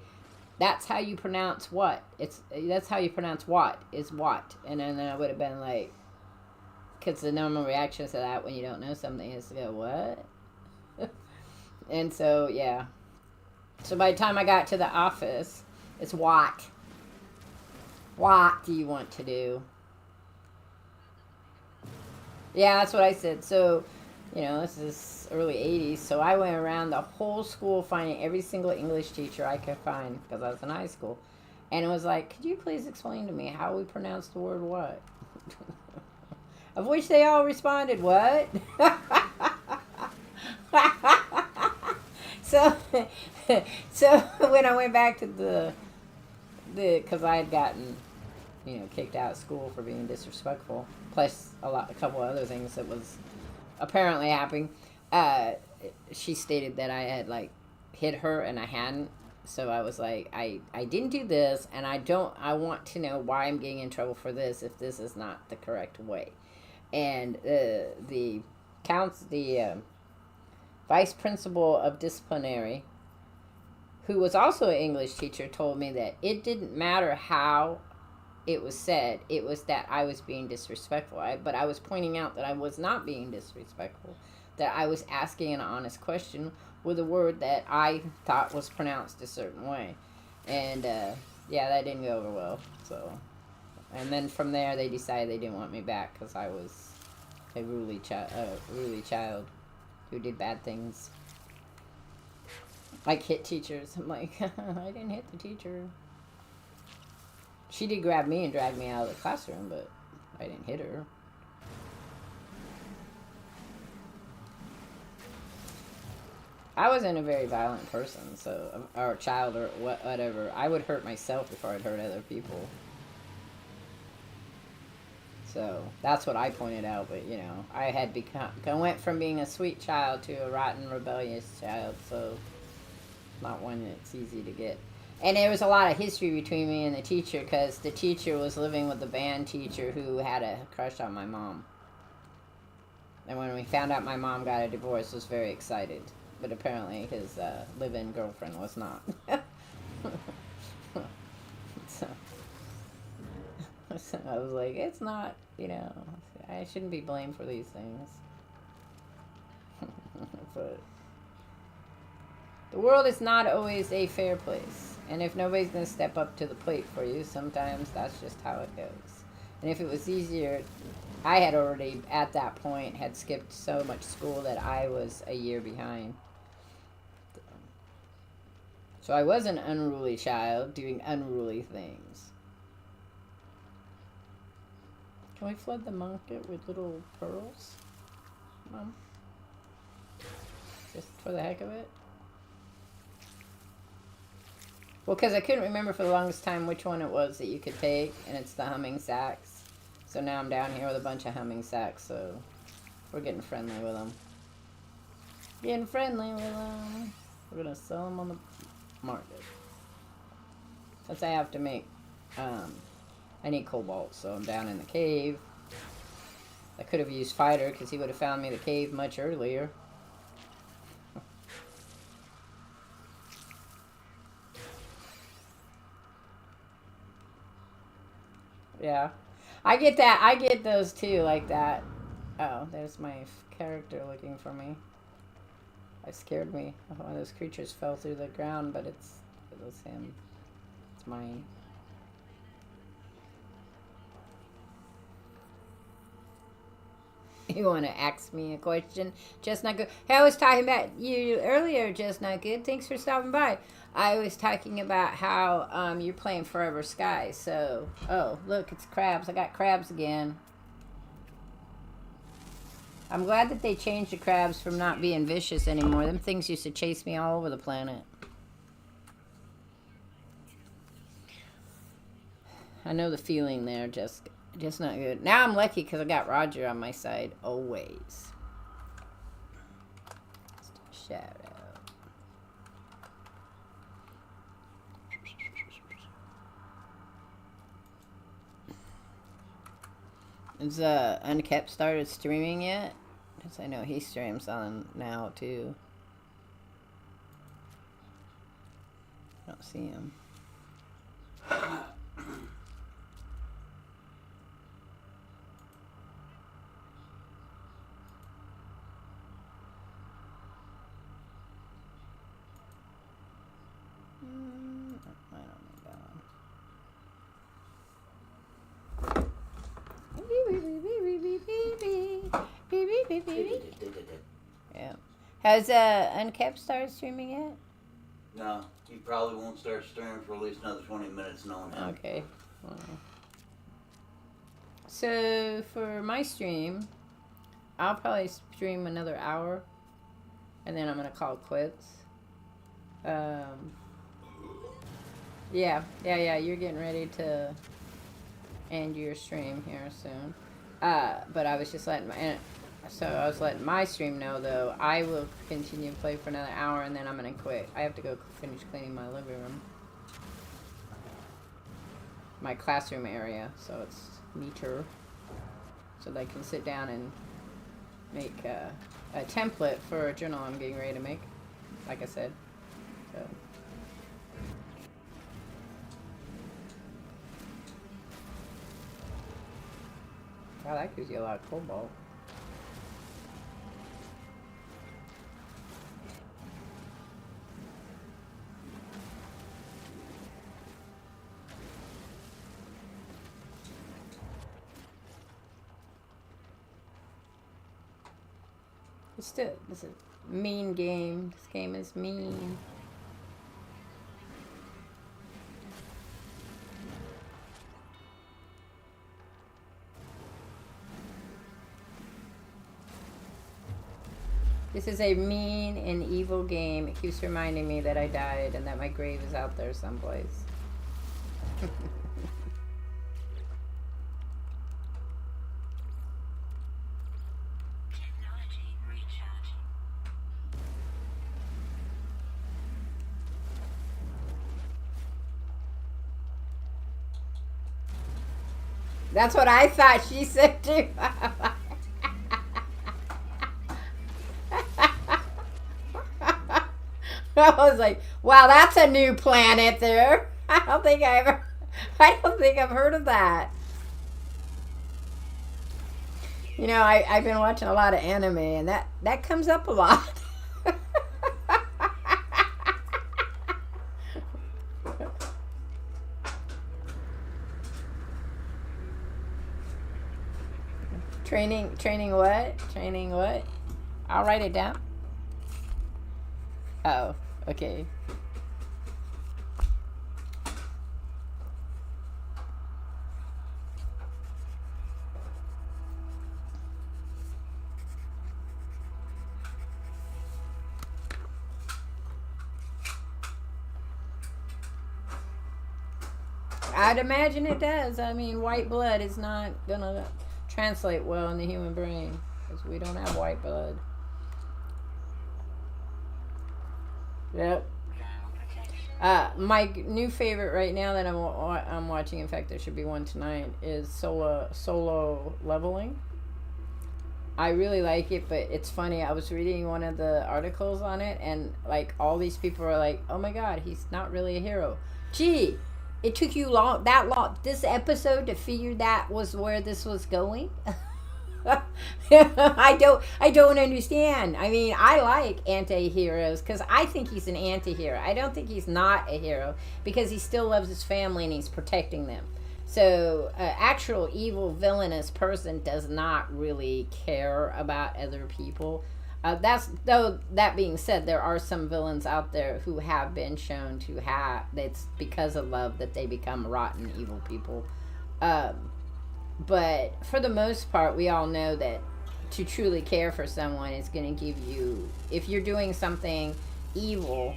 "That's how you pronounce what." That's how you pronounce what is what, and then I would have been like, because the normal reaction to that when you don't know something is to go, what? And so, yeah. So by the time I got to the office, it's what. What do you want to do? Yeah, that's what I said. So, this is early 80s. So I went around the whole school finding every single English teacher I could find because I was in high school. And it was like, could you please explain to me how we pronounce the word what? Of which they all responded, what? So when I went back to because I had gotten, kicked out of school for being disrespectful, plus a couple other things that was apparently happening, she stated that I had, like, hit her and I hadn't. So I was like, I didn't do this, and I want to know why I'm getting in trouble for this if this is not the correct way. And the vice principal of disciplinary, who was also an English teacher, told me that it didn't matter how it was said. It was that I was being disrespectful. But I was pointing out that I was not being disrespectful, that I was asking an honest question with a word that I thought was pronounced a certain way. And, yeah, that didn't go over well. So, and then from there, they decided they didn't want me back because I was a ruly child who did bad things. Like hit teachers. I'm like, I didn't hit the teacher. She did grab me and drag me out of the classroom, but I didn't hit her. I wasn't a very violent person, or a child, or whatever. I would hurt myself before I'd hurt other people. So that's what I pointed out. But I had went from being a sweet child to a rotten, rebellious child. So not one that's easy to get. And there was a lot of history between me and the teacher because the teacher was living with the band teacher who had a crush on my mom. And when we found out my mom got a divorce, was very excited. But apparently his live-in girlfriend was not. So I was like, it's not, I shouldn't be blamed for these things. But the world is not always a fair place. And if nobody's going to step up to the plate for you, sometimes that's just how it goes. And if it was easier, I had already, at that point, had skipped so much school that I was a year behind. So I was an unruly child doing unruly things. Can we flood the market with little pearls, Mom? Just for the heck of it? Well, because I couldn't remember for the longest time which one it was that you could take, and it's the humming sacks. So now I'm down here with a bunch of humming sacks, so we're getting friendly with them. Getting friendly with them. We're going to sell them on the market. Since I have to make, I need cobalt, so I'm down in the cave. I could have used Fighter, because he would have found me the cave much earlier. Yeah. I get that. I get those too, like that. Oh, there's my character looking for me. It scared me. One of those creatures fell through the ground, but it was him. It's mine. You want to ask me a question? Just not good. Hey, I was talking about you earlier. Just not good. Thanks for stopping by. I was talking about how you're playing Forever Sky. So, oh look, it's crabs. I got crabs again. I'm glad that they changed the crabs from not being vicious anymore. Them things used to chase me all over the planet. I know the feeling there, just not good. Now I'm lucky because I got Roger on my side always. Shout out. Is Unkept started streaming yet? Because I know he streams on now too. I don't see him. I don't need that one. Yeah. Has Unkept started streaming yet? No, he probably won't start streaming for at least another 20 minutes knowing him. Okay. Well. So for my stream, I'll probably stream another hour, and then I'm gonna call it quits. Yeah. You're getting ready to end your stream here soon. But I was just letting my stream know though. I will continue to play for another hour, and then I'm gonna quit. I have to go finish cleaning my living room, my classroom area, so it's neater, so they can sit down and make a template for a journal I'm getting ready to make. Like I said, so. Wow, that gives you a lot of cobalt. This is a mean game. This game is mean. This is a mean and evil game. It keeps reminding me that I died and that my grave is out there someplace. Technology recharging. That's what I thought she said too. I was like, wow, that's a new planet there. I don't think I've heard of that. You know, I've been watching a lot of anime, and that comes up a lot. Training what? Training what? I'll write it down. Oh, okay. I'd imagine it does. I mean, white blood is not gonna translate well in the human brain because we don't have white blood. Yep. My new favorite right now that I'm watching, in fact there should be one tonight, is solo leveling. I really like it, but it's funny. I was reading one of the articles on it, and like all these people are like, "Oh my God, he's not really a hero." Gee, It took you that long, this episode, to figure that was where this was going. I don't understand. I mean, I like anti-heroes because I think he's an anti-hero. I don't think he's not a hero because he still loves his family and he's protecting them. So, actual evil villainous person does not really care about other people. That being said, there are some villains out there who have been shown to have, it's because of love that they become rotten evil people. But for the most part, we all know that to truly care for someone is going to give you, if you're doing something evil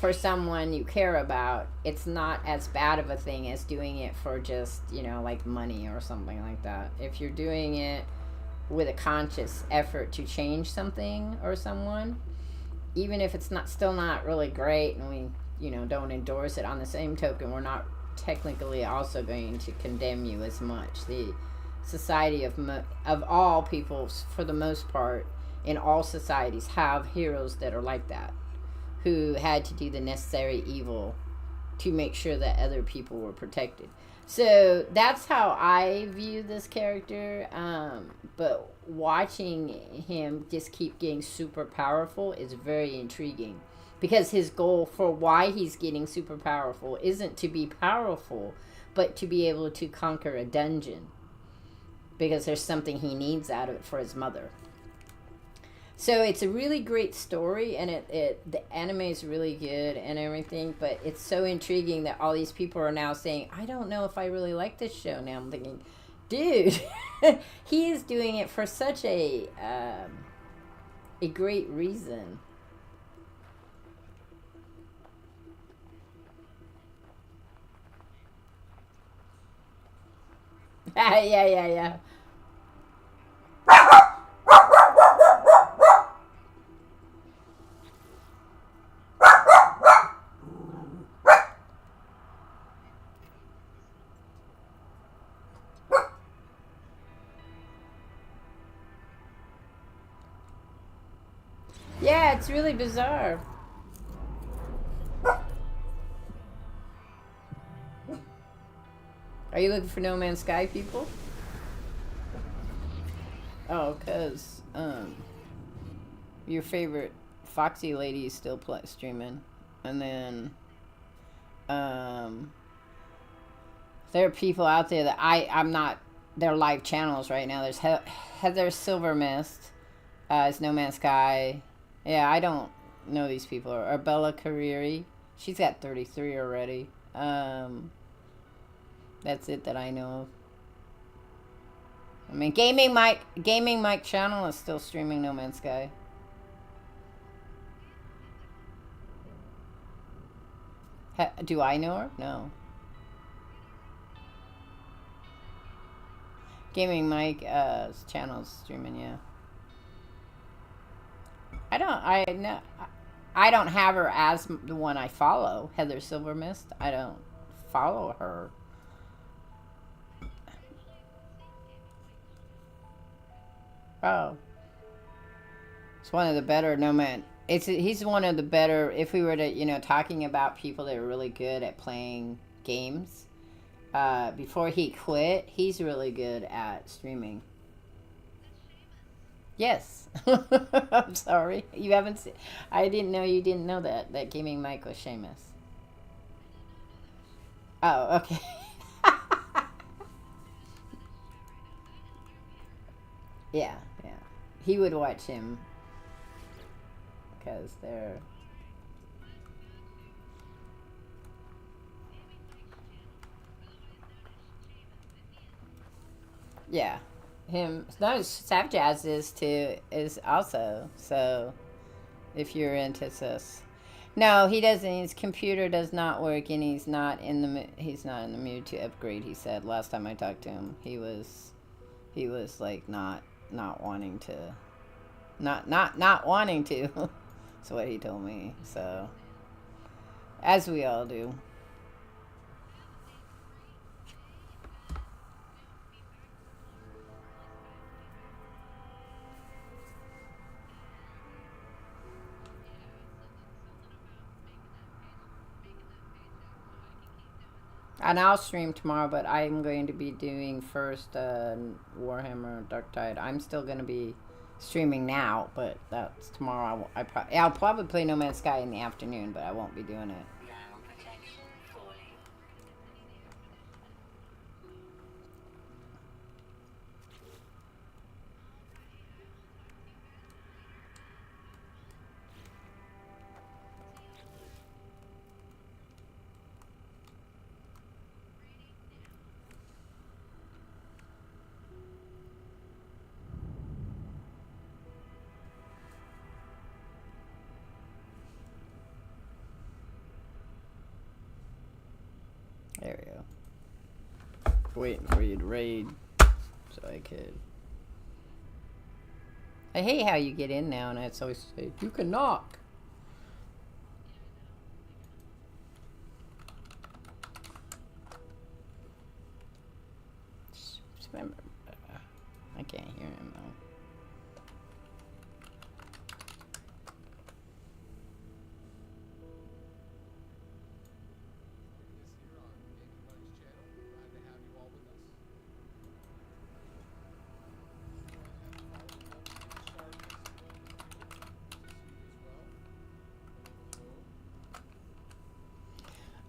for someone you care about, it's not as bad of a thing as doing it for just, like money or something like that. If you're doing it with a conscious effort to change something or someone, even if it's still not really great, and we don't endorse it, on the same token, we're not technically also going to condemn you as much. The society of all peoples, for the most part, in all societies, have heroes that are like that, who had to do the necessary evil to make sure that other people were protected. So that's how I view this character. But watching him just keep getting super powerful is very intriguing. Because his goal for why he's getting super powerful isn't to be powerful, but to be able to conquer a dungeon. Because there's something he needs out of it for his mother. So it's a really great story, and the anime is really good and everything, but it's so intriguing that all these people are now saying, I don't know if I really like this show now. I'm thinking, dude, he is doing it for such a great reason. Yeah. Yeah, it's really bizarre. Are you looking for No Man's Sky, people? Oh, because your favorite Foxy lady is still streaming. And then there are people out there that I'm not, they're live channels right now. There's Heather Silver Mist, is No Man's Sky. Yeah, I don't know these people. Or Bella Carreri. She's got 33 already. That's it that I know of. I mean, Gaming Mike channel is still streaming No Man's Sky. Do I know her? No. Gaming Mike channel's streaming, yeah. I don't have her as the one I follow, Heather Silvermist. I don't follow her. Oh. It's one of the better he's one of the better, if we were to, talking about people that are really good at playing games. Before he quit, he's really good at streaming. Yes. I'm sorry. You haven't seen, I didn't know you didn't know that Gaming Mike was Seamus. Oh, okay. Yeah. He would watch him because they're... Yeah. Him, no, Sav Jazz is also, so if you're into this. No, he doesn't. His computer does not work, and he's not in the mood to upgrade. He said last time I talked to him, he was like not wanting to, not wanting to. That's what he told me. So, as we all do. And I'll stream tomorrow, but I'm going to be doing first Warhammer Dark Tide. I'm still going to be streaming now, but that's tomorrow. I'll probably play No Man's Sky in the afternoon, but I won't be doing it. Ground protection falling. There we go. Waiting for you to raid so I could. I hate how you get in now and it's always say, you can knock. I can't hear him though.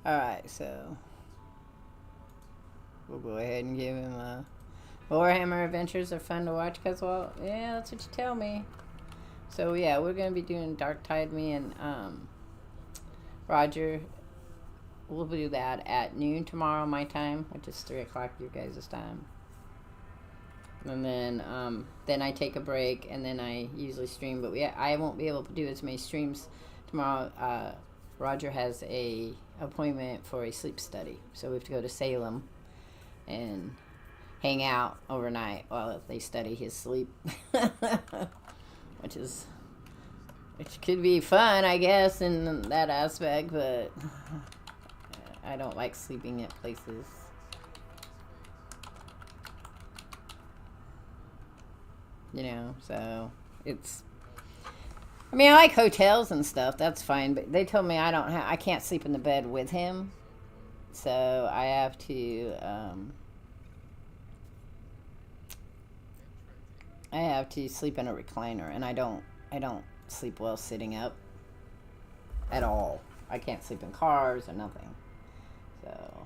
Alright, so we'll go ahead and give him a Warhammer Adventures are fun to watch because, well, yeah, that's what you tell me. So yeah, we're gonna be doing Dark Tide. Me and Roger, we'll do that at noon tomorrow my time, which is 3 o'clock your guys' time. And then I take a break and then I usually stream, but I won't be able to do as many streams tomorrow. Roger has a appointment for a sleep study, so we have to go to Salem and hang out overnight while they study his sleep, which could be fun, I guess, in that aspect, but I don't like sleeping at places. You know, so it's, I mean, I like hotels and stuff, that's fine, but they told me I can't sleep in the bed with him, so I have to sleep in a recliner, and I don't sleep well sitting up at all. I can't sleep in cars or nothing. So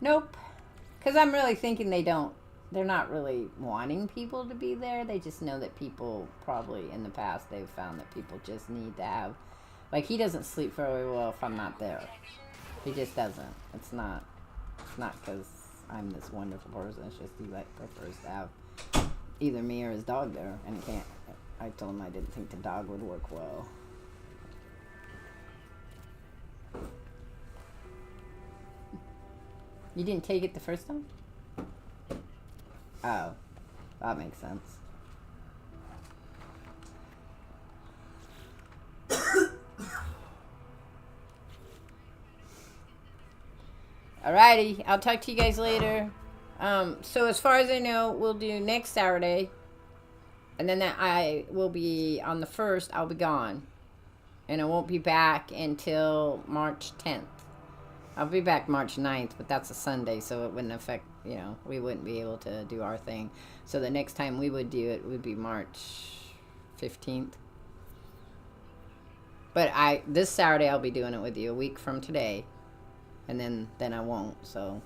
nope, because I'm really thinking they're not really wanting people to be there. They just know that people probably in the past they've found that people just need to have, like, he doesn't sleep very well if I'm not there. He just doesn't. It's not because I'm this wonderful person. It's just he prefers to have either me or his dog there, and he can't. I told him I didn't think the dog would work well. You didn't take it the first time? Oh, that makes sense. Alrighty, I'll talk to you guys later. So as far as I know, we'll do next Saturday. And then I will be, on the 1st, I'll be gone. And I won't be back until March 10th. I'll be back March 9th, but that's a Sunday, so it wouldn't affect, we wouldn't be able to do our thing. So the next time we would do it would be March 15th. But this Saturday I'll be doing it with you, a week from today. And then I won't, so.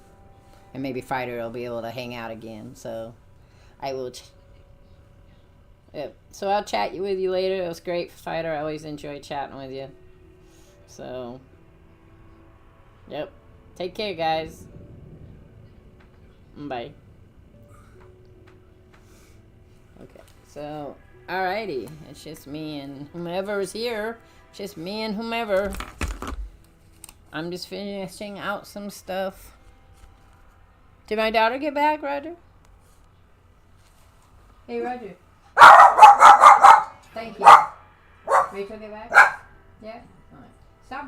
And maybe Fighter will be able to hang out again, so I will. Yep. So I'll chat with you later. It was great, Fighter. I always enjoy chatting with you. So, yep. Take care, guys. Bye. Okay. So, alrighty. It's just me and whomever's here. Just me and whomever. I'm just finishing out some stuff. Did my daughter get back, Roger? Hey, Roger. Thank you. Rachel get back? Yeah? Alright. Stop.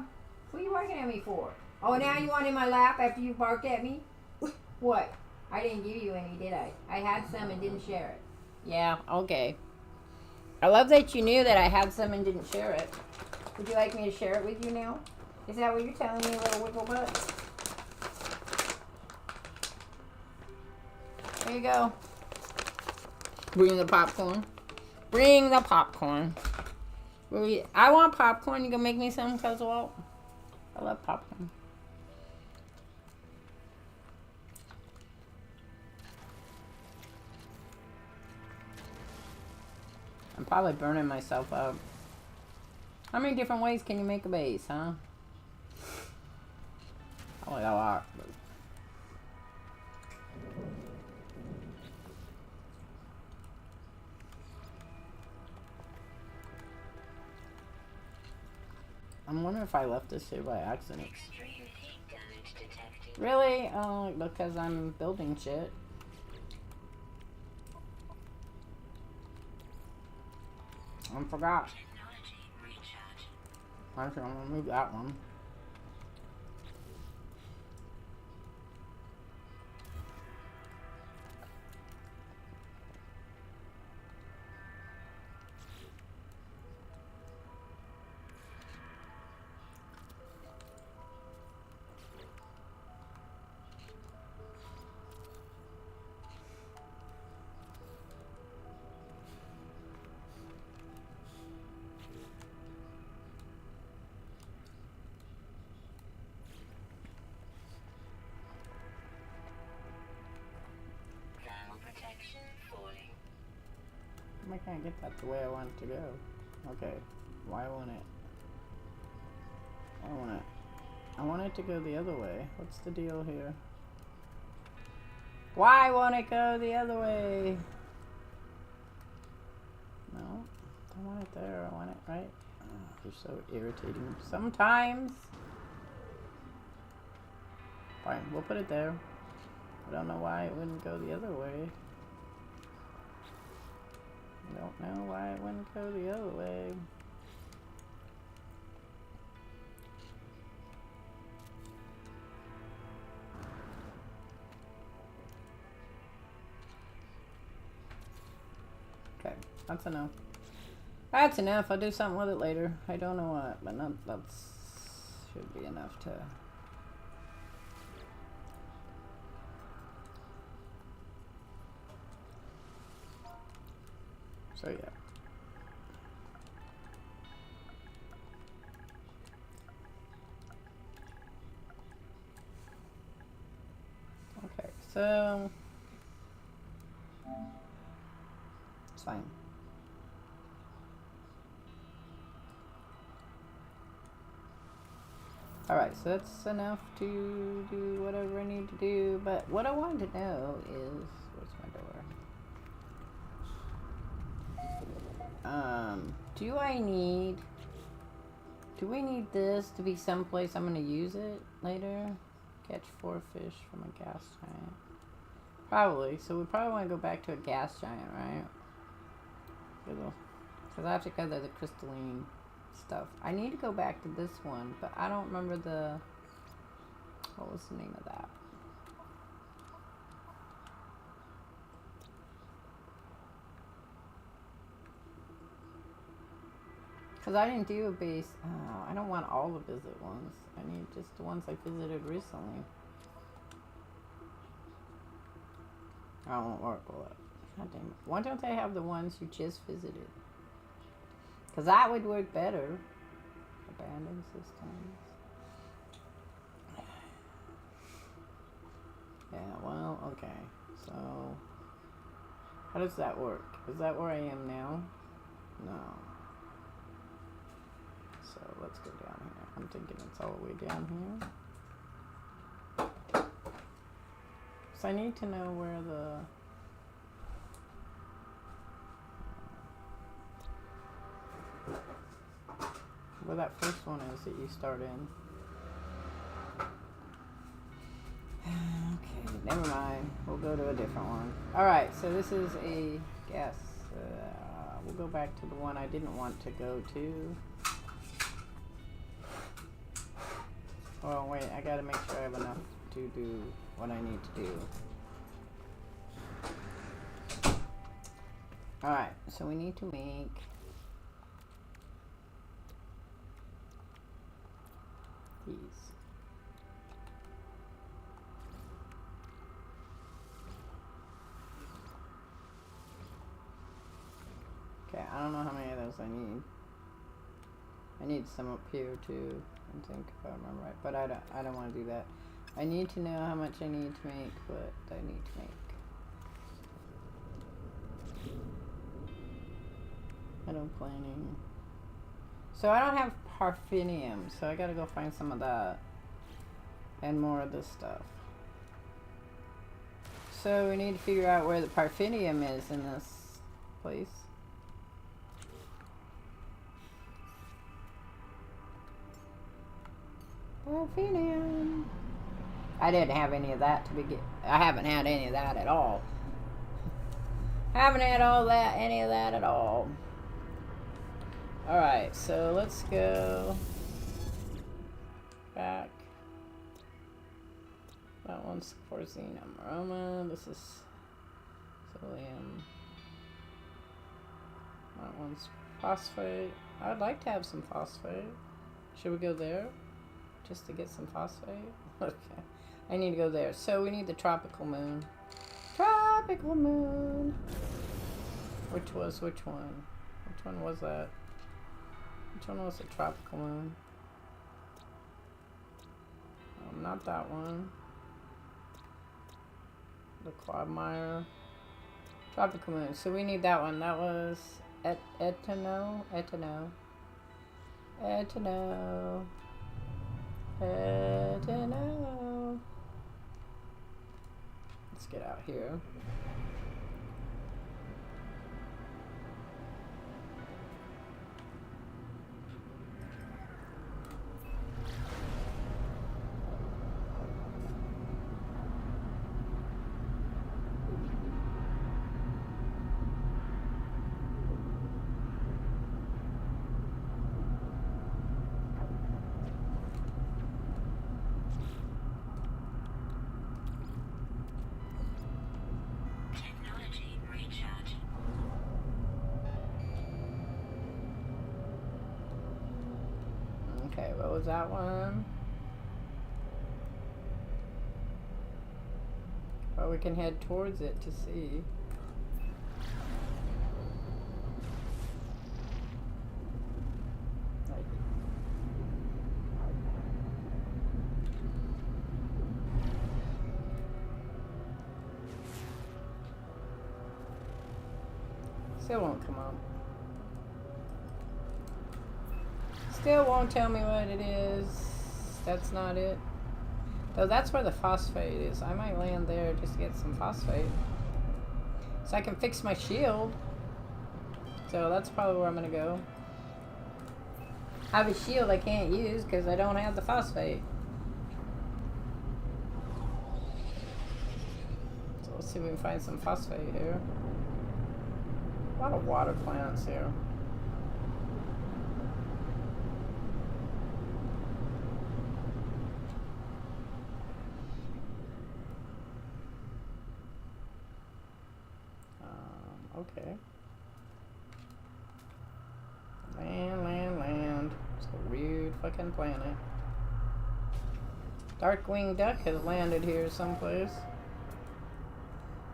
What are you barking at me for? Oh, now you want in my lap after you barked at me? What? I didn't give you any, did I? I had some and didn't share it. Yeah, okay. I love that you knew that I had some and didn't share it. Would you like me to share it with you now? Is that what you're telling me, little wiggle butt? There you go. Bring the popcorn. Bring the popcorn. I want popcorn. You gonna make me some, cuz Walt? I love popcorn. I'm probably burning myself up. How many different ways can you make a base, huh? Only a lot. But... I'm wondering if I left this here by accident. Extreme heat damage detected. Really? Oh, because I'm building shit. I forgot. Technology recharge. Actually, I'm gonna move that one. Thermal protection falling. I can't get that the way I want it to go. Okay. Why won't it? I want it to go the other way. What's the deal here? Why won't it go the other way? No. I want it there. I want it right. Oh, you're so irritating. Sometimes. Fine. We'll put it there. I don't know why it wouldn't go the other way. I don't know why it wouldn't go the other way. Okay, that's enough. That's enough. I'll do something with it later. I don't know what, but that's should be enough to. So yeah. Okay, so it's fine. Alright, so that's enough to do whatever I need to do, but what I wanted to know is, where's my door? Do we need this to be someplace I'm gonna use it later? Catch 4 fish from a gas giant. Probably, so we probably want to go back to a gas giant, right? Because I have to gather the crystalline stuff. I need to go back to this one, but I don't remember what was the name of that? Because I didn't do a base. Oh, I don't want all the visit ones. I need just the ones I visited recently. I won't work with it. God damn it. Why don't they have the ones you just visited? Because that would work better. Abandoned systems. Yeah, well, okay. So, how does that work? Is that where I am now? No. So, let's go down here. I'm thinking it's all the way down here. So, I need to know where that first one is that you start in. Okay, never mind. We'll go to a different one. Alright, so this is a guess. We'll go back to the one I didn't want to go to. Oh, wait, I gotta make sure I have enough to do what I need to do. Alright, so we need to make these. Okay, I don't know how many of those I need. I need some up here too, I think, if I remember right. But I don't want to do that. I need to know how much I need to make what I need to make. Meadow planning. So I don't have parfinium, so I gotta go find some of that. And more of this stuff. So we need to figure out where the parfinium is in this place. Parfinium. I didn't have any of that to begin. I haven't had any of that at all. Haven't had any of that at all. Alright, so let's go back. That one's Corzinum Aroma. This is Psyllium. That one's Phosphate. I'd like to have some phosphate. Should we go there? Just to get some phosphate? Okay. I need to go there. So we need the Tropical Moon. Tropical Moon! Which one? Which one was that? Which one was the Tropical Moon? Oh, not that one. The Quagmire. Tropical Moon. So we need that one. That was Etano. Let's get out here. Technology recharge. Okay, what was that one? Well, we can head towards it to see. Still won't come up. Still won't tell me what it is. That's not it. Though that's where the phosphate is. I might land there just to get some phosphate. So I can fix my shield. So that's probably where I'm gonna go. I have a shield I can't use because I don't have the phosphate. So let's see if we can find some phosphate here. A lot of water plants here. Okay. Land. It's a weird fucking planet. Darkwing Duck has landed here someplace.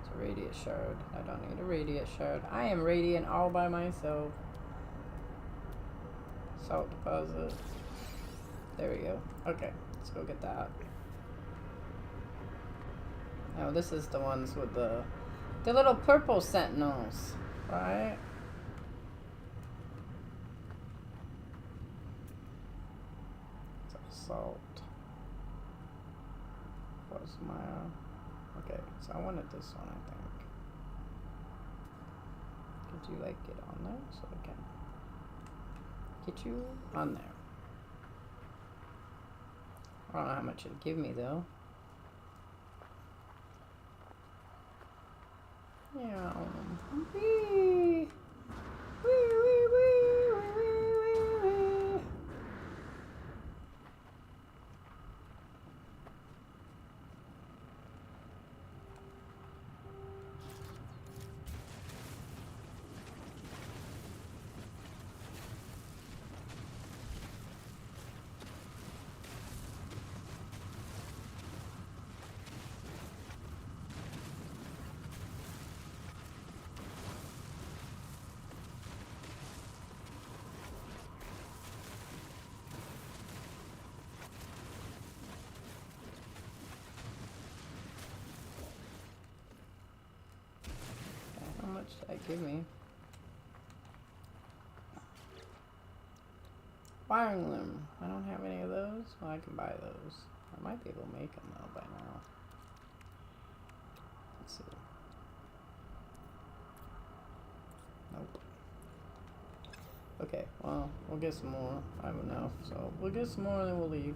It's a radiant shard. I don't need a radiant shard. I am radiant all by myself. Salt deposit. There we go. Okay, let's go get that. Oh, this is the ones with the little purple sentinels, right? It's salt. What's my... Okay, so I wanted this one, I think. Could you, like, get on there so I can get you on there? I don't know how much it'd give me, though. Yeah. Wee. Wee, wee, wee, wee, wee, wee. should that give me? Wiring loom. I don't have any of those. Well, I can buy those. I might be able to make them though by now. Let's see. Nope. Okay, well, we'll get some more. I have enough, so we'll get some more and then we'll leave.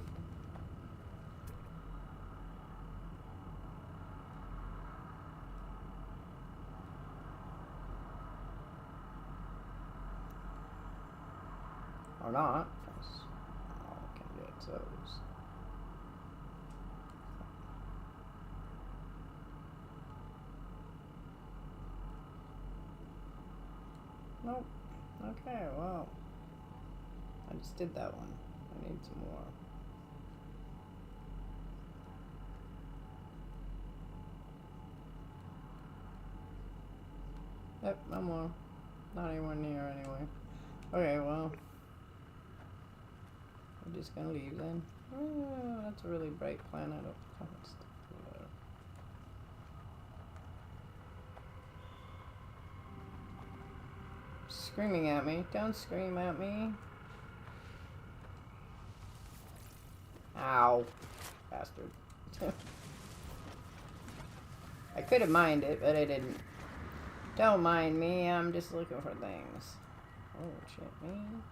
Or not. I can get those. Nope. Okay, well. I just did that one. I need some more. Yep, no more. Not anywhere near anyway. Okay, well. I'm just gonna leave then. Oh, that's a really bright planet of stuff over there. Screaming at me. Don't scream at me. Ow. Bastard. I could have minded it, but I didn't. Don't mind me, I'm just looking for things. Oh, shit, man.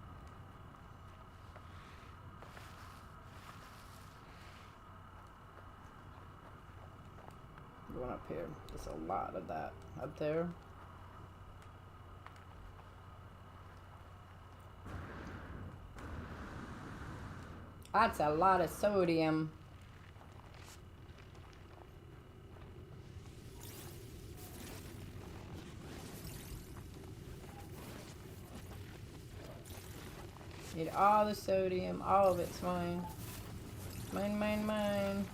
Going up here. There's a lot of that up there. That's a lot of sodium. Need all the sodium. All of it's mine. Mine, mine, mine.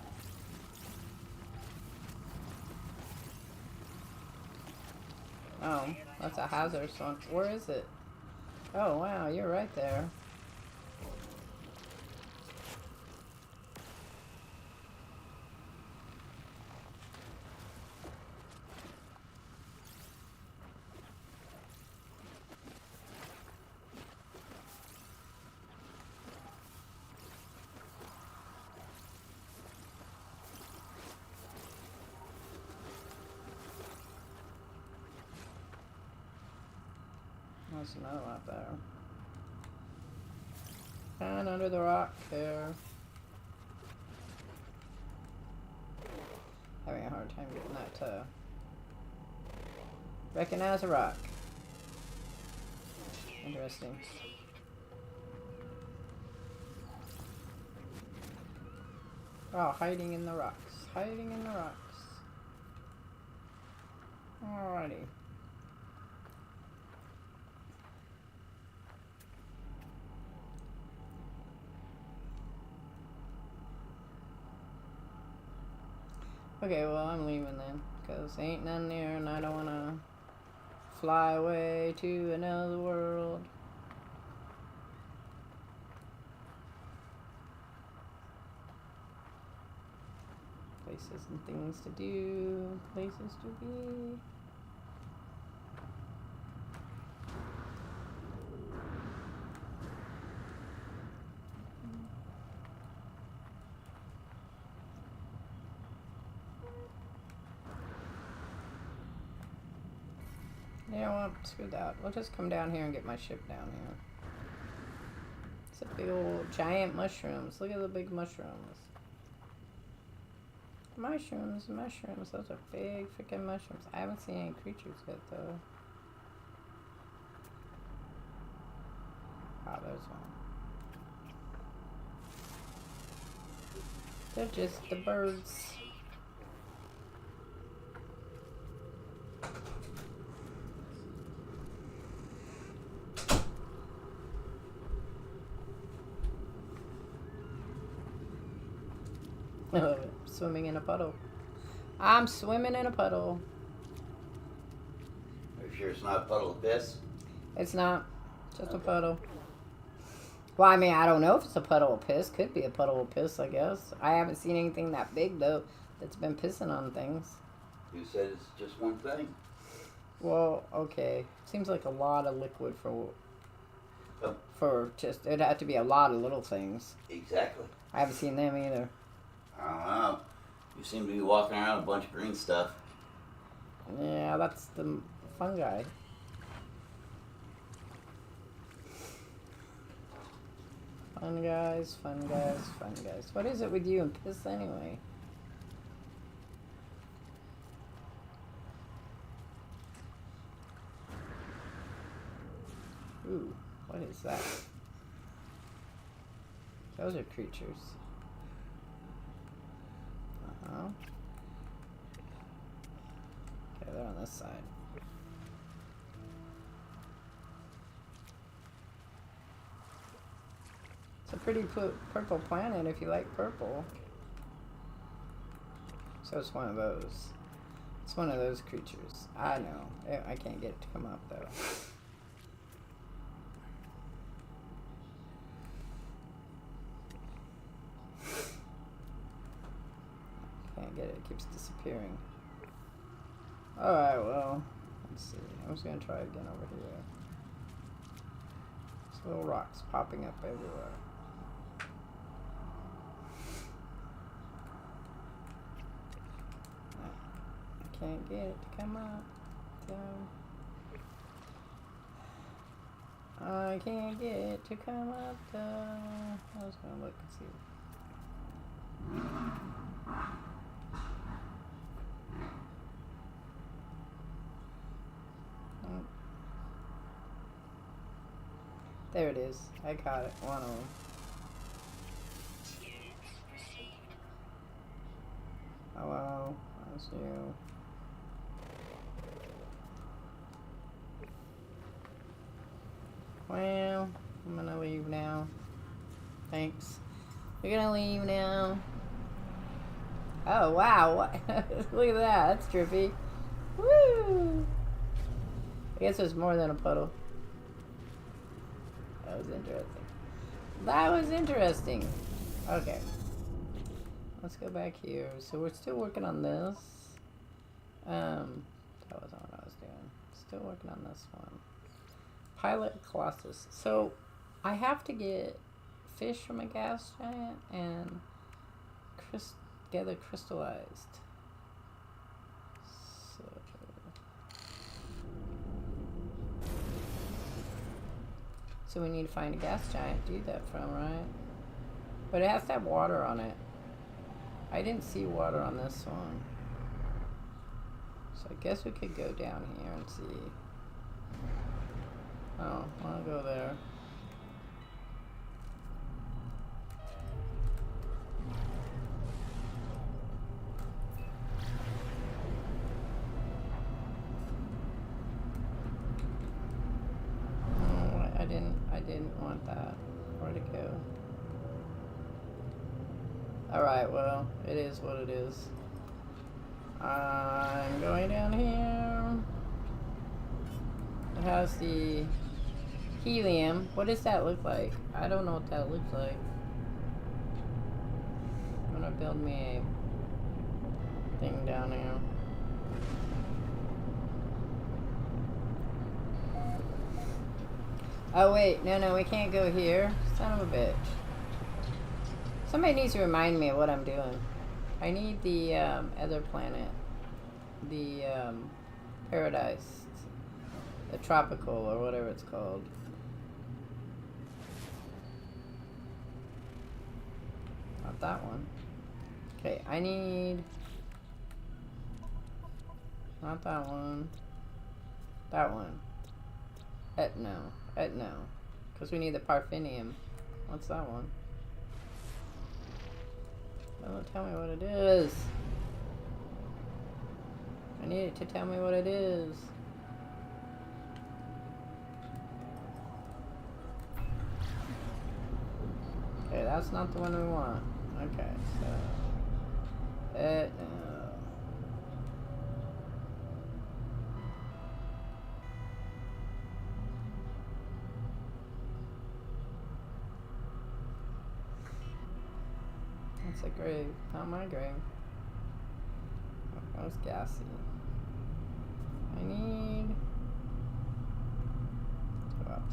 Oh, that's a hazardous one. Where is it? Oh, wow, you're right there. There's another one up there. And under the rock there. Having a hard time getting that to recognize a rock. Interesting. Oh, hiding in the rocks. Hiding in the rocks. Alrighty. Okay, well, I'm leaving then, because ain't none near, and I don't want to fly away to another world. Places and things to do, places to be. Yeah, well, screw that. We'll just come down here and get my ship down here. It's a big old giant mushrooms. Look at the big mushrooms. Mushrooms, mushrooms. Those are big freaking mushrooms. I haven't seen any creatures yet, though. Oh, there's one. They're just the birds. Swimming in a puddle. I'm swimming in a puddle. Are you sure it's not a puddle of piss? It's not. Just a puddle. Well, I mean, I don't know if it's a puddle of piss. Could be a puddle of piss, I guess. I haven't seen anything that big, though, that's been pissing on things. You said it's just one thing. Well, okay. Seems like a lot of liquid Oh. for just, it'd have to be a lot of little things. Exactly. I haven't seen them either. I don't know. You seem to be walking around a bunch of green stuff. Yeah, that's the fungi. Fun guys, fun guys, fun guys. What is it with you and piss anyway? Ooh, what is that? Those are creatures. Uh-huh. Okay, they're on this side. It's a pretty purple planet if you like purple. So it's one of those. It's one of those creatures. I know. I can't get it to come up though. Can't get it. It keeps disappearing. Alright, well, let's see. I'm just going to try again over here. There's little rocks popping up everywhere. I can't get it to come up. I can't get it to come up though. I was going to look and see. There it is. I got it. One of them. Hello. How's you? Well, I'm gonna leave now. Thanks. You're gonna leave now. Oh, wow. What? Look at that. That's trippy. Woo! I guess there's more than a puddle. That was interesting. That was interesting. Okay. Let's go back here. So we're still working on this. That wasn't what I was doing. Still working on this one. Pilot Colossus. So I have to get fish from a gas giant and gather crystallized. So we need to find a gas giant to do that from, right? But it has to have water on it. I didn't see water on this one. So I guess we could go down here and see. Oh, I'll go there. I didn't want that. Where'd it go? Alright, well, it is what it is. I'm going down here. It has the helium. What does that look like? I don't know what that looks like. I'm gonna build me a thing down here. Oh wait, no, we can't go here. Son of a bitch. Somebody needs to remind me of what I'm doing. I need the other planet. The paradise. The tropical or whatever it's called. Not that one. Okay, I need... Not that one. That one. No. Because we need the Parfenium. What's that one? Don't tell me what it is. I need it to tell me what it is. Okay, that's not the one we want. Okay, so... no. That's a grave, not my grave. Oh, that was gassy. I need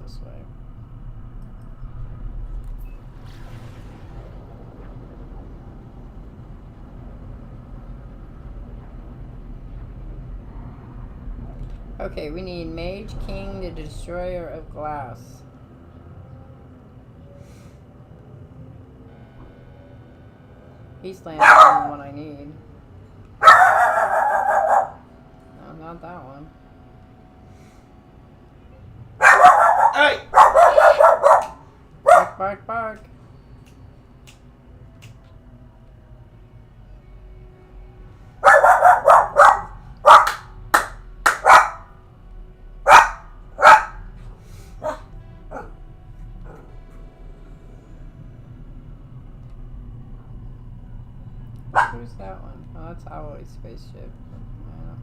this way. Okay, we need Mage King, the Destroyer of Glass. He's landing on the one I need. No, not that one. Hey! Bark, bark, bark. Who's that one? Oh, that's Alloy's spaceship. Yeah.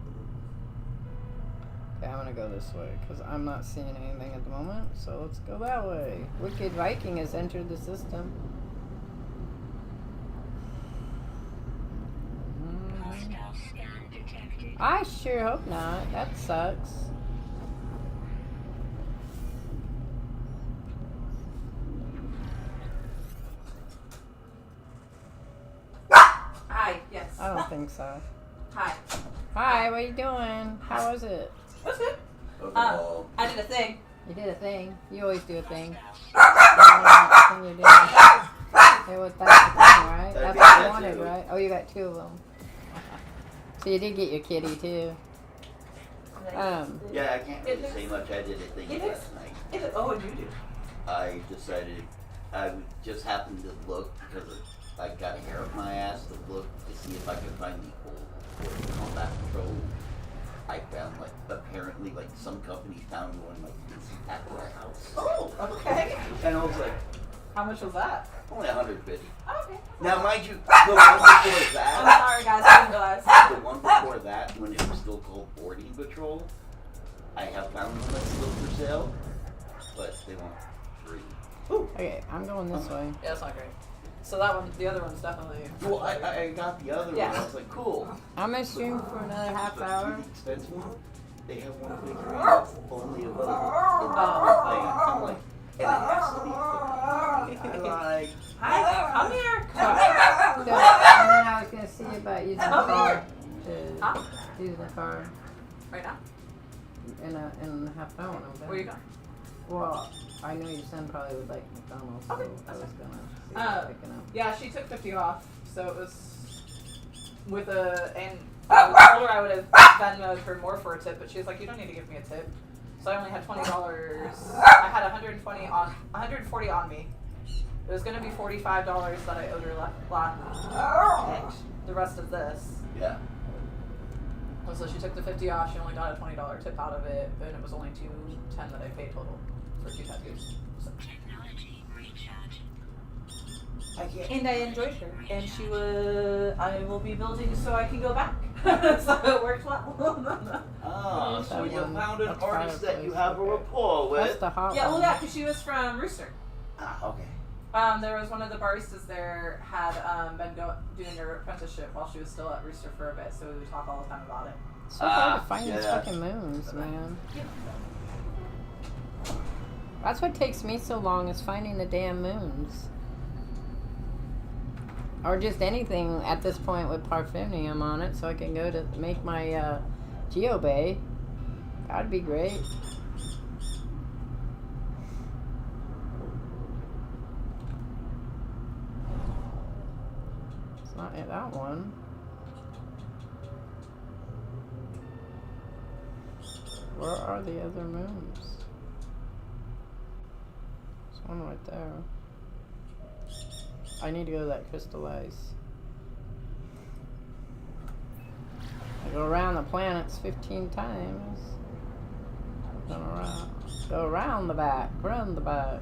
Okay, I'm gonna go this way because I'm not seeing anything at the moment. So let's go that way. Wicked Viking has entered the system. Hostile scan detected. I sure hope not. That sucks. Hi, yes. I don't think so. Hi. Hi, what you doing? How was it? What's good? Oh, I did a thing. You did a thing. You always do a thing. I don't know what thing you're doing. Hey, what's that thing, right? That's what you wanted, right? Oh, you got two of them. So you did get your kitty too. yeah, I can't really say much. I did a thing It last night. Oh, what did you do? I decided I just happened to look because I got hair up my ass to look to see if I could find the old combat patrol. I found apparently some company found one at our house. Oh, okay. And I was like, How much was that? only 150. Okay. Now, mind you, the one before I'm that, sorry, guys. I didn't realize. the one before that, when it was still called boarding patrol, I have found one that's still for sale, but they want free. Ooh. Okay, I'm going this way. Yeah, that's not great. So that one, the other one's definitely. Well, I got the other Yeah. one. I was like, cool. I'm gonna stream for another half But hour. the expensive one, they have one figurine that's only available in the whole thing. I'm like, and it has to be flipped. I'm like, Hi, come here. So, and then I was gonna see about using the car Huh? to use the car Right now? in half an hour. Where you going? Well, I know your son probably would like McDonald's, so Okay, I that's was gonna see about picking up. Yeah, she took 50 off, so it was with and I told her I would have Venmo'd her more for a tip, but she was like, you don't need to give me a tip. So I only had $20. I had 140 on me. It was gonna be $45 that I owed her left. The rest of this. yeah. So she took the 50 off. She only got a $20 tip out of it, and it was only $210 that I paid total for 2 tattoos. So. Technology recharge. I can't. And I enjoyed her, and I will be building so I can go back. So it worked well. Oh, so you found an That's artist that you fireplace, have a okay. rapport That's with. the hot Yeah, well, one. yeah, because she was from Rooster. Ah, okay. There was one of the baristas there had been doing her apprenticeship while she was still at Rooster for a bit, so we would talk all the time about it. It's so hard to find these yeah. fucking moons, man. That's what takes me so long is finding the damn moons. Or just anything at this point with Parfumnium on it so I can go to make my Geobay. That'd be great. It's not that one. Where are the other moons? There's one right there. I need to go to that crystal ice. I go around the planets 15 times. Go around the back, run the back.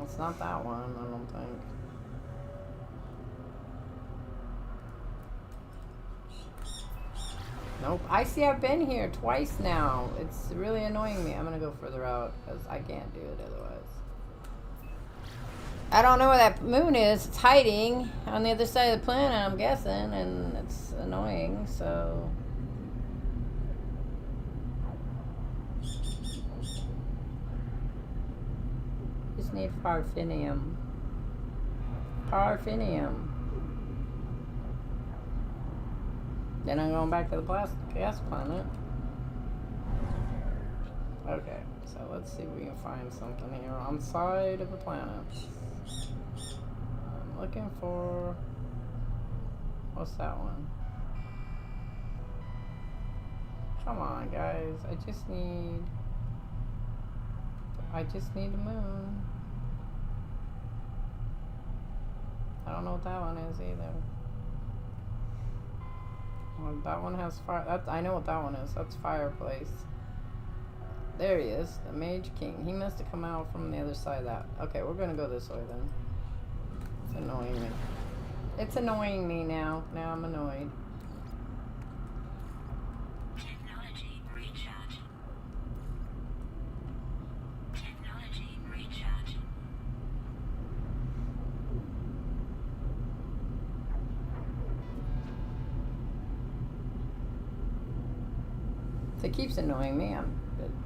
It's not that one, I don't think. Nope. I see I've been here twice now. It's really annoying me. I'm gonna go further out because I can't do it otherwise. I don't know where that moon is. It's hiding on the other side of the planet, I'm guessing, and it's annoying, so... Just need parfinium. Parfinium. Then I'm going back to the gas planet. Okay, so let's see if we can find something here on the side of the planet. I'm looking for... What's that one? Come on, guys. I just need the moon. I don't know what that one is either. Well, that one has fire. I know what that one is. That's fireplace. There he is, the Mage King. He must have come out from the other side of that. Okay, we're gonna go this way then. It's annoying me. It's annoying me now. Now I'm annoyed. Technology recharge. Technology recharge. So it keeps annoying me.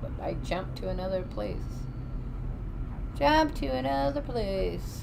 But I jump to another place. Jump to another place.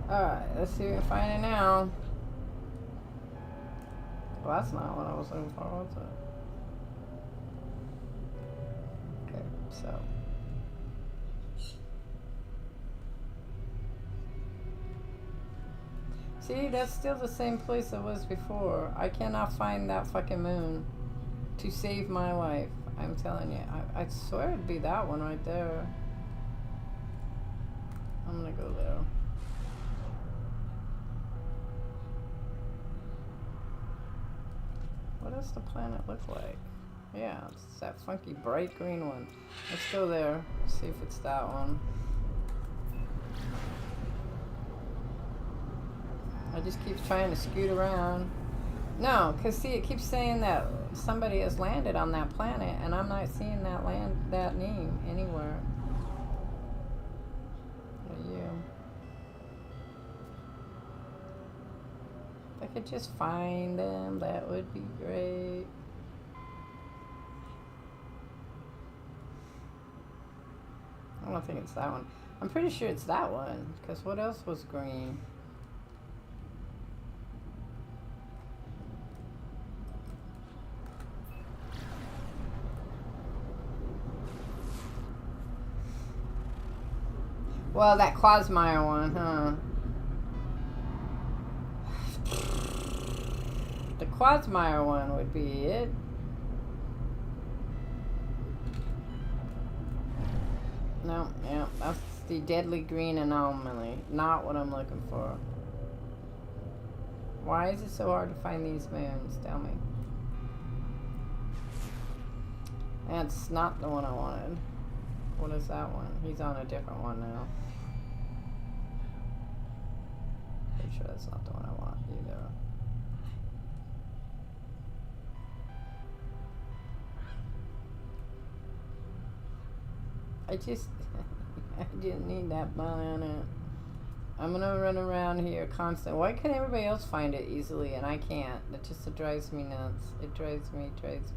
Alright, let's see if we can find it now. Well, that's not what I was looking for, was it? Okay, so. See, that's still the same place it was before. I cannot find that fucking moon to save my life. I'm telling you. I swear it'd be that one right there. I'm gonna go there. What does the planet look like? Yeah, it's that funky bright green one. Let's go there. See if it's that one. I just keep trying to scoot around. No, because see, it keeps saying that somebody has landed on that planet, and I'm not seeing that name anywhere. What are you? If I could just find them, that would be great. I don't think it's that one. I'm pretty sure it's that one, because what else was green? Well, that Quasmeyer one, huh? The Quasmeyer one would be it. No, yeah, that's the deadly green anomaly. Not what I'm looking for. Why is it so hard to find these moons? Tell me. That's not the one I wanted. What is that one? He's on a different one now. Pretty sure that's not the one I want either. I just didn't need that banana. I'm gonna run around here constantly. Why can everybody else find it easily and I can't? It drives me nuts. It drives me nuts.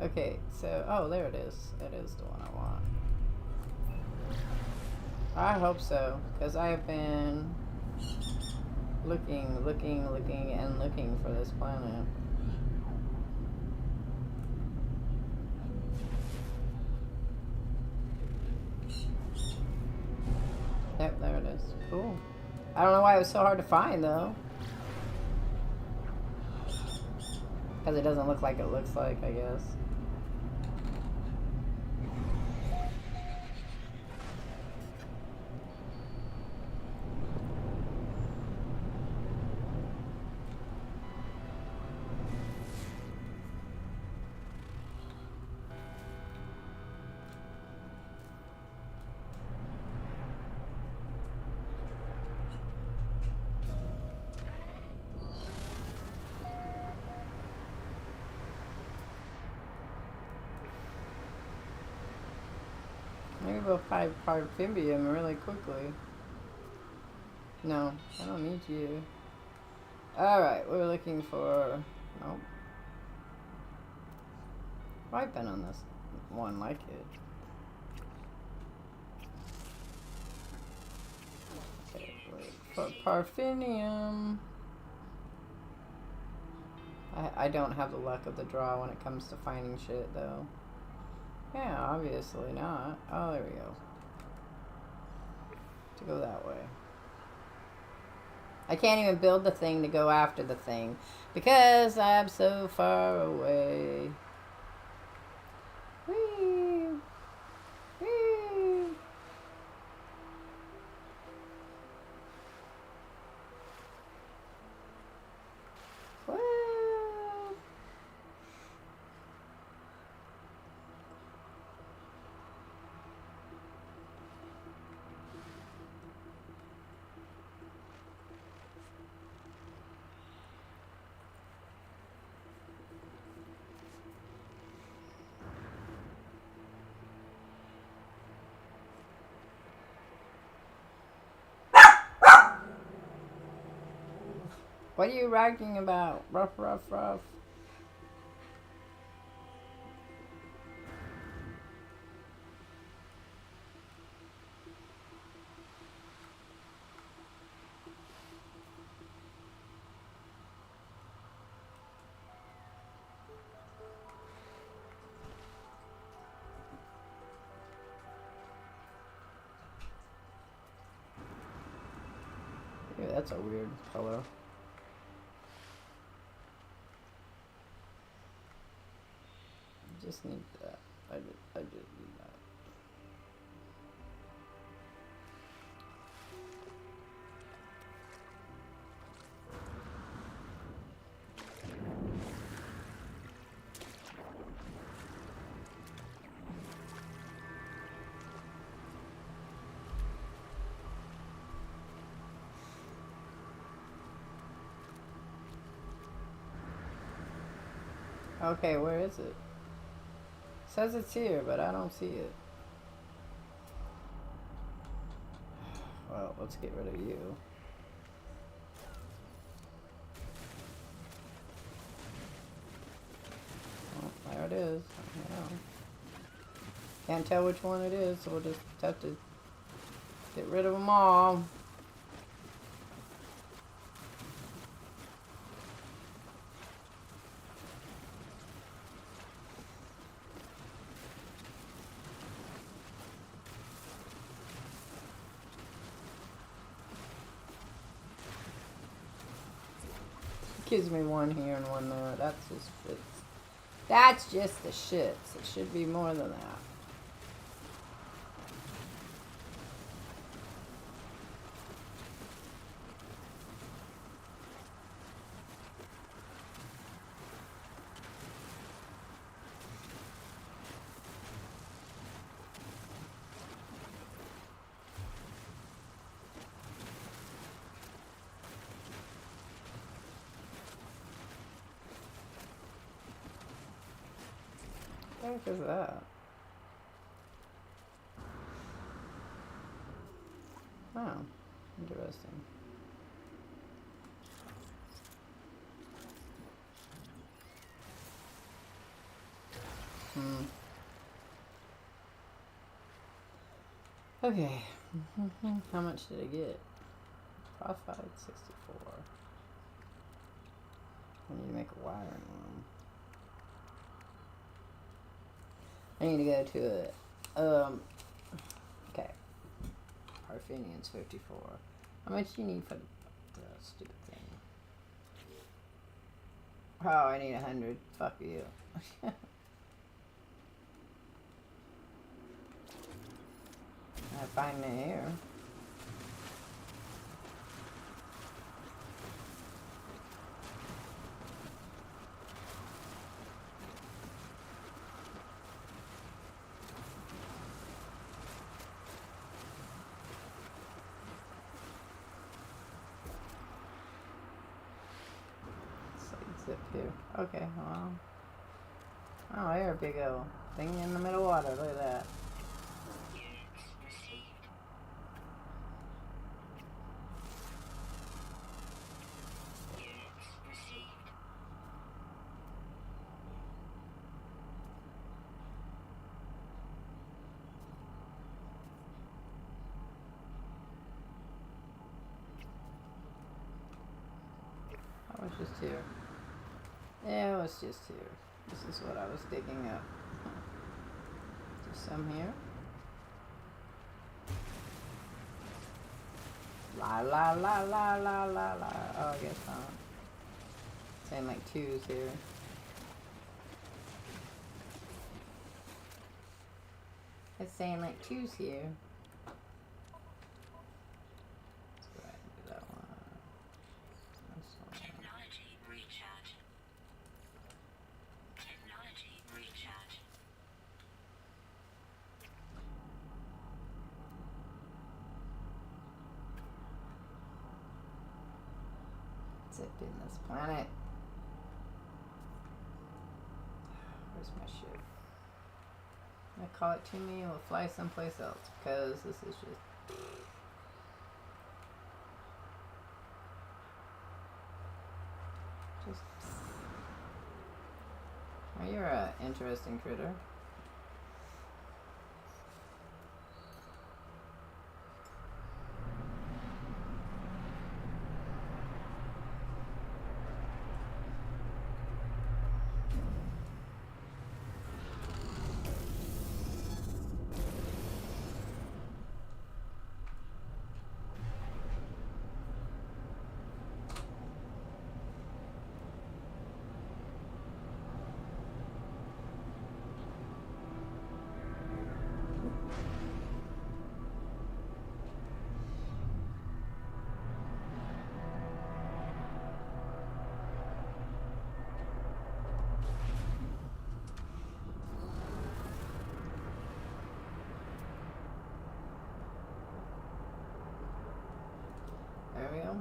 Okay, so, oh, there it is. That is the one I want. I hope so, because I have been looking for this planet. Yep, there it is. Cool. I don't know why it was so hard to find, though. Because it doesn't look like it looks like, I guess. Maybe we'll find Parfimium really quickly. No, I don't need you. Alright, we're looking for... Nope. I've been on this one like it. Okay, wait for Parfinium. I don't have the luck of the draw when it comes to finding shit, though. Yeah, obviously not. Oh, there we go. To go that way. I can't even build the thing to go after the thing because I'm so far away. Whee! Whee! Woo! What are you ragging about? Ruff, ruff, ruff. Ew, that's a weird color. I just need that. I just need that. Okay, where is it? It says it's here, but I don't see it. Well, let's get rid of you. Oh, there it is. Yeah. Can't tell which one it is, so we'll just have to get rid of them all. Gives me one here and one there. That's just fits. That's just the shits. It should be more than that. What the heck is that? Oh, interesting. Okay. How much did I get? Profit 64. I need to make a wiring room. I need to go to it. Okay. Parfenian's 54. How much do you need for the stupid thing? Oh, I need 100. Fuck you. I find it here. Zip here. Okay, well. Oh, there, big old thing in the middle of water. Look at that. Units received. Units received. I was just here. Yeah, it was just here. This is what I was digging up. Just some here. La la la la la la la. Oh, I guess not. Saying like 2s here. It's saying like 2s here. Let's go ahead and do that one. This one. Technology recharge. Technology recharge. Zip in this planet. Where's my ship? I call it to me, we'll fly someplace else because this is just. Oh, you're a interesting critter. There we go.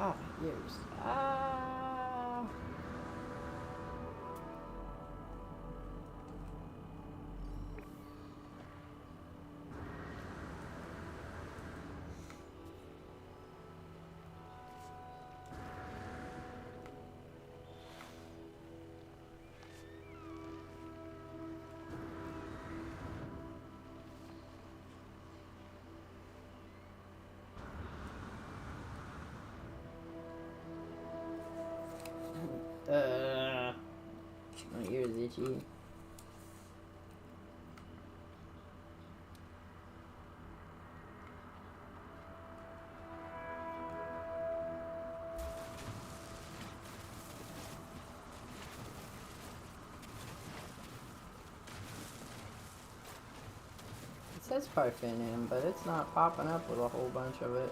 Ah, years. Ah. My ears itchy. It says Parfenium, but it's not popping up with a whole bunch of it.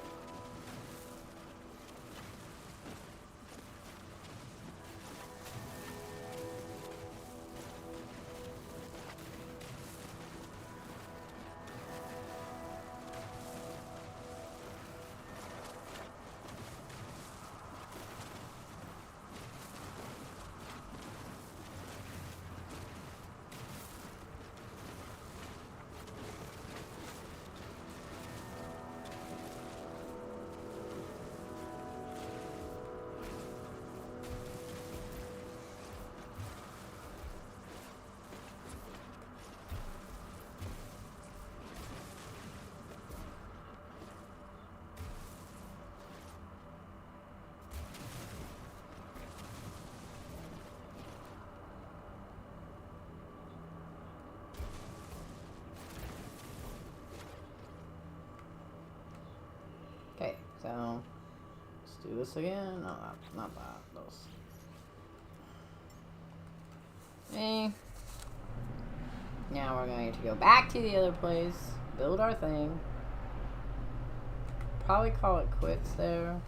Okay, so let's do this again. No, not that. Those. Okay. Now we're going to go back to the other place, build our thing. Probably call it quits there.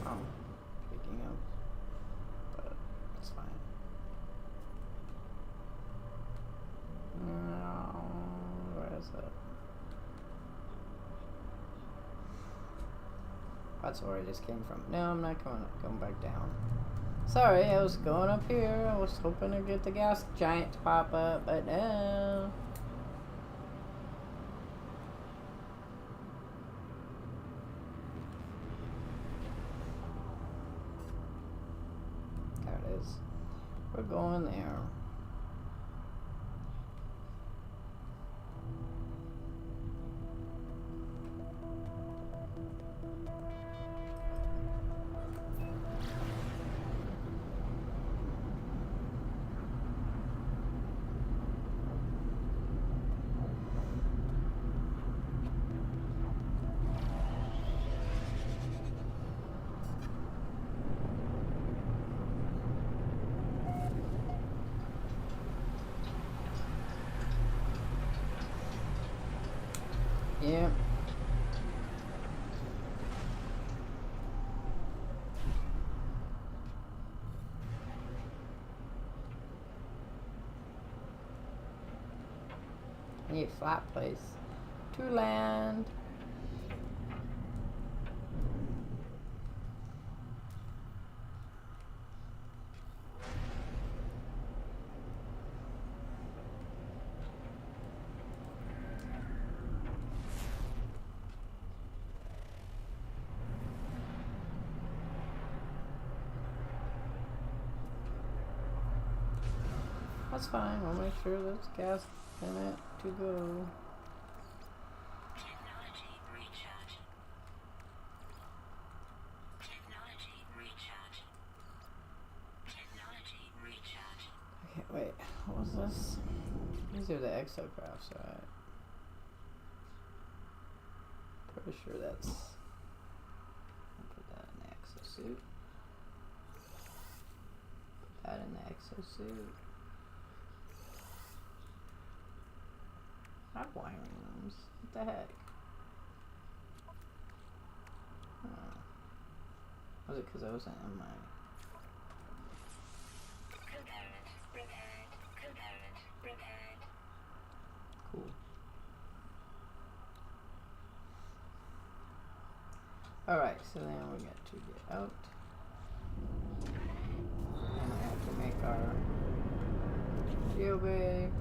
Oh, picking up, but it's fine. No, where is it? That's where I just came from. No, I'm not going back down. Sorry, I was going up here. I was hoping to get the gas giant to pop up, but no. There it is. We're going there. Yeah. I need a flat place to land. That's fine. We'll make sure there's gas in it to go. Technology recharge. Technology recharge. Technology recharge. Okay, wait. What was this? These are the exocrafts, right? Pretty sure that's. I'll put that in the exosuit. Put that in the exosuit. I have wiring rooms. What the heck? Was it because I wasn't in my... Component repaired. Component repaired. Cool. Alright, so then we got to get out. And I have to make our shield bay.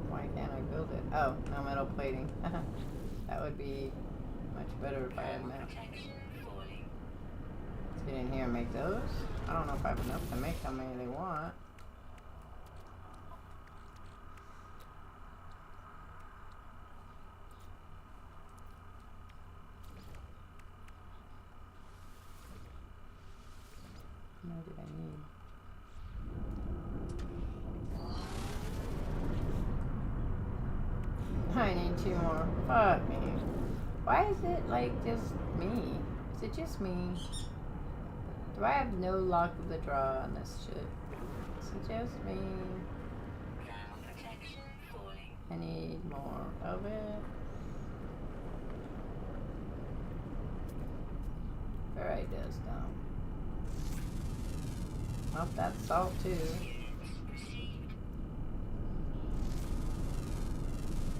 Why can't I build it? Oh, no metal plating. That would be much better if I had that. Protection falling. Let's get in here and make those. I don't know if I have enough to make how many they want. How many did I need? I need 2 more. Fuck me. Why is it like just me? Is it just me? Do I have no luck of the draw on this shit? Is it just me? Ground protection falling. I need more of it. Ferrite does now. Oh, that's salt too. Units received.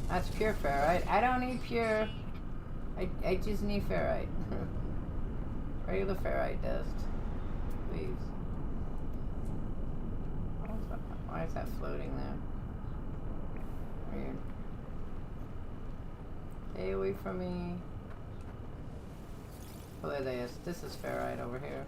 That's pure ferrite. I don't need pure. I just need ferrite. Regular ferrite dust. Please. Why is that floating there? Weird. Stay away from me. Oh, there they is. This is ferrite over here.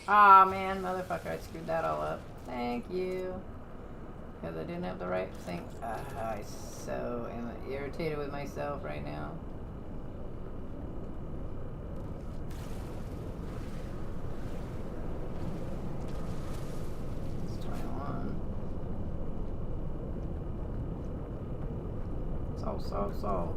Aw, man, motherfucker, I screwed that all up. Thank you. Because I didn't have the right thing. I so am irritated with myself right now. It's 21. So.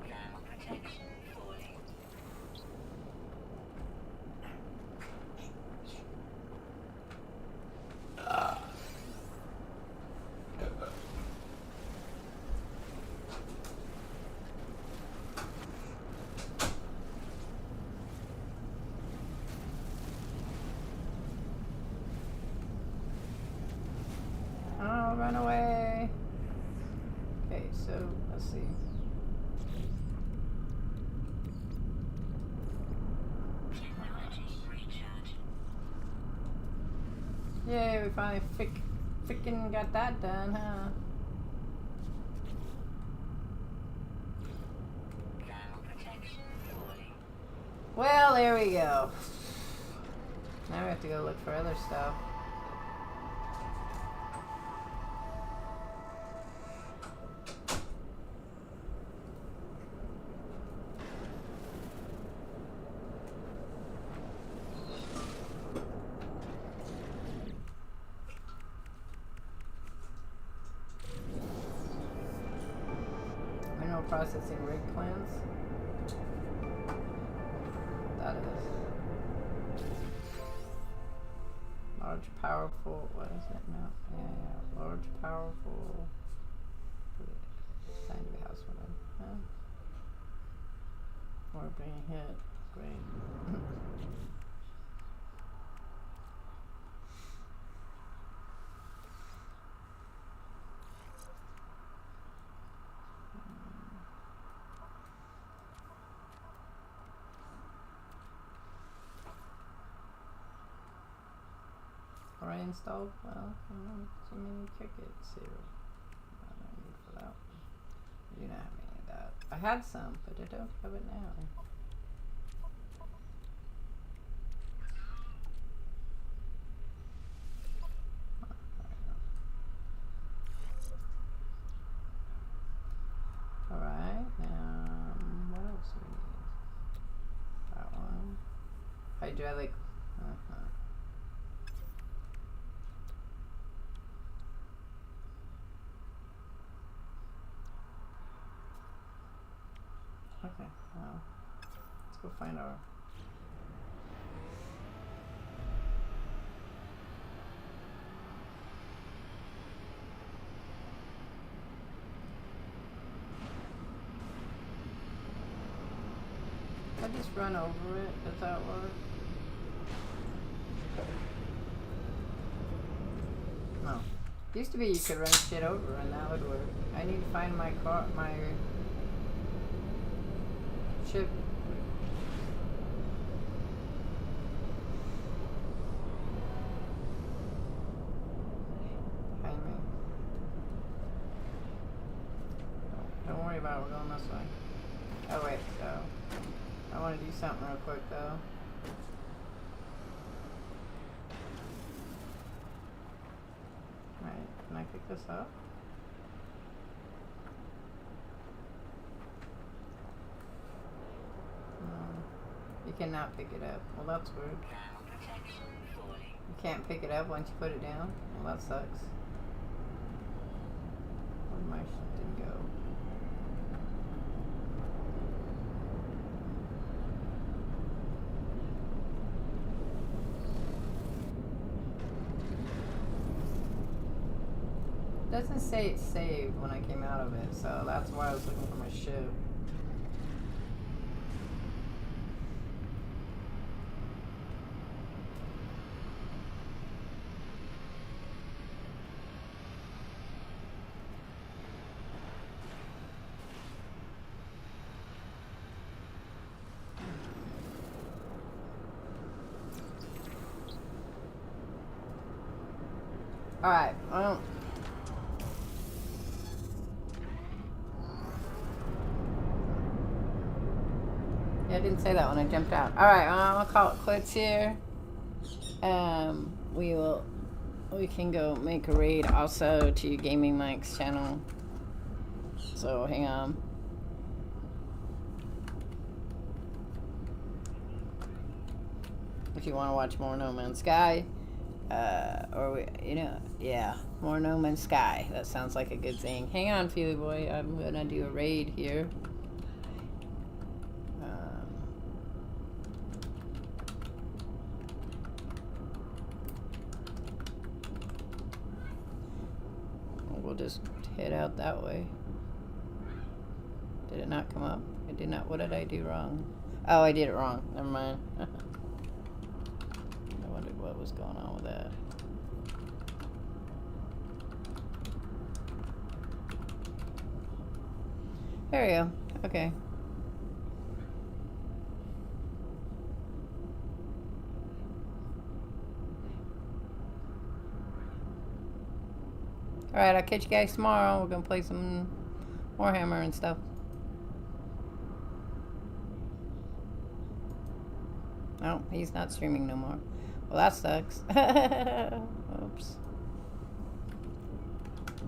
Ground protection falling. Oh, run away. Okay, so let's see. Technology recharge. Yay, we finally freaking got that done, huh? Ground protection falling. Well, there we go. Now we have to go look for other stuff. Mineral processing rig plans. That is. Large, powerful. What is it now? Yeah. Large, powerful. Time to be house woman. Huh? Or being hit. Great. Already installed? Well, too many tickets here. I don't need for that one. I do not have any of that. I had some, but I don't have it now. Alright, what else do we need? That one. Hydraulic. Okay, well, let's go find our. I just run over it. Does that work? No. Used to be you could run shit over and that would work. I need to find my car, my ship. Behind me. Don't worry about it, we're going this way. Oh wait, so I want to do something real quick though. Alright, can I pick this up? You cannot pick it up. Well, that's weird. Ground protection falling. You can't pick it up once you put it down. Well, that sucks. Where'd my shit go? It doesn't say it's saved when I came out of it, so that's why I was looking for my ship. Alright, well. Yeah, I didn't say that when I jumped out. Alright, well, I'm gonna call it quits here. We can go make a raid also to Gaming Mike's channel. So hang on. If you want to watch more No Man's Sky, yeah, more No Man's Sky. That sounds like a good thing. Hang on, Feely Boy. I'm gonna do a raid here. We'll just head out that way. Did it not come up? It did not. What did I do wrong? Oh, I did it wrong. Never mind. I wondered what was going on with that. There we go. Okay. Alright, I'll catch you guys tomorrow. We're gonna play some Warhammer and stuff. Oh, he's not streaming no more. Well, that sucks. Oops.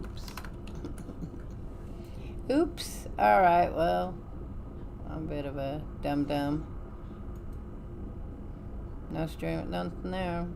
Oops. Oops. Alright, well, I'm a bit of a dum-dum. No stream, nothing there.